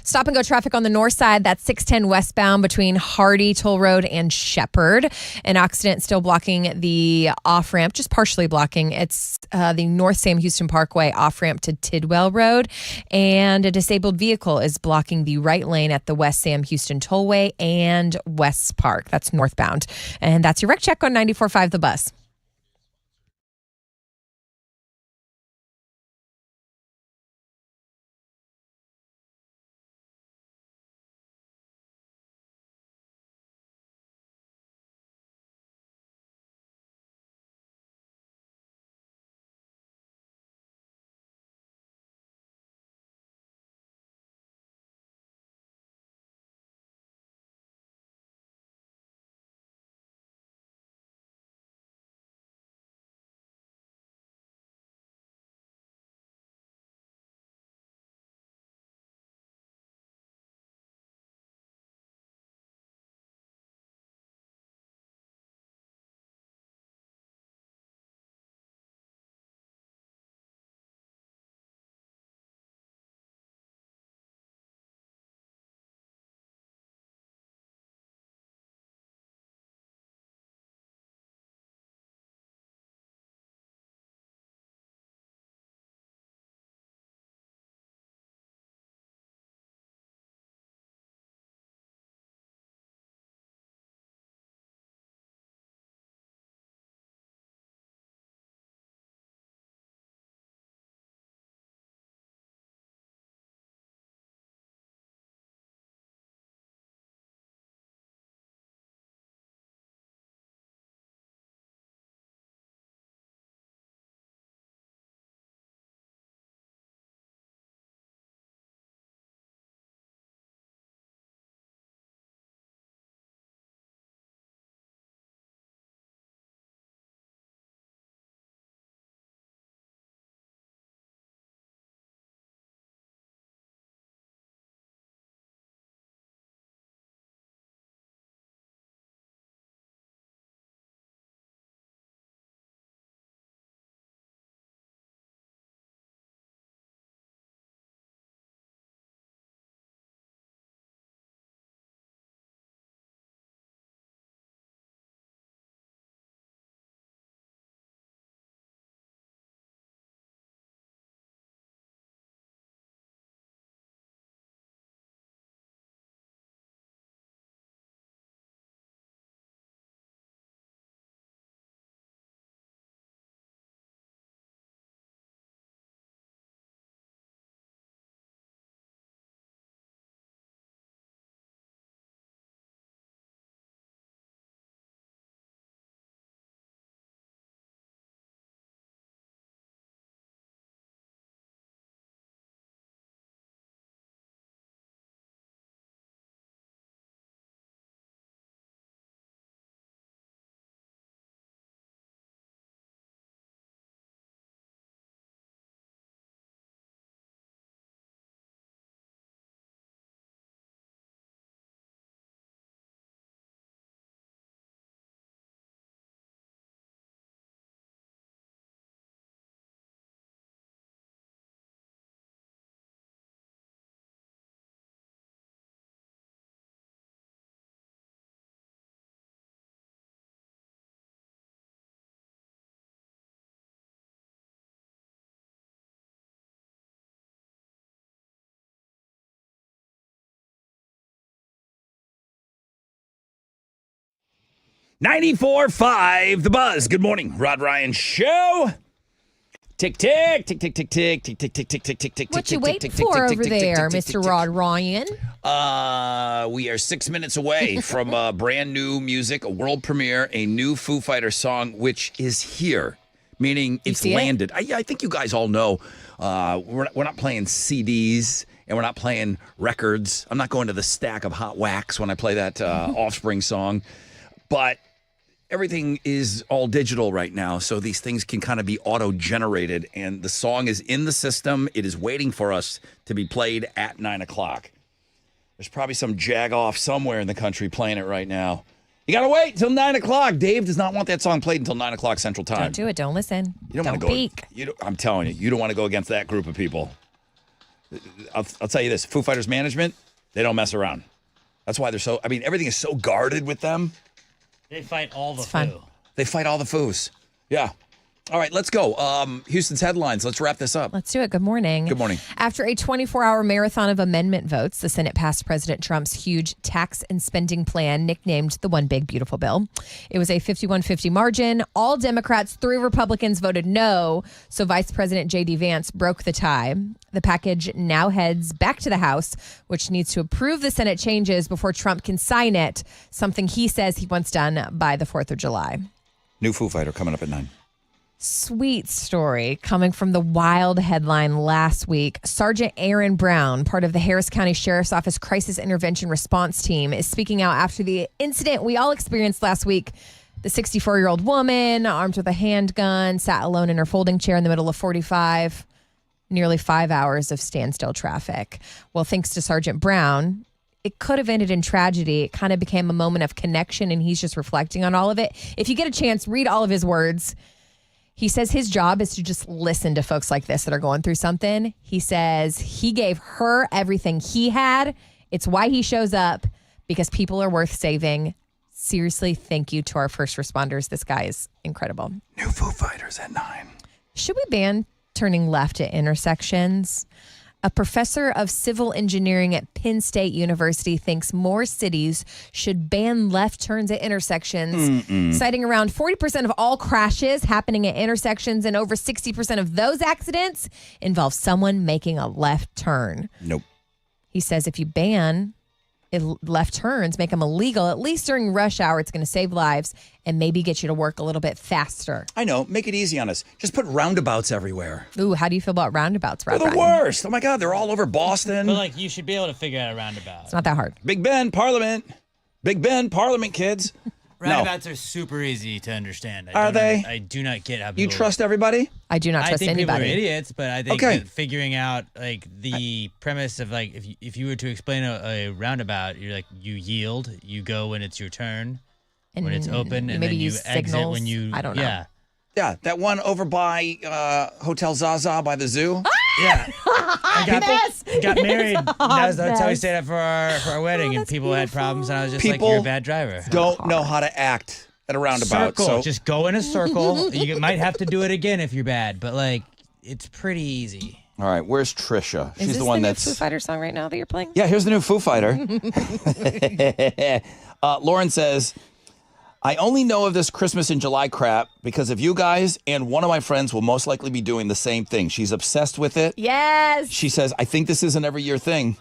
Stop and go traffic on the north side. That's 610 westbound between Hardy Toll Road and Shepherd. An accident still blocking the off-ramp, just partially blocking. It's the North Sam Houston Parkway off-ramp to Tidwell Road. And a disabled vehicle is blocking the right lane at the West Sam Houston Tollway and West Park. That's northbound. And that's your wreck check on 94.5 The Bus. .94.5 The Buzz. Good morning, Rod Ryan Show. Tick, tick, tick, tick, tick, tick, tick, tick, tick, tick, tick, tick, tick. What you waiting for over there, Mr. Rod Ryan? We are 6 minutes away from brand new music, a world premiere, a new Foo Fighters song, which is here, meaning it's landed. I think you guys all know we're not playing CDs and we're not playing records. I'm not going to the stack of hot wax when I play that Offspring song, but everything is all digital right now, so these things can kind of be auto-generated, and the song is in the system. It is waiting for us to be played at 9 o'clock. There's probably some jag-off somewhere in the country playing it right now. You got to wait till 9 o'clock. Dave does not want that song played until 9 o'clock Central Time. Don't do it. Don't listen. You don't want to go. peek. I'm telling you, you don't want to go against that group of people. I'll tell you this: Foo Fighters management, they don't mess around. That's why they're so. I mean, everything is so guarded with them. They fight all the fun. foo. They fight all the foos. Yeah. All right, let's go. Houston's headlines. Let's wrap this up. Let's do it. Good morning. Good morning. After a 24-hour marathon of amendment votes, the Senate passed President Trump's huge tax and spending plan, nicknamed the One Big Beautiful Bill. It was a 51-50 margin. All Democrats, 3 Republicans voted no, so Vice President J.D. Vance broke the tie. The package now heads back to the House, which needs to approve the Senate changes before Trump can sign it, something he says he wants done by the 4th of July. New Foo Fighter coming up at 9. Sweet story coming from the wild headline last week. Sergeant Aaron Brown, part of the Harris County Sheriff's Office Crisis Intervention Response Team, is speaking out after the incident we all experienced last week. The 64-year-old woman, armed with a handgun, sat alone in her folding chair in the middle of 45, nearly 5 hours of standstill traffic. Well, thanks to Sergeant Brown, it could have ended in tragedy. It kind of became a moment of connection, and he's just reflecting on all of it. If you get a chance, read all of his words. He says his job is to just listen to folks like this that are going through something. He says he gave her everything he had. It's why he shows up, because people are worth saving. Seriously, thank you to our first responders. This guy is incredible. New Foo Fighters at 9. Should we ban turning left at intersections? A professor of civil engineering at Penn State University thinks more cities should ban left turns at intersections, citing around 40% of all crashes happening at intersections, and over 60% of those accidents involve someone making a left turn. Nope. He says if you ban left turns, make them illegal, at least during rush hour, it's going to save lives and maybe get you to work a little bit faster. I know. Make it easy on us. Just put roundabouts everywhere. Ooh, how do you feel about roundabouts, Rob? They're the worst. Oh, my God. They're all over Boston. But, like, you should be able to figure out a roundabout. It's not that hard. Big Ben, Parliament. Big Ben, Parliament, kids. Roundabouts are super easy to understand. I do not get how people... You trust everybody? I do not trust anybody. I think people are anybody. idiots, but I think that figuring out like the premise of like if you were to explain a roundabout, you're like you yield, you go when it's your turn, And when it's open, and maybe then you use exit signals. when you. I don't know. Yeah, that one over by Hotel Zaza by the zoo. Yeah. I got married. That's how we mess. stayed up for our wedding, and people had problems, and I was just like, "You're a bad driver." Don't know how to act at a roundabout. Circle. So Just go in a circle. You might have to do it again if you're bad, but like it's pretty easy. all right, where's Trisha? Is this the one new that's Foo Fighter song right now that you're playing? Yeah, here's the new Foo Fighter. Lauren says, I only know of this Christmas in July crap because of you guys, and one of my friends will most likely be doing the same thing. She's obsessed with it. Yes. She says, I think this is an every year thing.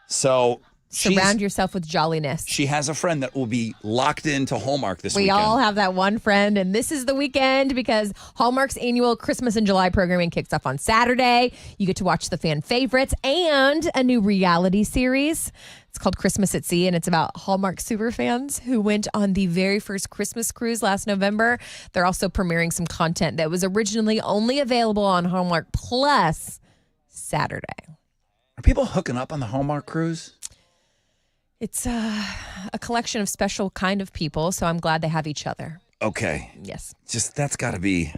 So Surround yourself with jolliness. she has a friend that will be locked into Hallmark this We weekend. all have that one friend, and this is the weekend because Hallmark's annual Christmas in July programming kicks off on Saturday. You get to watch the fan favorites and a new reality series. It's called Christmas at Sea, and it's about Hallmark superfans who went on the very first Christmas cruise last November. They're also premiering some content that was originally only available on Hallmark Plus Saturday. Are people hooking up on the Hallmark cruise? It's a collection of special kind of people, so I'm glad they have each other. Okay. Yes. Just that's got to be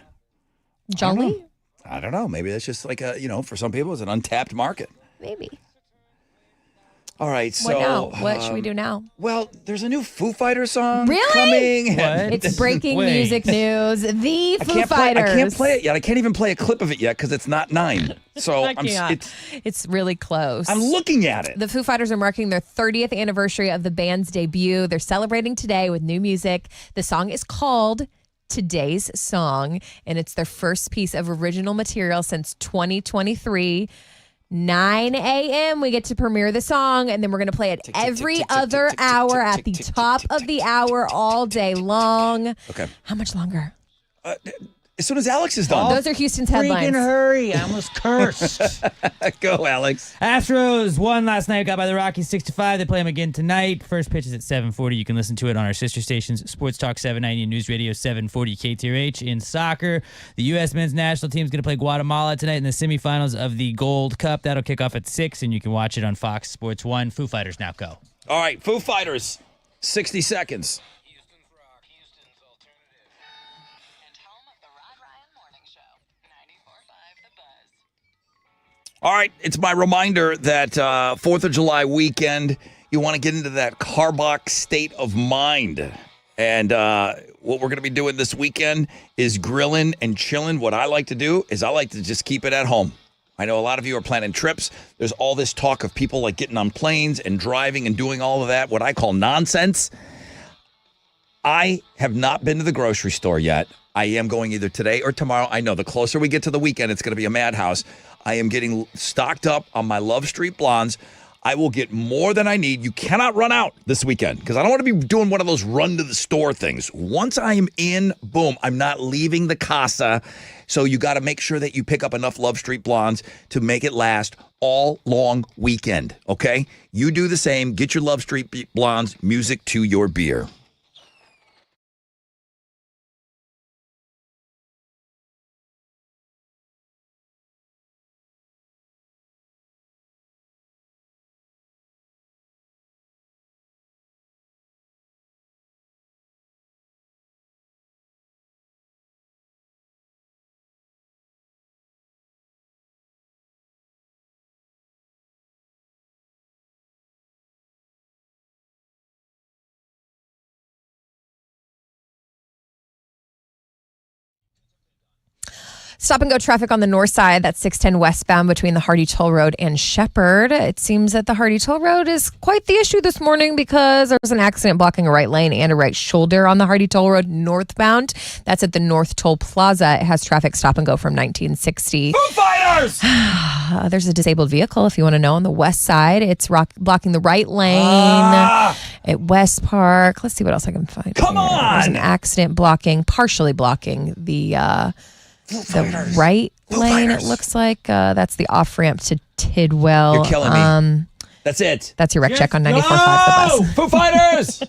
Jolly? I don't know. Maybe that's just like for some people it's an untapped market. Maybe. All right, so What now? What should we do now? Well, there's a new Foo Fighter song Really? coming. What? It's breaking music news. The Foo I Fighters. can't play it yet. I can't even play a clip of it yet because it's not 9. So It's really close. I'm looking at it. The Foo Fighters are marking their 30th anniversary of the band's debut. They're celebrating today with new music. The song is called Today's Song, and it's their first piece of original material since 2023. 9 a.m. we get to premiere the song, and then we're going to play it every other hour at the top of the hour all day long. Okay. How much longer? As soon as Alex is done. Those are Houston's headlines. Freaking hurry. I almost cursed. Go, Alex. Astros won last night, got by the Rockies 6-5. They play them again tonight. First pitch is at 7:40. You can listen to it on our sister stations, Sports Talk 790 and News Radio 740 KTRH. In soccer, the U.S. men's national team is going to play Guatemala tonight in the semifinals of the Gold Cup. That'll kick off at 6, and you can watch it on Fox Sports 1. Foo Fighters now go. All right, Foo Fighters, 60 seconds. Houston's Rock, Houston's alternative. And home of the Rod Ryan Morning Show, 94.5 The Buzz. All right, it's my reminder that 4th of July weekend, you want to get into that Carbach state of mind. And what we're going to be doing this weekend is grilling and chilling. What I like to do is I like to just keep it at home. I know a lot of you are planning trips. There's all this talk of people like getting on planes and driving and doing all of that, what I call nonsense. I have not been to the grocery store yet. I am going either today or tomorrow. I know the closer we get to the weekend, it's going to be a madhouse. I am getting stocked up on my Love Street Blondes. I will get more than I need. You cannot run out this weekend because I don't want to be doing one of those run to the store things. Once I am in, boom, I'm not leaving the casa. So you got to make sure that you pick up enough Love Street Blondes to make it last all long weekend, okay? You do the same. Get your Love Street Blondes, music to your beer. Stop and go traffic on the north side. That's 610 westbound between the Hardy Toll Road and Shepherd. It seems that the Hardy Toll Road is quite the issue this morning because there was an accident blocking a right lane and a right shoulder on the Hardy Toll Road northbound. That's at the North Toll Plaza. It has traffic stop and go from 1960. Foo Fighters! There's a disabled vehicle, if you want to know, on the west side. It's blocking the right lane at West Park. Let's see what else I can find. Come here. on! There's an accident partially blocking the right lane. It looks like that's the off ramp to Tidwell. You're killing me. That's it. That's your rec check on 94.5 The Bus. Foo Fighters!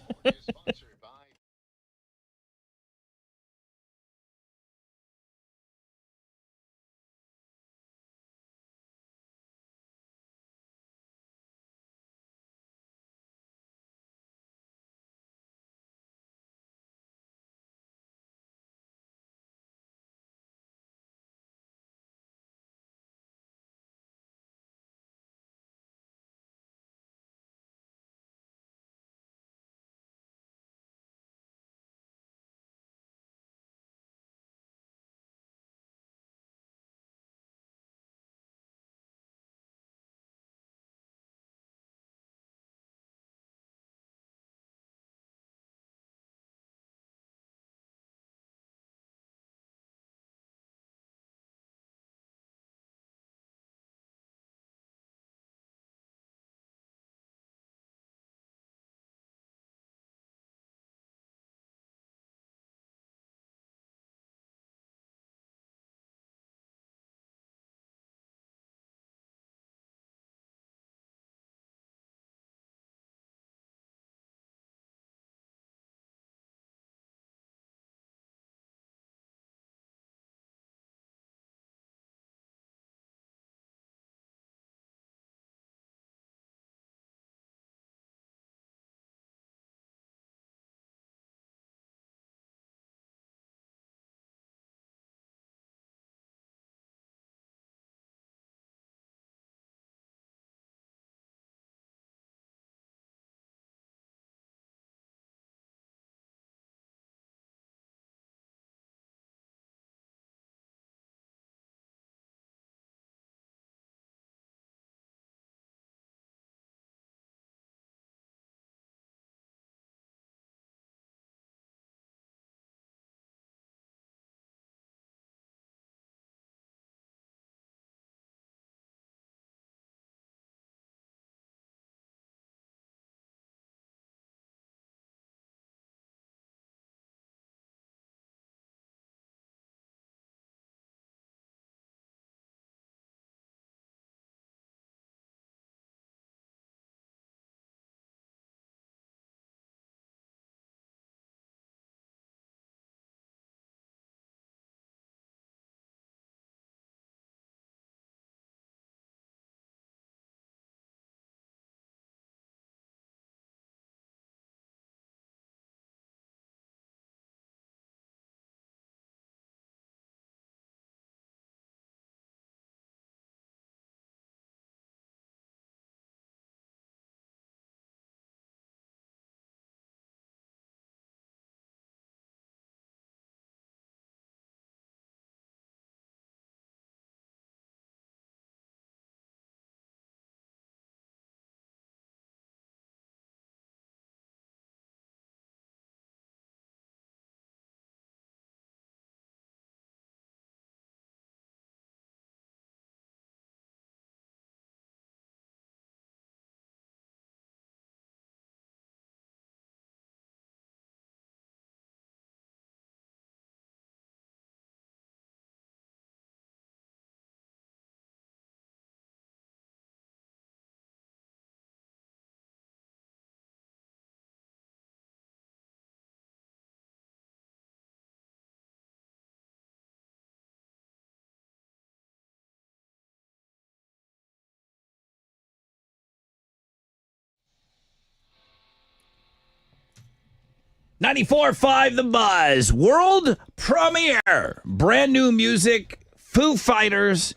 94.5 The Buzz. World premiere. Brand new music. Foo Fighters.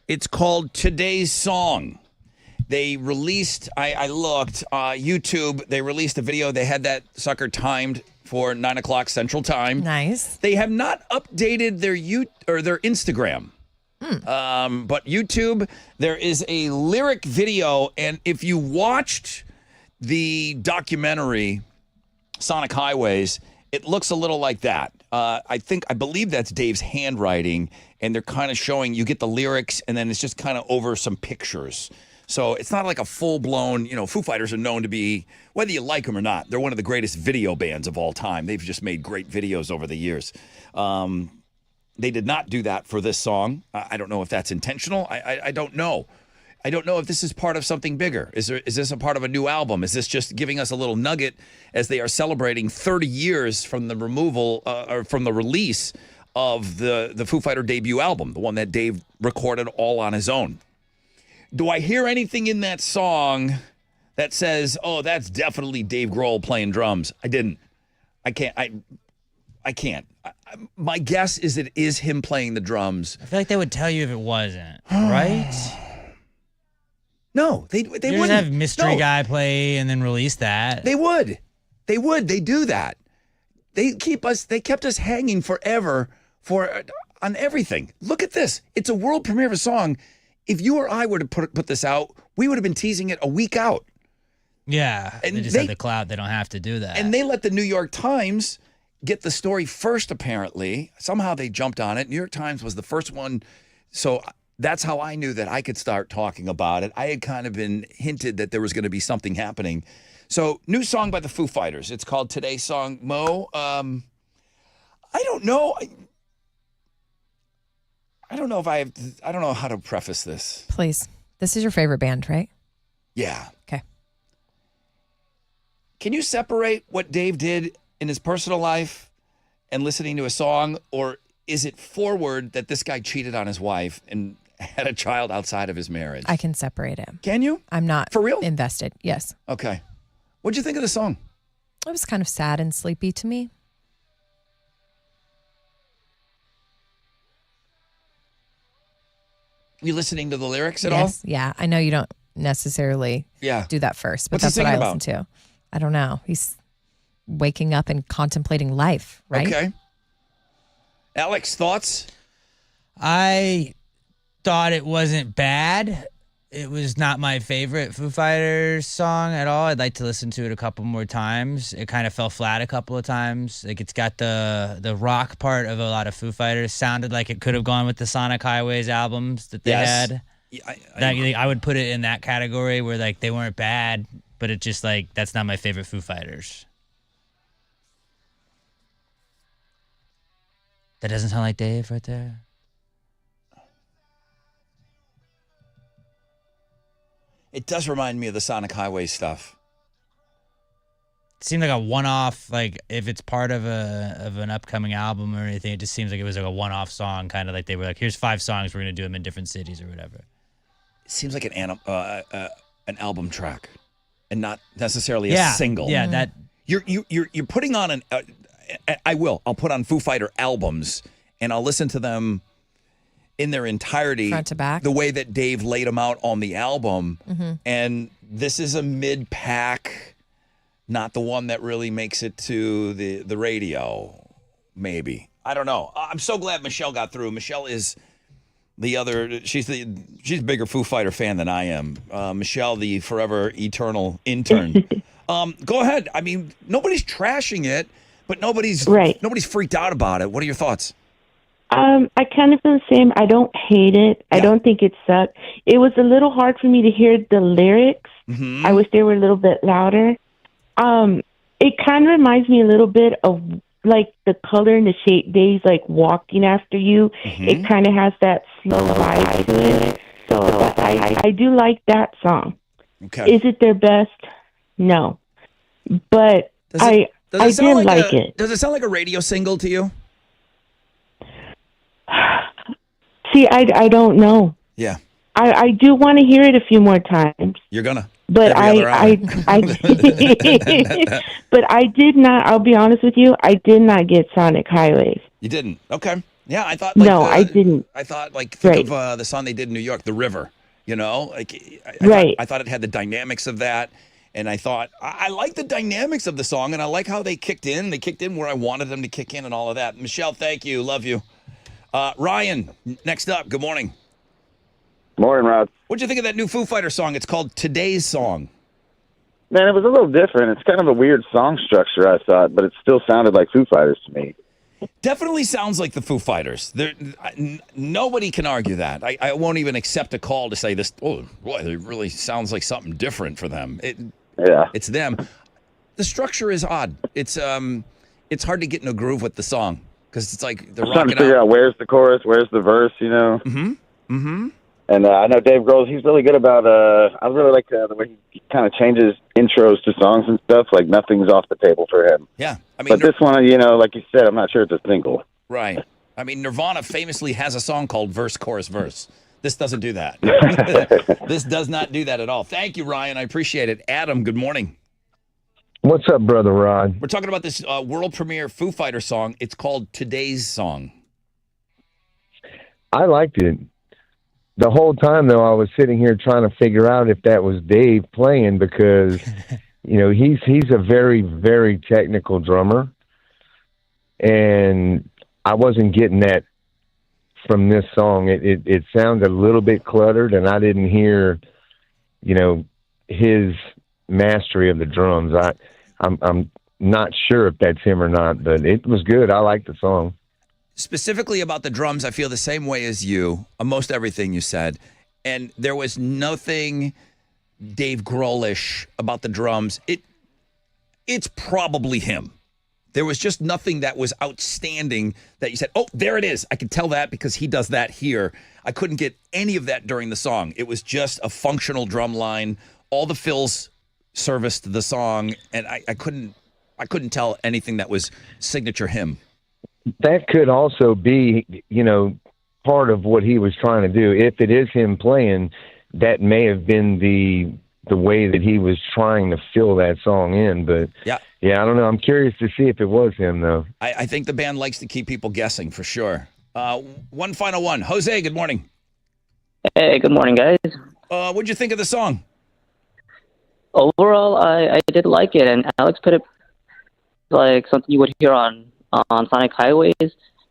It's called Today's Song. They released, I looked, YouTube, they released a video. They had that sucker timed for 9 o'clock Central Time. Nice. They have not updated their their Instagram. But YouTube, there is a lyric video. And if you watched the documentary Sonic Highways, it looks a little like that. I believe that's Dave's handwriting, and they're kind of showing, you get the lyrics, and then it's just kind of over some pictures. So it's not like a full-blown, Foo Fighters are known to be, whether you like them or not, they're one of the greatest video bands of all time. They've just made great videos over the years. They did not do that for this song. I don't know if that's intentional. I don't know. I don't know if this is part of something bigger. Is this a part of a new album? Is this just giving us a little nugget as they are celebrating 30 years from the removal or from the release of the Foo Fighter debut album, the one that Dave recorded all on his own? Do I hear anything in that song that says, "Oh, that's definitely Dave Grohl playing drums"? I didn't. I can't. I can't. My guess is it is him playing the drums. I feel like they would tell you if it wasn't, right? No, they You wouldn't just have mystery guy play and then release that. They would. They do that. They kept us hanging forever on everything. Look at this. It's a world premiere of a song. If you or I were to put this out, we would have been teasing it a week out. Yeah, And they just have the clout. They don't have to do that. And they let the New York Times get the story first, apparently. Somehow they jumped on it. New York Times was the first one. So that's how I knew that I could start talking about it. I had kind of been hinted that there was going to be something happening. So, new song by the Foo Fighters. It's called Today's Song. Mo, I don't know. I don't know I don't know how to preface this. Please. This is your favorite band, right? Yeah. Okay. Can you separate what Dave did in his personal life and listening to a song, or is it forward that this guy cheated on his wife and had a child outside of his marriage? I can separate it. Can you? I'm not For real? invested. Yes. Okay. What'd you think of the song? It was kind of sad and sleepy to me. You listening to the lyrics at all? Yes. Yeah. I know you don't necessarily do that first, but What's he that's what I singing listen to. I don't know. He's waking up and contemplating life, right? Okay. Alex, thoughts? I thought it wasn't bad. It was not my favorite Foo Fighters song at all. I'd like to listen to it a couple more times. It kind of fell flat a couple of times. Like, it's got the rock part of a lot of Foo Fighters. Sounded like it could have gone with the Sonic Highways albums that they had. Yeah, I would put it in that category where, like, they weren't bad, but it just, like, that's not my favorite Foo Fighters. That doesn't sound like Dave right there. It does remind me of the Sonic Highway stuff. It seemed like a one-off, like if it's part of an upcoming album or anything, it just seems like it was like a one-off song, kind of like they were like, here's 5 songs, we're going to do them in different cities or whatever. It seems like an album track and not necessarily a single. Yeah, that you're putting on I'll put on Foo Fighter albums and I'll listen to them in their entirety, front to back, the way that Dave laid them out on the album. Mm-hmm. And this is a mid-pack, not the one that really makes it to the radio, maybe. I don't know. I'm so glad Michelle got through. Michelle is she's a bigger Foo Fighter fan than I am. Michelle, the forever eternal intern. Go ahead. I mean, nobody's trashing it, but nobody's freaked out about it. What are your thoughts? I kind of feel the same. I don't hate it. I don't think it sucked. It was a little hard for me to hear the lyrics. Mm-hmm. I wish they were a little bit louder. It kind of reminds me a little bit of like the color and the shape days, like walking after you. Mm-hmm. It kind of has that slow vibe to it. So I do like that song. Okay. Is it their best? No. But I did like it. Does it sound like a radio single to you? See, I don't know. Yeah. I do want to hear it a few more times. You're gonna? But Every other hour. but I did not. I'll be honest with you. I did not get Sonic Highways. You didn't? Okay. Yeah, I thought. No, I didn't. I thought think Right. of the song they did in New York, "The River." You know, Right. I thought it had the dynamics of that, and I thought I like the dynamics of the song, and I like how they kicked in. They kicked in where I wanted them to kick in, and all of that. Michelle, thank you, love you. Ryan, next up. Good morning. Morning, Rod. What'd you think of that new Foo Fighter song? It's called "Today's Song." Man, it was a little different. It's kind of a weird song structure, I thought, but it still sounded like Foo Fighters to me. Definitely sounds like the Foo Fighters. Nobody can argue that. I won't even accept a call to say this. Oh, boy, it really sounds like something different for them. It's them. The structure is odd. It's hard to get in a groove with the song because it's like they're I'm trying to rocking figure out. out where's the chorus, where's the verse, you know? Mm-hmm. And I know Dave Grohl, he's really good about, I really like the way he kind of changes intros to songs and stuff. Like, nothing's off the table for him. Yeah. I mean, But this one, you know, like you said, I'm not sure it's a single. right. I mean, Nirvana famously has a song called Verse, Chorus, Verse. This doesn't do that. This does not do that at all. Thank you, Ryan. I appreciate it. Adam, good morning. What's up, Brother Rod? We're talking about this world premiere Foo Fighter song. It's called Today's Song. I liked it. The whole time, though, I was sitting here trying to figure out if that was Dave playing because, you know, he's a very, very technical drummer. And I wasn't getting that from this song. It sounded a little bit cluttered, and I didn't hear, you know, his mastery of the drums. I'm not sure if that's him or not, but it was good. I liked the song. Specifically about the drums, I feel the same way as you, most everything you said. And there was nothing Dave Grohl-ish about the drums. It's probably him. There was just nothing that was outstanding that you said, oh, there it is. I can tell that because he does that here. I couldn't get any of that during the song. It was just a functional drum line. All the fills serviced the song, and I couldn't tell anything that was signature him. That could also be, you know, part of what he was trying to do. If it is him playing, that may have been the way that he was trying to fill that song in. But yeah, I don't know. I'm curious to see if it was him, though. I think the band likes to keep people guessing for sure. One final one. Jose, good morning. Hey, good morning, guys. What'd you think of the song? Overall, I did like it, and Alex put it like something you would hear on Sonic Highways,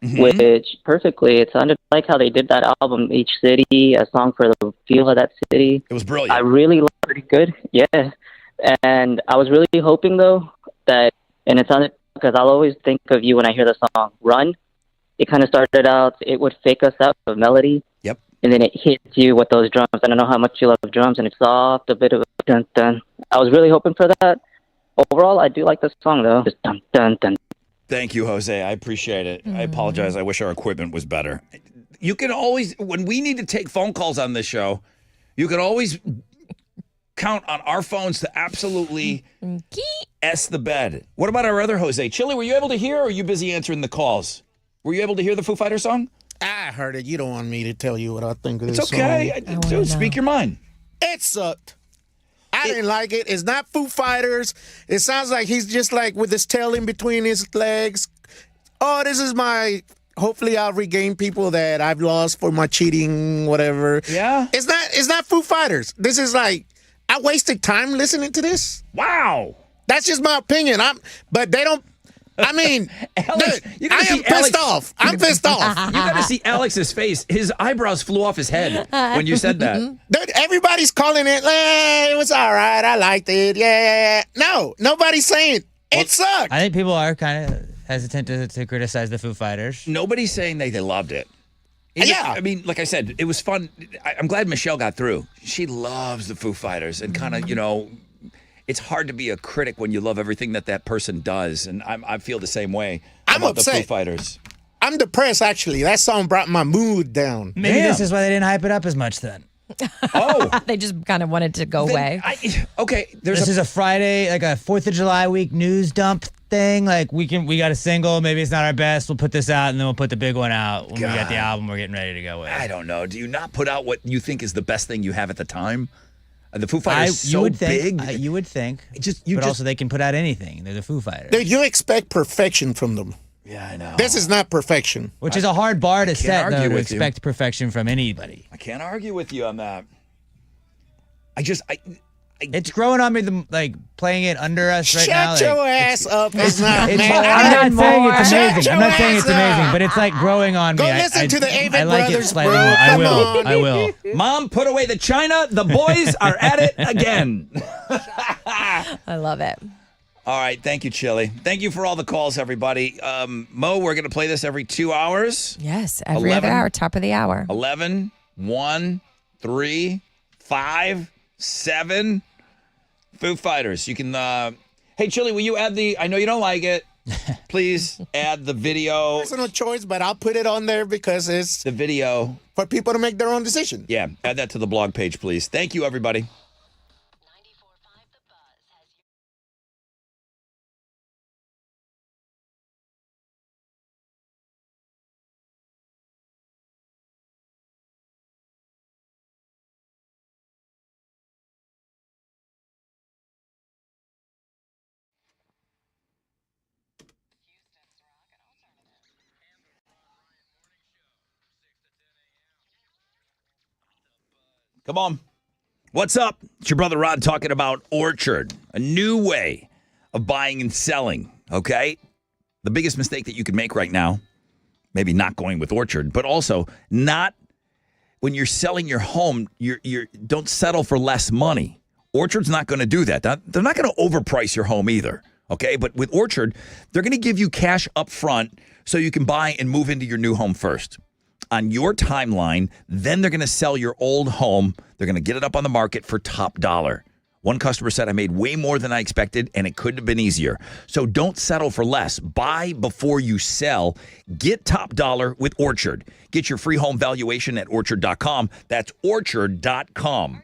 which perfectly. It sounded like how they did that album, Each City, a song for the feel of that city. It was brilliant. I really loved it. Pretty good, yeah. And I was really hoping, though, that, and it sounded, because I'll always think of you when I hear the song Run. It kind of started out, it would fake us out with melody. Yep. And then it hits you with those drums. And I know how much you love drums, and it's soft, a bit of a dun-dun. I was really hoping for that. Overall, I do like this song, though. Just dun-dun-dun. Thank you, Jose. I appreciate it. I apologize. I wish our equipment was better. You can always, when we need to take phone calls on this show, you can always count on our phones to absolutely S the bed. What about our other Jose? Chili, were you able to hear, or are you busy answering the calls? Were you able to hear the Foo Fighter song? I heard it. You don't want me to tell you what I think of this It's okay. song. Dude, speak your mind. It sucked. I didn't like it. It's not Foo Fighters. It sounds like he's just like with his tail in between his legs. Oh, this is my, hopefully I'll regain people that I've lost for my cheating, whatever. Yeah. It's not Foo Fighters. This is like, I wasted time listening to this. Wow. That's just my opinion. But they don't, I mean, Alex, dude, I am pissed off. I'm pissed off. You got to see Alex's face. His eyebrows flew off his head when you said that. Dude, everybody's calling it, it was all right. I liked it. Yeah. No, nobody's saying it sucked. I think people are kind of hesitant to criticize the Foo Fighters. Nobody's saying they loved it. Yeah. I mean, like I said, it was fun. I'm glad Michelle got through. She loves the Foo Fighters and kind of, you know, it's hard to be a critic when you love everything that person does. And I feel the same way about upset. the Foo Fighters. I'm depressed, actually. That song brought my mood down. Maybe this is why they didn't hype it up as much then. Oh. They just kind of wanted to go away. This is a Friday, like a 4th of July week news dump thing. Like we got a single, maybe it's not our best, we'll put this out and then we'll put the big one out when we got the album we're getting ready to go with. I don't know. Do you not put out what you think is the best thing you have at the time? The Foo Fighters you so would think, big. you would think. But also they can put out anything. They're the Foo Fighters. Dude, you expect perfection from them. Yeah, I know. This is not perfection. Which is a hard bar to set, though, argue to with you. expect perfection from anybody. I can't argue with you on that. It's growing on me, playing it under us right now. Shut your ass up. It's not, man. I'm not saying it's Shut amazing. I'm your not saying ass it's amazing, up. but it's like growing on me. Go listen to the Avett I like Brothers, it slightly bro. more. Come on. I will. Mom, put away the china. The boys are at it again. I love it. All right. Thank you, Chili. Thank you for all the calls, everybody. Mo, we're going to play this every 2 hours. Yes, every other hour, top of the hour. 11, 1, 3, 5, 7. Foo Fighters. You can, hey, Chili, will you add I know you don't like it. Please add the video. Personal choice, but I'll put it on there because it's the video for people to make their own decision. Yeah, add that to the blog page, please. Thank you, everybody. Come on. What's up? It's your brother Rod talking about Orchard, a new way of buying and selling, okay? The biggest mistake that you could make right now, maybe not going with Orchard, but also not when you're selling your home, you're don't settle for less money. Orchard's not going to do that. They're not going to overprice your home either, okay? But with Orchard, they're going to give you cash up front so you can buy and move into your new home first on your timeline. Then they're going to sell your old home. They're going to get it up on the market for top dollar. One customer said, I made way more than I expected, and it couldn't have been easier. So don't settle for less. Buy before you sell. Get top dollar with Orchard. Get your free home valuation at Orchard.com. That's Orchard.com.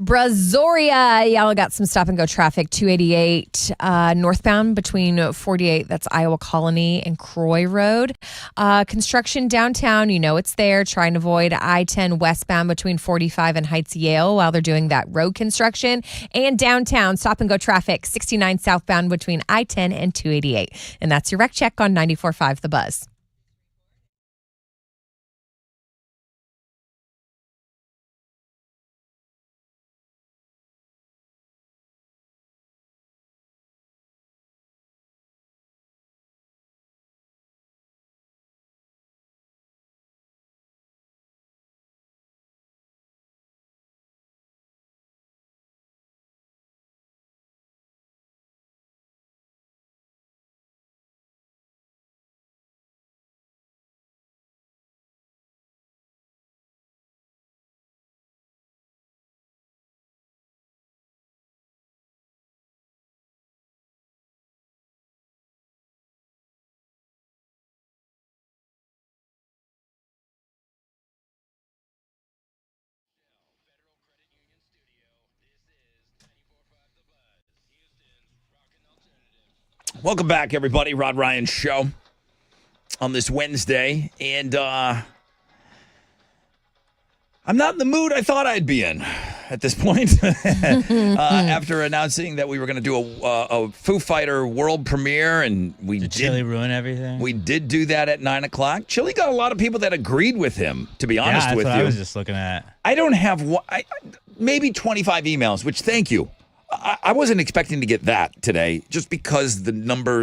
Brazoria, y'all got some stop and go traffic. 288 northbound between 48, that's Iowa Colony, and Croy Road. Construction downtown, you know it's there. Try and avoid I-10 westbound between 45 and Heights Yale while they're doing that road construction. And downtown, stop and go traffic. 69 southbound between I-10 and 288. And that's your wreck check on 94.5 The Buzz. Welcome back, everybody. Rod Ryan Show on this Wednesday. And I'm not in the mood I thought I'd be in at this point. After announcing that we were going to do a Foo Fighter world premiere. And Did Chili ruin everything? We did do that at 9 o'clock. Chili got a lot of people that agreed with him, to be honest that's with what you. I was just looking at. I don't have maybe 25 emails, which thank you. I wasn't expecting to get that today just because the number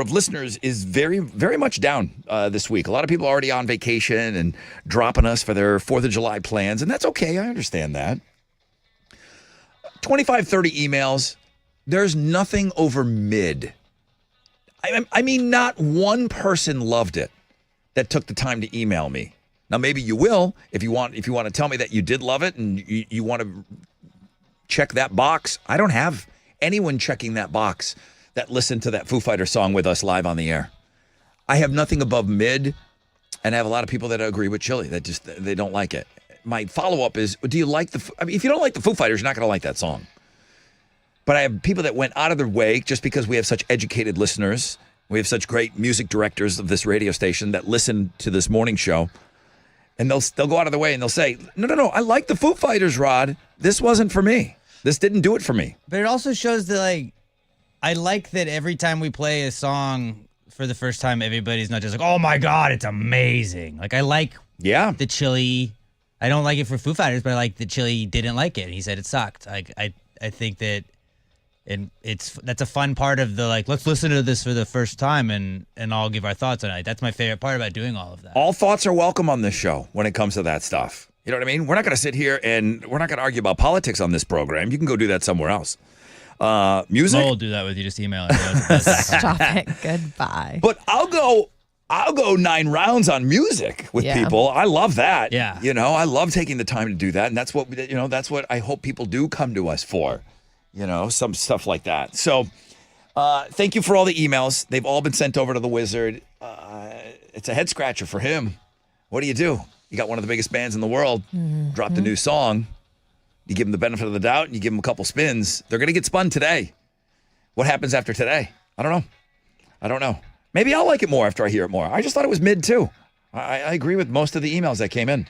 of listeners is very, very much down this week. A lot of people are already on vacation and dropping us for their 4th of July plans, and that's okay. I understand that. 25, 30 emails. There's nothing over mid. I mean, not one person loved it that took the time to email me. Now, maybe you will if you want to tell me that you did love it and you want to check that box. I don't have anyone checking that box that listened to that Foo Fighter song with us live on the air. I have nothing above mid, and I have a lot of people that agree with Chili that they don't like it. My follow-up is, do you like if you don't like the Foo Fighters, you're not going to like that song. But I have people that went out of their way just because we have such educated listeners. We have such great music directors of this radio station that listen to this morning show. And they'll go out of their way and they'll say, no, I like the Foo Fighters, Rod. This wasn't for me. This didn't do it for me. But it also shows that, I like that every time we play a song for the first time, everybody's not just like, oh my God, it's amazing. I like the Chili. I don't like it for Foo Fighters, but I like that Chili didn't like it. He said it sucked. I think that that's a fun part of the, let's listen to this for the first time and all give our thoughts on it. That's my favorite part about doing all of that. All thoughts are welcome on this show when it comes to that stuff. You know what I mean? We're not going to sit here and we're not going to argue about politics on this program. You can go do that somewhere else. Music? We'll do that with you. Just email it. Stop it. Goodbye. But I'll go 9 rounds on music with people. I love that. Yeah. I love taking the time to do that. And that's what I hope people do come to us for. Some stuff like that. So thank you for all the emails. They've all been sent over to the Wizard. It's a head scratcher for him. What do? You got one of the biggest bands in the world, dropped a new song. You give them the benefit of the doubt and you give them a couple spins. They're going to get spun today. What happens after today? I don't know. Maybe I'll like it more after I hear it more. I just thought it was mid too. I agree with most of the emails that came in.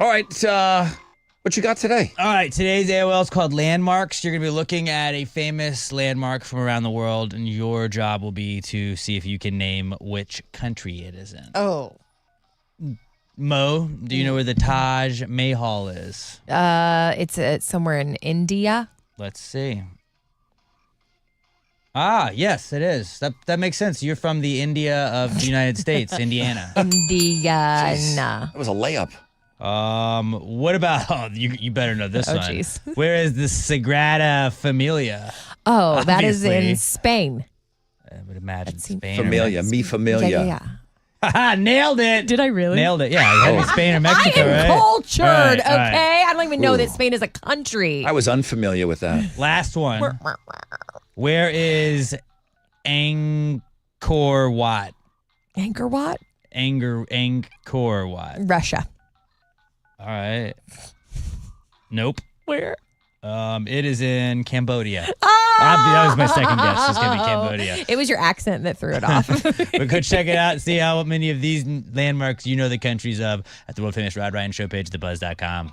All right, what you got today? All right, today's AOL is called Landmarks. You're going to be looking at a famous landmark from around the world, and your job will be to see if you can name which country it is in. Oh. Mo, do you know where the Taj Mahal is? It's somewhere in India. Let's see. Ah, yes, it is. That makes sense. You're from the India of the United States, Indiana. Indiana. That was a layup. What about you better know this one. Geez. Where is the Sagrada Familia? Oh, that is Obviously. in Spain. I would imagine Spain. Familia, mi familia. Yeah. Haha, nailed it. Did I really? Nailed it. Yeah, it had to be Spain or Mexico, I am right? cultured, All right, okay? all right. I don't even know that Spain is a country. I was unfamiliar with that. Last one. Where is Angkor Wat? Angkor Wat? Angkor Wat. Russia. All right. Nope. Where? It is in Cambodia. Oh! That was my second guess. It's going to be Cambodia. It was your accent that threw it off. But go check it out. See how many of these landmarks you know the countries of at the world famous Rod Ryan Show page, thebuzz.com.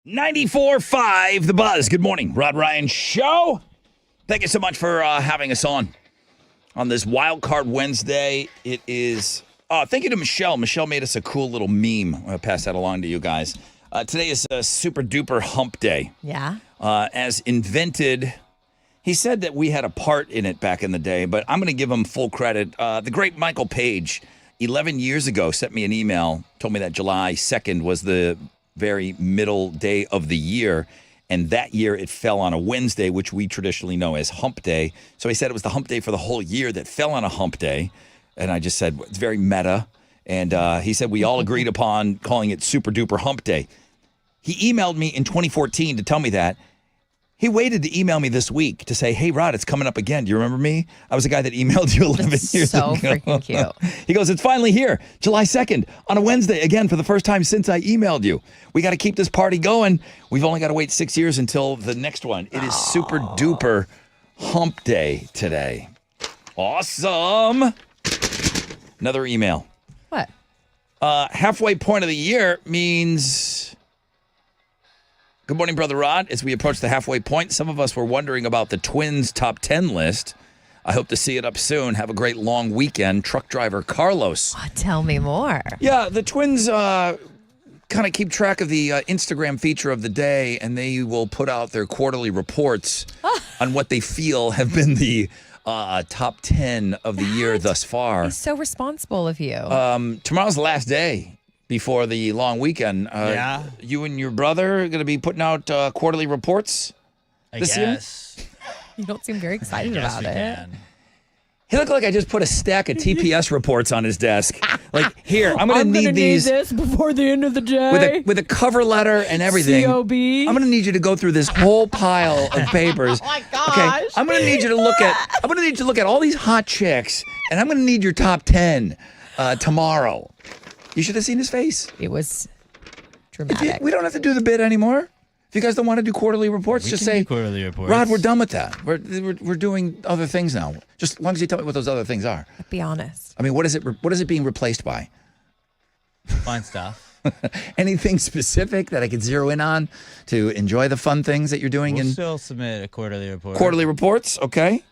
.94.5 The Buzz. Good morning, Rod Ryan Show. Thank you so much for having us on this Wild Card Wednesday. It is. Thank you to Michelle. Michelle made us a cool little meme. I'll pass that along to you guys. Today is a super duper hump day. Yeah. As invented. He said that we had a part in it back in the day, but I'm going to give him full credit. The great Michael Page, 11 years ago, sent me an email, told me that July 2nd was the very middle day of the year. And that year it fell on a Wednesday, which we traditionally know as hump day. So he said it was the hump day for the whole year that fell on a hump day. And I just said, it's very meta. And he said we all agreed upon calling it super duper hump day. He emailed me in 2014 to tell me that. He waited to email me this week to say, hey, Rod, it's coming up again. Do you remember me? I was the guy that emailed you 11 years ago. So freaking cute. He goes, it's finally here, July 2nd, on a Wednesday, again, for the first time since I emailed you. We got to keep this party going. We've only got to wait 6 years until the next one. It is super duper hump day today. Awesome. Another email. What? Halfway point of the year means... Good morning, Brother Rod. As we approach the halfway point, some of us were wondering about the Twins top 10 list. I hope to see it up soon. Have a great long weekend. Truck driver Carlos. Oh, tell me more. Yeah, the Twins kind of keep track of the Instagram feature of the day, and they will put out their quarterly reports on what they feel have been the top 10 of the year thus far. He's so responsible of you. Tomorrow's the last day before the long weekend. Yeah. You and your brother are going to be putting out quarterly reports this year? You don't seem very excited about it. He looked like I just put a stack of TPS reports on his desk. Like, here, I'm going to need these this before the end of the day. with a cover letter and everything. COB. I'm going to need you to go through this whole pile of papers. Oh my gosh. Okay, I'm going to need you to look at all these hot chicks, and I'm going to need your top 10 tomorrow. You should have seen his face. It was dramatic. We don't have to do the bid anymore. If you guys don't want to do quarterly reports, We just can say, do quarterly reports. Rod, we're done with that. We're doing other things now. Just as long as you tell me what those other things are. Be honest. I mean, what is it being replaced by? Fun stuff. Anything specific that I could zero in on to enjoy the fun things that you're doing We'll in still submit a quarterly report. quarterly reports? Okay.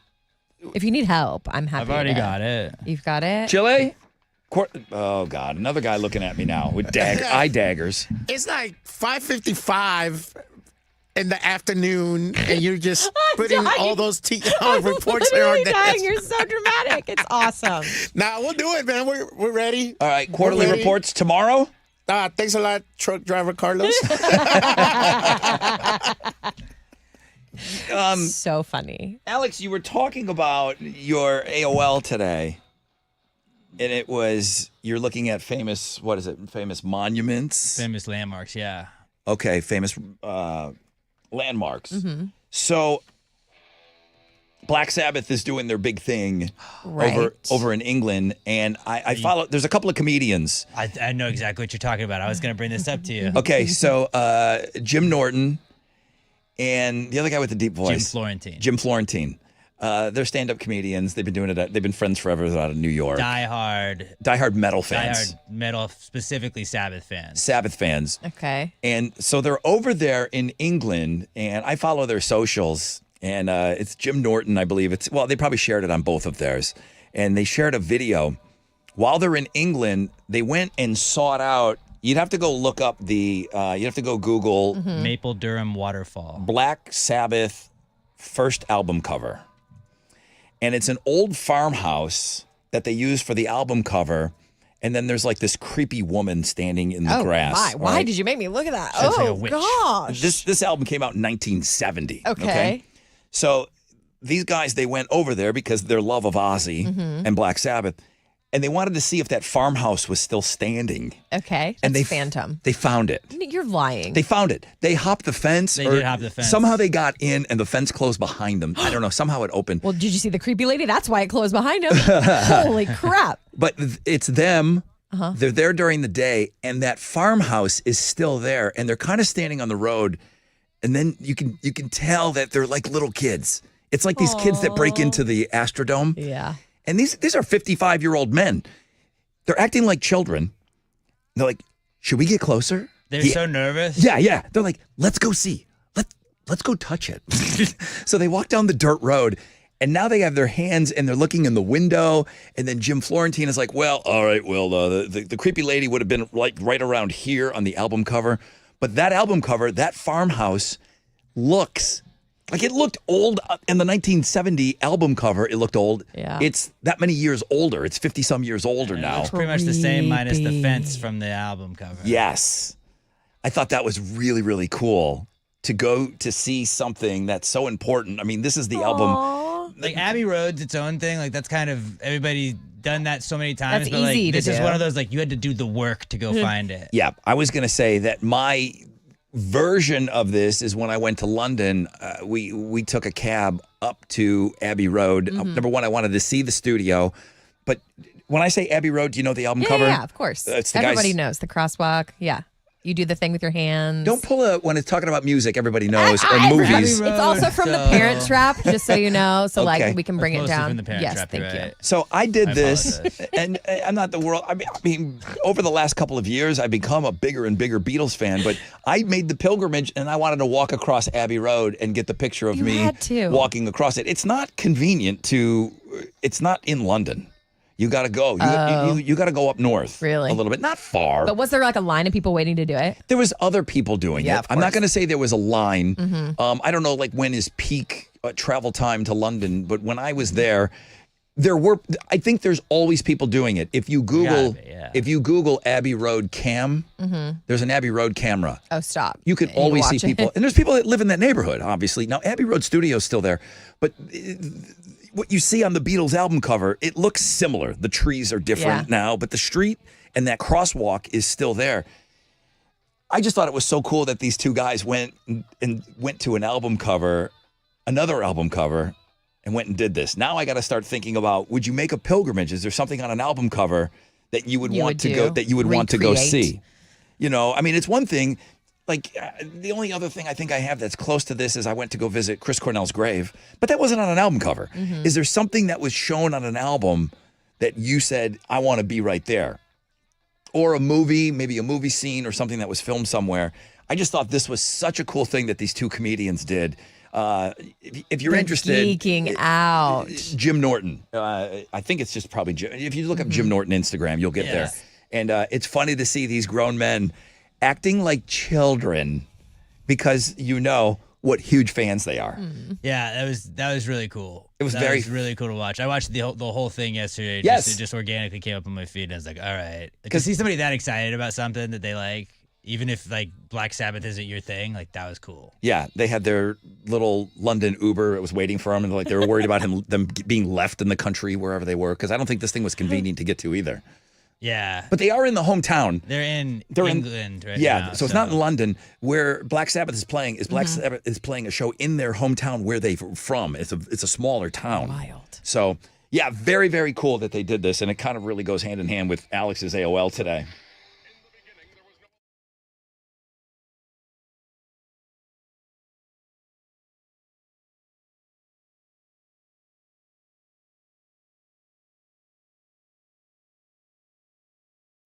If you need help, I'm happy. I've already got it. You've got it? Chile? Oh, God. Another guy looking at me now with eye daggers. It's like 5:55 in the afternoon, and you're just putting all those reports there on desk. You're so dramatic. It's awesome. Nah, we'll do it, man. We're ready. All right, quarterly reports tomorrow? Thanks a lot, truck driver Carlos. So funny. Alex, you were talking about your AOL today, and it was, you're looking at famous monuments? Famous landmarks, yeah. Okay, famous landmarks. Mm-hmm. So Black Sabbath is doing their big thing Right. over in England, and I follow. There's a couple of comedians. I know exactly what you're talking about. I was going to bring this up to you. Okay, so Jim Norton and the other guy with the deep voice, Jim Florentine. They're stand-up comedians. They've been doing it. They've been friends forever. They're out of New York. Diehard metal fans. Diehard metal, specifically Sabbath fans. Okay. And so they're over there in England, and I follow their socials. And it's Jim Norton, I believe. They probably shared it on both of theirs. And they shared a video. While they're in England, they went and sought out. You'd have to go look up you'd have to go Google Maple Durham Waterfall. Black Sabbath first album cover. And it's an old farmhouse that they used for the album cover. And then there's like this creepy woman standing in the grass. Why did you make me look at that? Sounds like a Oh, witch. gosh. This album came out in 1970. Okay. So these guys, they went over there because of their love of Ozzy Mhm. and Black Sabbath. And they wanted to see if that farmhouse was still standing. Okay. And That's Phantom. They found it. You're lying. They found it. They hopped the fence. They did hop the fence. Somehow they got in and the fence closed behind them. I don't know. Somehow it opened. Well, did you see the creepy lady? That's why it closed behind him. Holy crap. But it's them. Uh-huh. They're there during the day, and that farmhouse is still there, and they're kind of standing on the road, and then you can tell that they're like little kids. It's like these kids that break into the Astrodome. Yeah. And these are 55-year-old men. They're acting like children. They're like, should we get closer? They're so nervous. Yeah. They're like, let's go see. Let's go touch it. So they walk down the dirt road, and now they have their hands and they're looking in the window. And then Jim Florentine is like, well, all right, well, the creepy lady would have been like right around here on the album cover. But that album cover, that farmhouse looks like it looked old in the 1970 album cover. It looked old. Yeah. It's that many years older. It's 50 some years older now. It's pretty much the same minus the fence from the album cover. Yes. I thought that was really, really cool to go to see something that's so important. I mean, this is the album. Like Abbey Road's its own thing. Like that's kind of everybody done that so many times. That's but like easy to this is do. one of those like you had to do the work to go find it. Yeah, I was going to say that my version of this is when I went to London, we took a cab up to Abbey Road. Number one, I wanted to see the studio. But when I say Abbey Road, do you know the album cover? Yeah, of course. It's the Everybody guys. knows the crosswalk. Yeah. You do the thing with your hands. Don't pull a, when it's talking about music, everybody knows, or movies. It's also from the Parent Trap, just so you know. So Okay. like we can bring it Mostly down. from the Parent Yes, Trap, thank you're you. right. So I did I this, apologize. and I'm not the world. I mean, over the last couple of years, I've become a bigger and bigger Beatles fan. But I made the pilgrimage, and I wanted to walk across Abbey Road and get the picture of You me had to. walking across it. It's not convenient to. It's not in London. You got to go. You got to go up north. Really? A little bit. Not far. But was there like a line of people waiting to do it? There was other people doing Yeah, it. of I'm not course. going to say there was a line. Mhm. I don't know, like when is peak travel time to London, but when I was there were. I think there's always people doing it. If you Google, if you Google Abbey Road cam, Mhm. there's an Abbey Road camera. Oh, stop. You can And you always see watch it. people, and there's people that live in that neighborhood. Obviously, now Abbey Road Studio's still there, but what you see on the Beatles album cover, it looks similar. The trees are different now, but the street and that crosswalk is still there. I just thought it was so cool that these two guys went to an album cover, another album cover, and went and did this. Now I got to start thinking about: would you make a pilgrimage? Is there something on an album cover that you would want to go Recreate. see? You know, I mean, it's one thing. Like the only other thing I think I have that's close to this is I went to go visit Chris Cornell's grave, but that wasn't on an album cover. Mhm. Is there something that was shown on an album that you said, I want to be right there? Or a movie, maybe a movie scene or something that was filmed somewhere. I just thought this was such a cool thing that these two comedians did. If you're They're interested, geeking out. Jim Norton. I think it's just probably Jim. If you look up Jim Norton Instagram, you'll get there. And it's funny to see these grown men acting like children because you know what huge fans they are. Yeah, that was really cool. It was That really cool to watch. I watched the whole thing yesterday. Yes. It just organically came up on my feed, and I was like, all right. To see somebody that excited about something that they like, even if like Black Sabbath isn't your thing, like that was cool. Yeah, they had their little London Uber. It was waiting for them, and like they were worried about them being left in the country wherever they were because I don't think this thing was convenient to get to either. Yeah. But they are in the hometown. They're in They're in- England right Yeah, now. so it's not in London where Black Sabbath is playing. Black Sabbath is playing a show in their hometown where they're from. It's a smaller town. Wild. So yeah, very very cool that they did this, and it kind of really goes hand in hand with Alex's AOL today.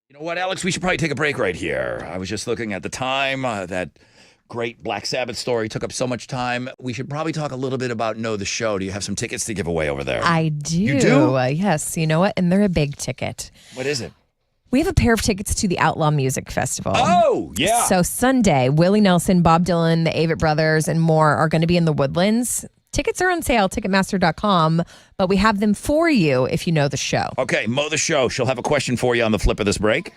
You know what, Alex? We should probably take a break right here. I was just looking at the time. That great Black Sabbath story took up so much time. We should probably talk a little bit about Know the Show. Do you have some tickets to give away over there? I do. You do? Yes. You know what? And they're a big ticket. What is it? We have a pair of tickets to the Outlaw Music Festival. Oh, yeah. So Sunday, Willie Nelson, Bob Dylan, the Avett Brothers, and more are going to be in the Woodlands. Tickets are on sale, Ticketmaster.com, but we have them for you if you know the show. Okay, Mo the Show. She'll have a question for you on the flip of this break.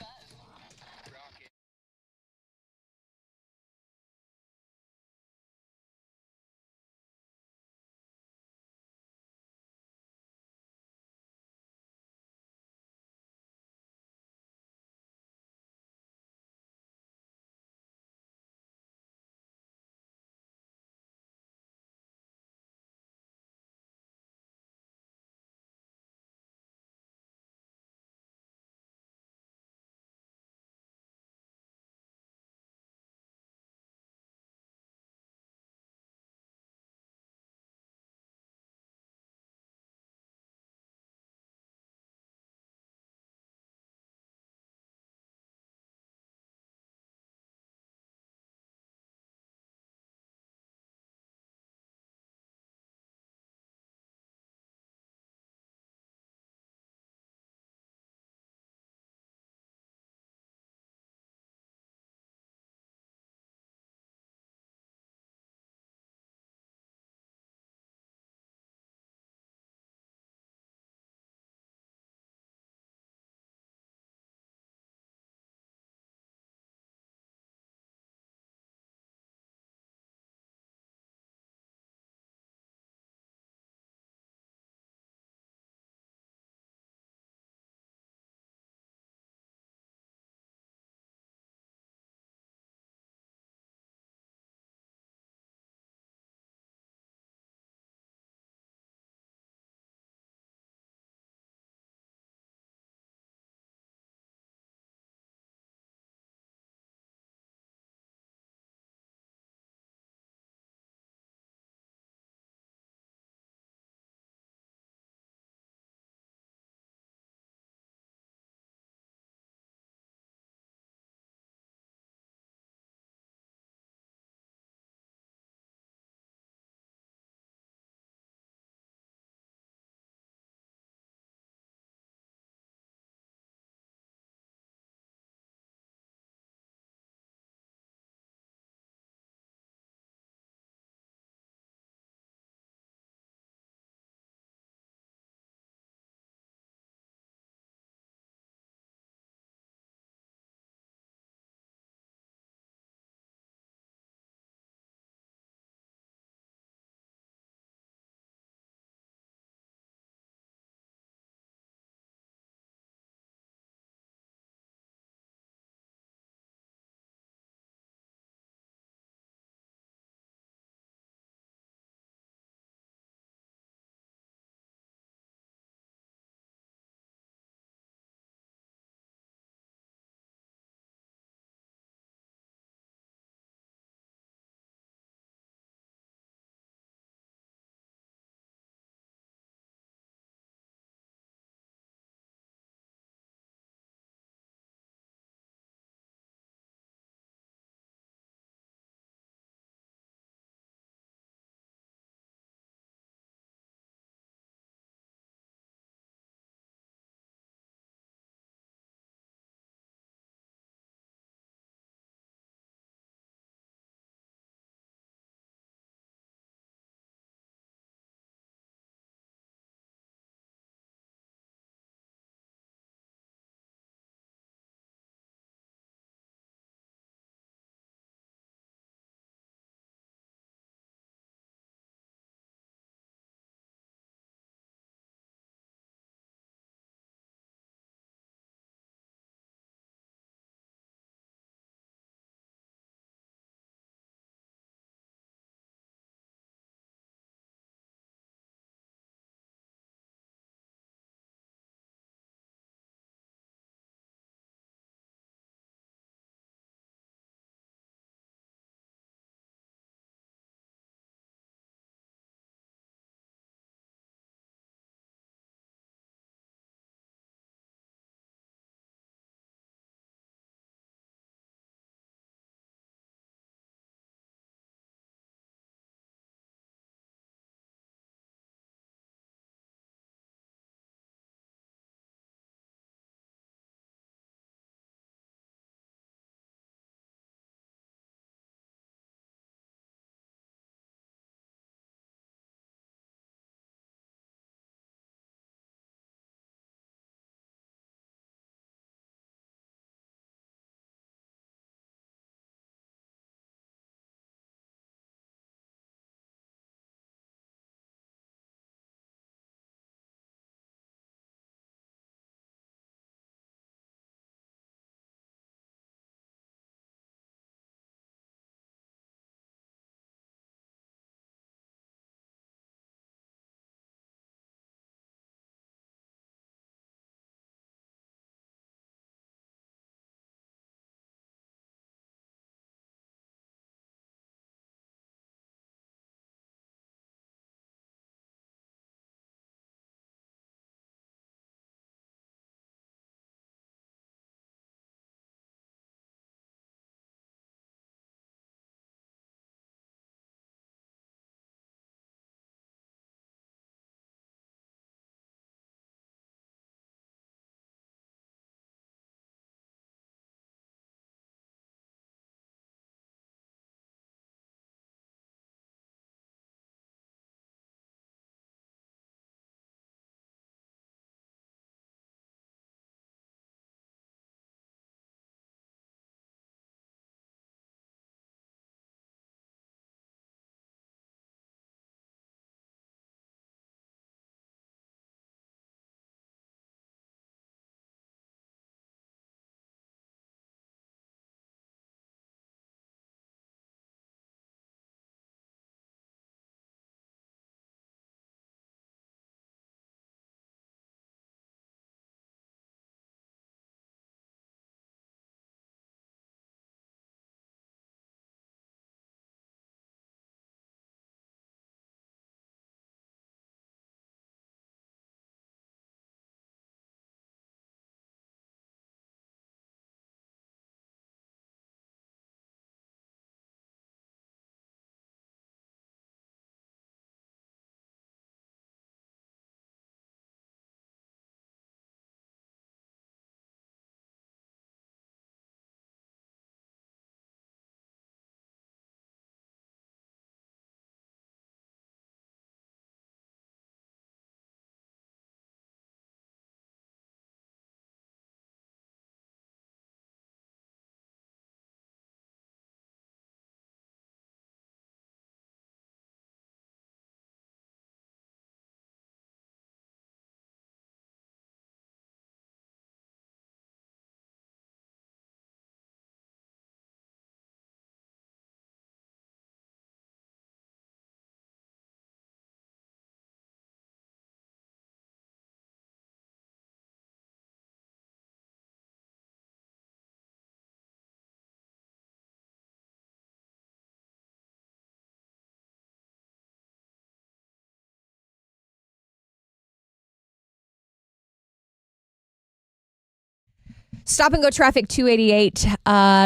Stop and go traffic 288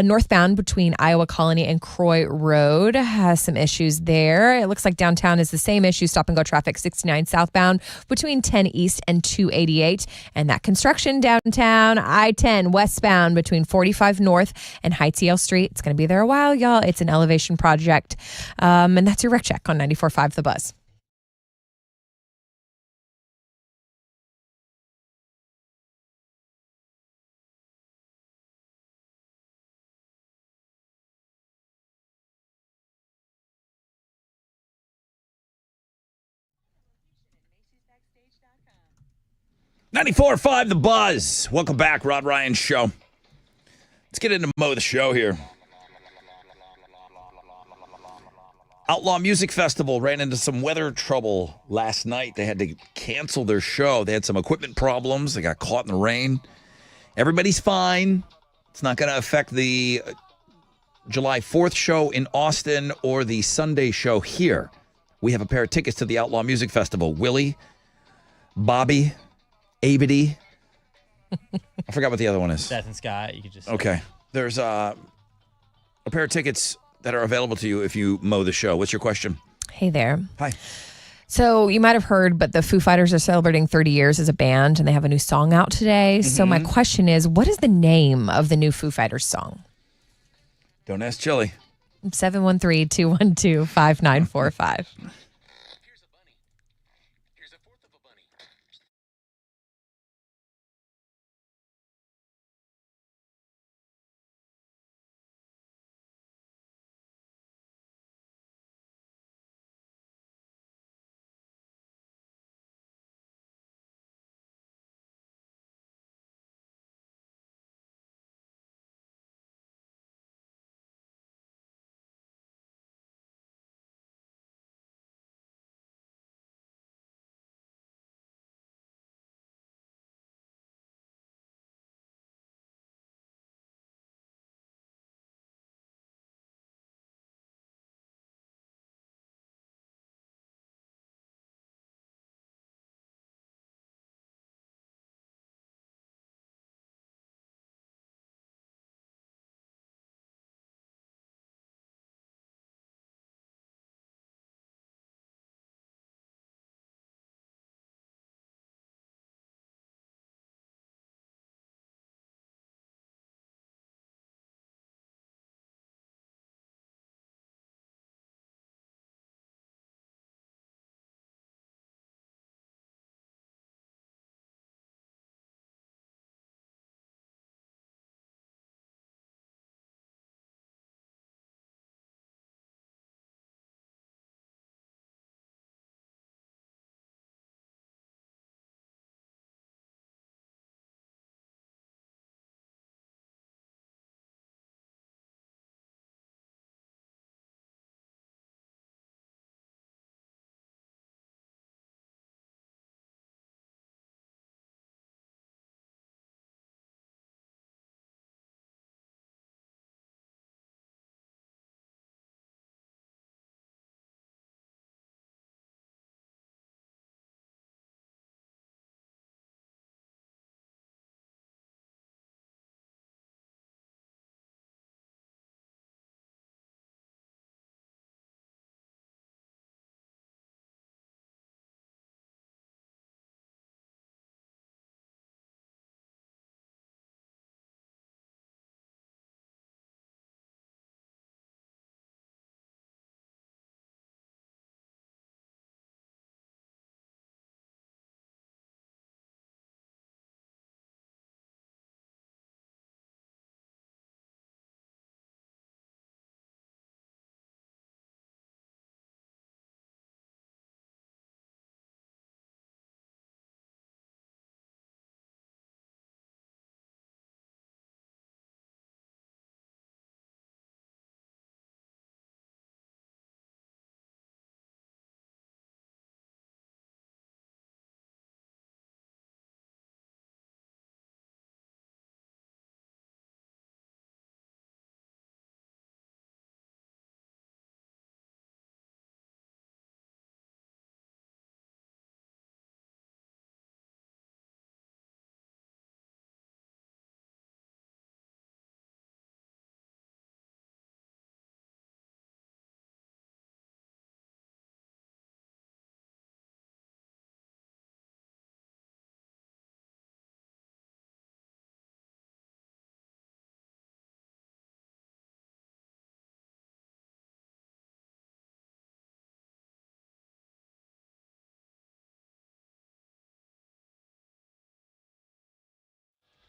northbound between Iowa Colony and Croy Road has some issues there. It looks like downtown is the same issue. Stop and go traffic 69 southbound between 10 East and 288. And that construction downtown, I-10 westbound between 45 North and Heights Yale Street. It's going to be there a while, y'all. It's an elevation project. And that's your wreck check on 94.5 The Buzz. .94.5 The Buzz. Welcome back, Rod Ryan Show. Let's get into Mo the Show here. Outlaw Music Festival ran into some weather trouble last night. They had to cancel their show. They had some equipment problems. They got caught in the rain. Everybody's fine. It's not going to affect the July 4th show in Austin or the Sunday show here. We have a pair of tickets to the Outlaw Music Festival. Willie, Bobby, Abity. I forgot what the other one is. Seth and Scott. You could just Okay. There's a pair of tickets that are available to you if you mow the show. What's your question? Hey there. Hi. So you might have heard, but the Foo Fighters are celebrating 30 years as a band, and they have a new song out today. So my question is, what is the name of the new Foo Fighters song? Don't ask Chili. 713-212-5945.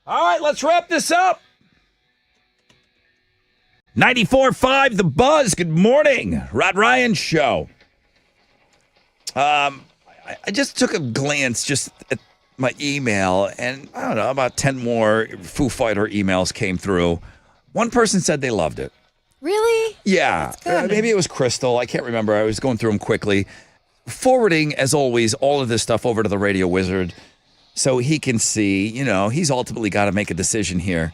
All right, let's wrap this up. 94.5 The Buzz. Good morning. Rod Ryan Show. I just took a glance just at my email, and I don't know, about 10 more Foo Fighter emails came through. One person said they loved it. Really? Yeah. Maybe it was Crystal. I can't remember. I was going through them quickly. Forwarding, as always, all of this stuff over to the Radio Wizard so he can see, he's ultimately got to make a decision here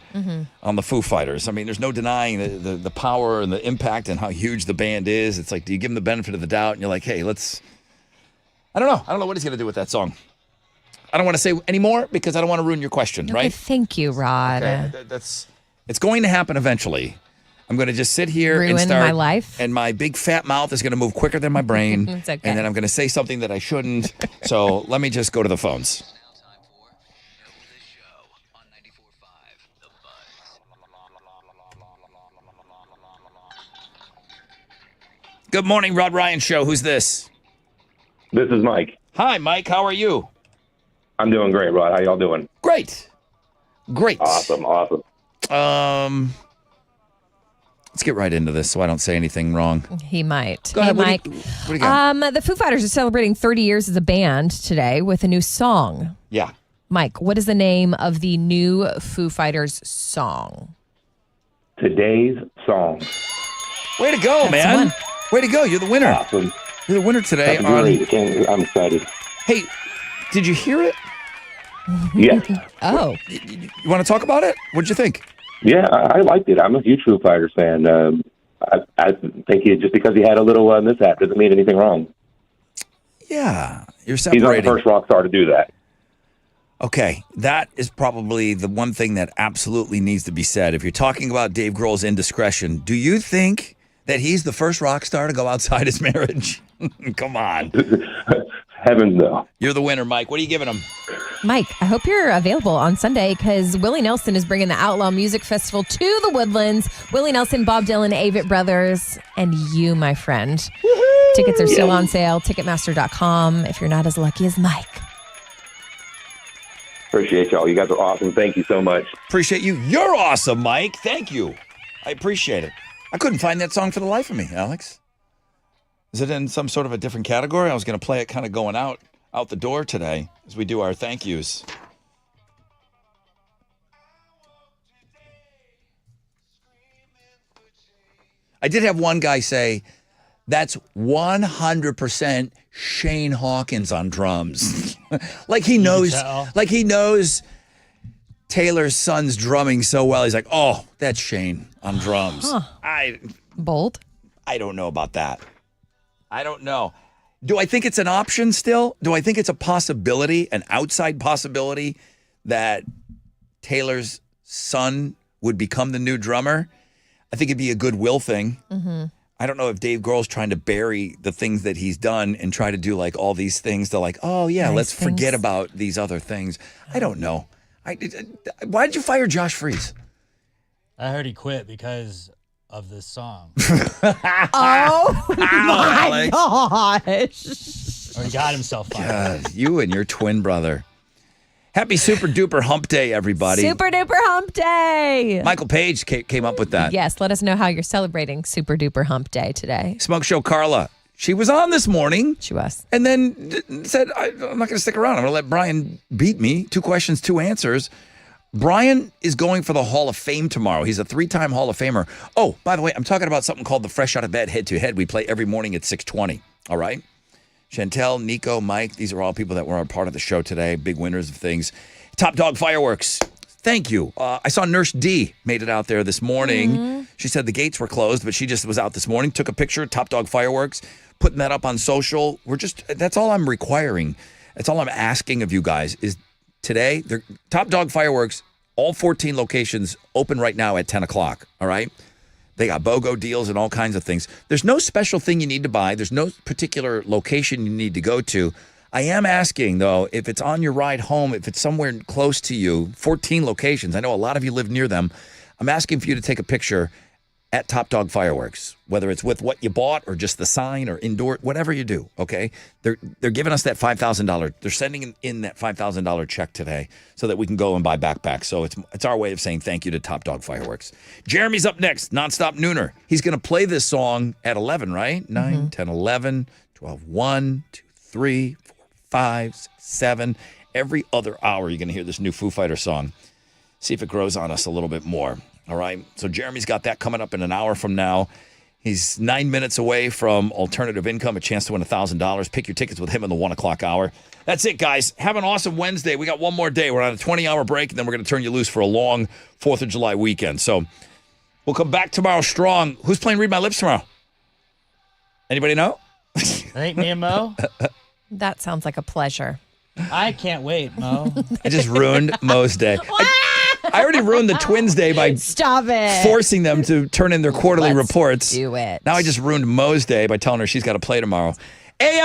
on the Foo Fighters. I mean, there's no denying the power and the impact and how huge the band is. It's like, do you give him the benefit of the doubt? And you're like, hey, I don't know. I don't know what he's going to do with that song. I don't want to say any more because I don't want to ruin your question, Okay, right? thank you, Rod. Okay, it's going to happen eventually. I'm going to just sit here and Ruin start. my life? And my big fat mouth is going to move quicker than my brain. It's okay. And then I'm going to say something that I shouldn't. So let me just go to the phones. Good morning, Rod Ryan Show. Who's this? This is Mike. Hi, Mike. How are you? I'm doing great, Rod. How y'all doing? Great. Awesome. Let's get right into this so I don't say anything wrong. He might. Go ahead, Mike. What do you got? The Foo Fighters are celebrating 30 years as a band today with a new song. Yeah. Mike, what is the name of the new Foo Fighters song? Today's song. Way to go, That's man. the one. Way to go. You're the winner. Awesome. You're the winner today. That's great. I'm excited. Hey, did you hear it? Yeah. Oh. You want to talk about it? What'd you think? Yeah, I liked it. I'm a huge Foo Fighters fan. I think just because he had a little mishap doesn't mean anything wrong. Yeah. You're He's not the separating. first rock star to do that. Okay, that is probably the one thing that absolutely needs to be said. If you're talking about Dave Grohl's indiscretion, do you think that he's the first rock star to go outside his marriage? Come on. Heavens no. You're the winner, Mike. What are you giving him? Mike, I hope you're available on Sunday because Willie Nelson is bringing the Outlaw Music Festival to the Woodlands. Willie Nelson, Bob Dylan, Avett Brothers, and you, my friend. Woo-hoo! Tickets are still on sale. Ticketmaster.com if you're not as lucky as Mike. Appreciate y'all. You guys are awesome. Thank you so much. Appreciate you. You're awesome, Mike. Thank you. I appreciate it. I couldn't find that song for the life of me, Alex. Is it in some sort of a different category? I was going to play it kind of going out the door today as we do our thank yous. I did have one guy say, that's 100% Shane Hawkins on drums. like he knows Taylor's son's drumming so well. He's like, oh, that's Shane on drums. Bold. I don't know about that. I don't know. Do I think it's an option still? Do I think it's a possibility, an outside possibility that Taylor's son would become the new drummer? I think it'd be a goodwill thing. Mm-hmm. I don't know if Dave Grohl's trying to bury the things that he's done and try to do like all these things to like, oh yeah, Nice let's forget things. about these other things. I don't know. Why did you fire Josh Freese? I heard he quit because of this song. Oh my Alex. gosh. Or he got himself fired. God, you and your twin brother. Happy Super Duper Hump Day, everybody. Super duper hump day. Michael Page came up with that. Yes, let us know how you're celebrating Super Duper Hump Day today. Smoke Show Carla. She was on this morning. She was. And then said, I'm not going to stick around. I'm going to let Brian beat me. 2 questions, 2 answers. Brian is going for the Hall of Fame tomorrow. He's a 3-time Hall of Famer. Oh, by the way, I'm talking about something called the Fresh Out of Bed Head-to-Head. We play every morning at 6:20. All right? Chantel, Nico, Mike, these are all people that were a part of the show today. Big winners of things. Top Dog Fireworks. Thank you. I saw Nurse D made it out there this morning. Mm-hmm. She said the gates were closed, but she just was out this morning, took a picture, Top Dog Fireworks, putting that up on social. That's all I'm requiring. That's all I'm asking of you guys is today, Top Dog Fireworks, all 14 locations open right now at 10 o'clock, all right? They got BOGO deals and all kinds of things. There's no special thing you need to buy. There's no particular location you need to go to. I am asking, though, if it's on your ride home, if it's somewhere close to you, 14 locations. I know a lot of you live near them. I'm asking for you to take a picture at Top Dog Fireworks, whether it's with what you bought or just the sign or indoor, whatever you do, okay? They're giving us that $5,000. They're sending in that $5,000 check today so that we can go and buy backpacks. So it's our way of saying thank you to Top Dog Fireworks. Jeremy's up next, Nonstop Nooner. He's going to play this song at 11, right? 9, 10, 11, 12, 1, 2, 3, 4, 5, 6, 7. Every other hour, you're going to hear this new Foo Fighter song. See if it grows on us a little bit more. All right. So Jeremy's got that coming up in an hour from now. He's 9 minutes away from alternative income, a chance to win $1,000. Pick your tickets with him in the 1 o'clock hour. That's it, guys. Have an awesome Wednesday. We got one more day. We're on a 20-hour break, and then we're going to turn you loose for a long 4th of July weekend. So we'll come back tomorrow strong. Who's playing Read My Lips tomorrow? Anybody know? Ain't me and Mo? That sounds like a pleasure. I can't wait, Mo. I just ruined Mo's day. I already ruined the Twins' day by Stop it. forcing them to turn in their quarterly reports. Do it. Now I just ruined Mo's day by telling her she's got to play tomorrow. AM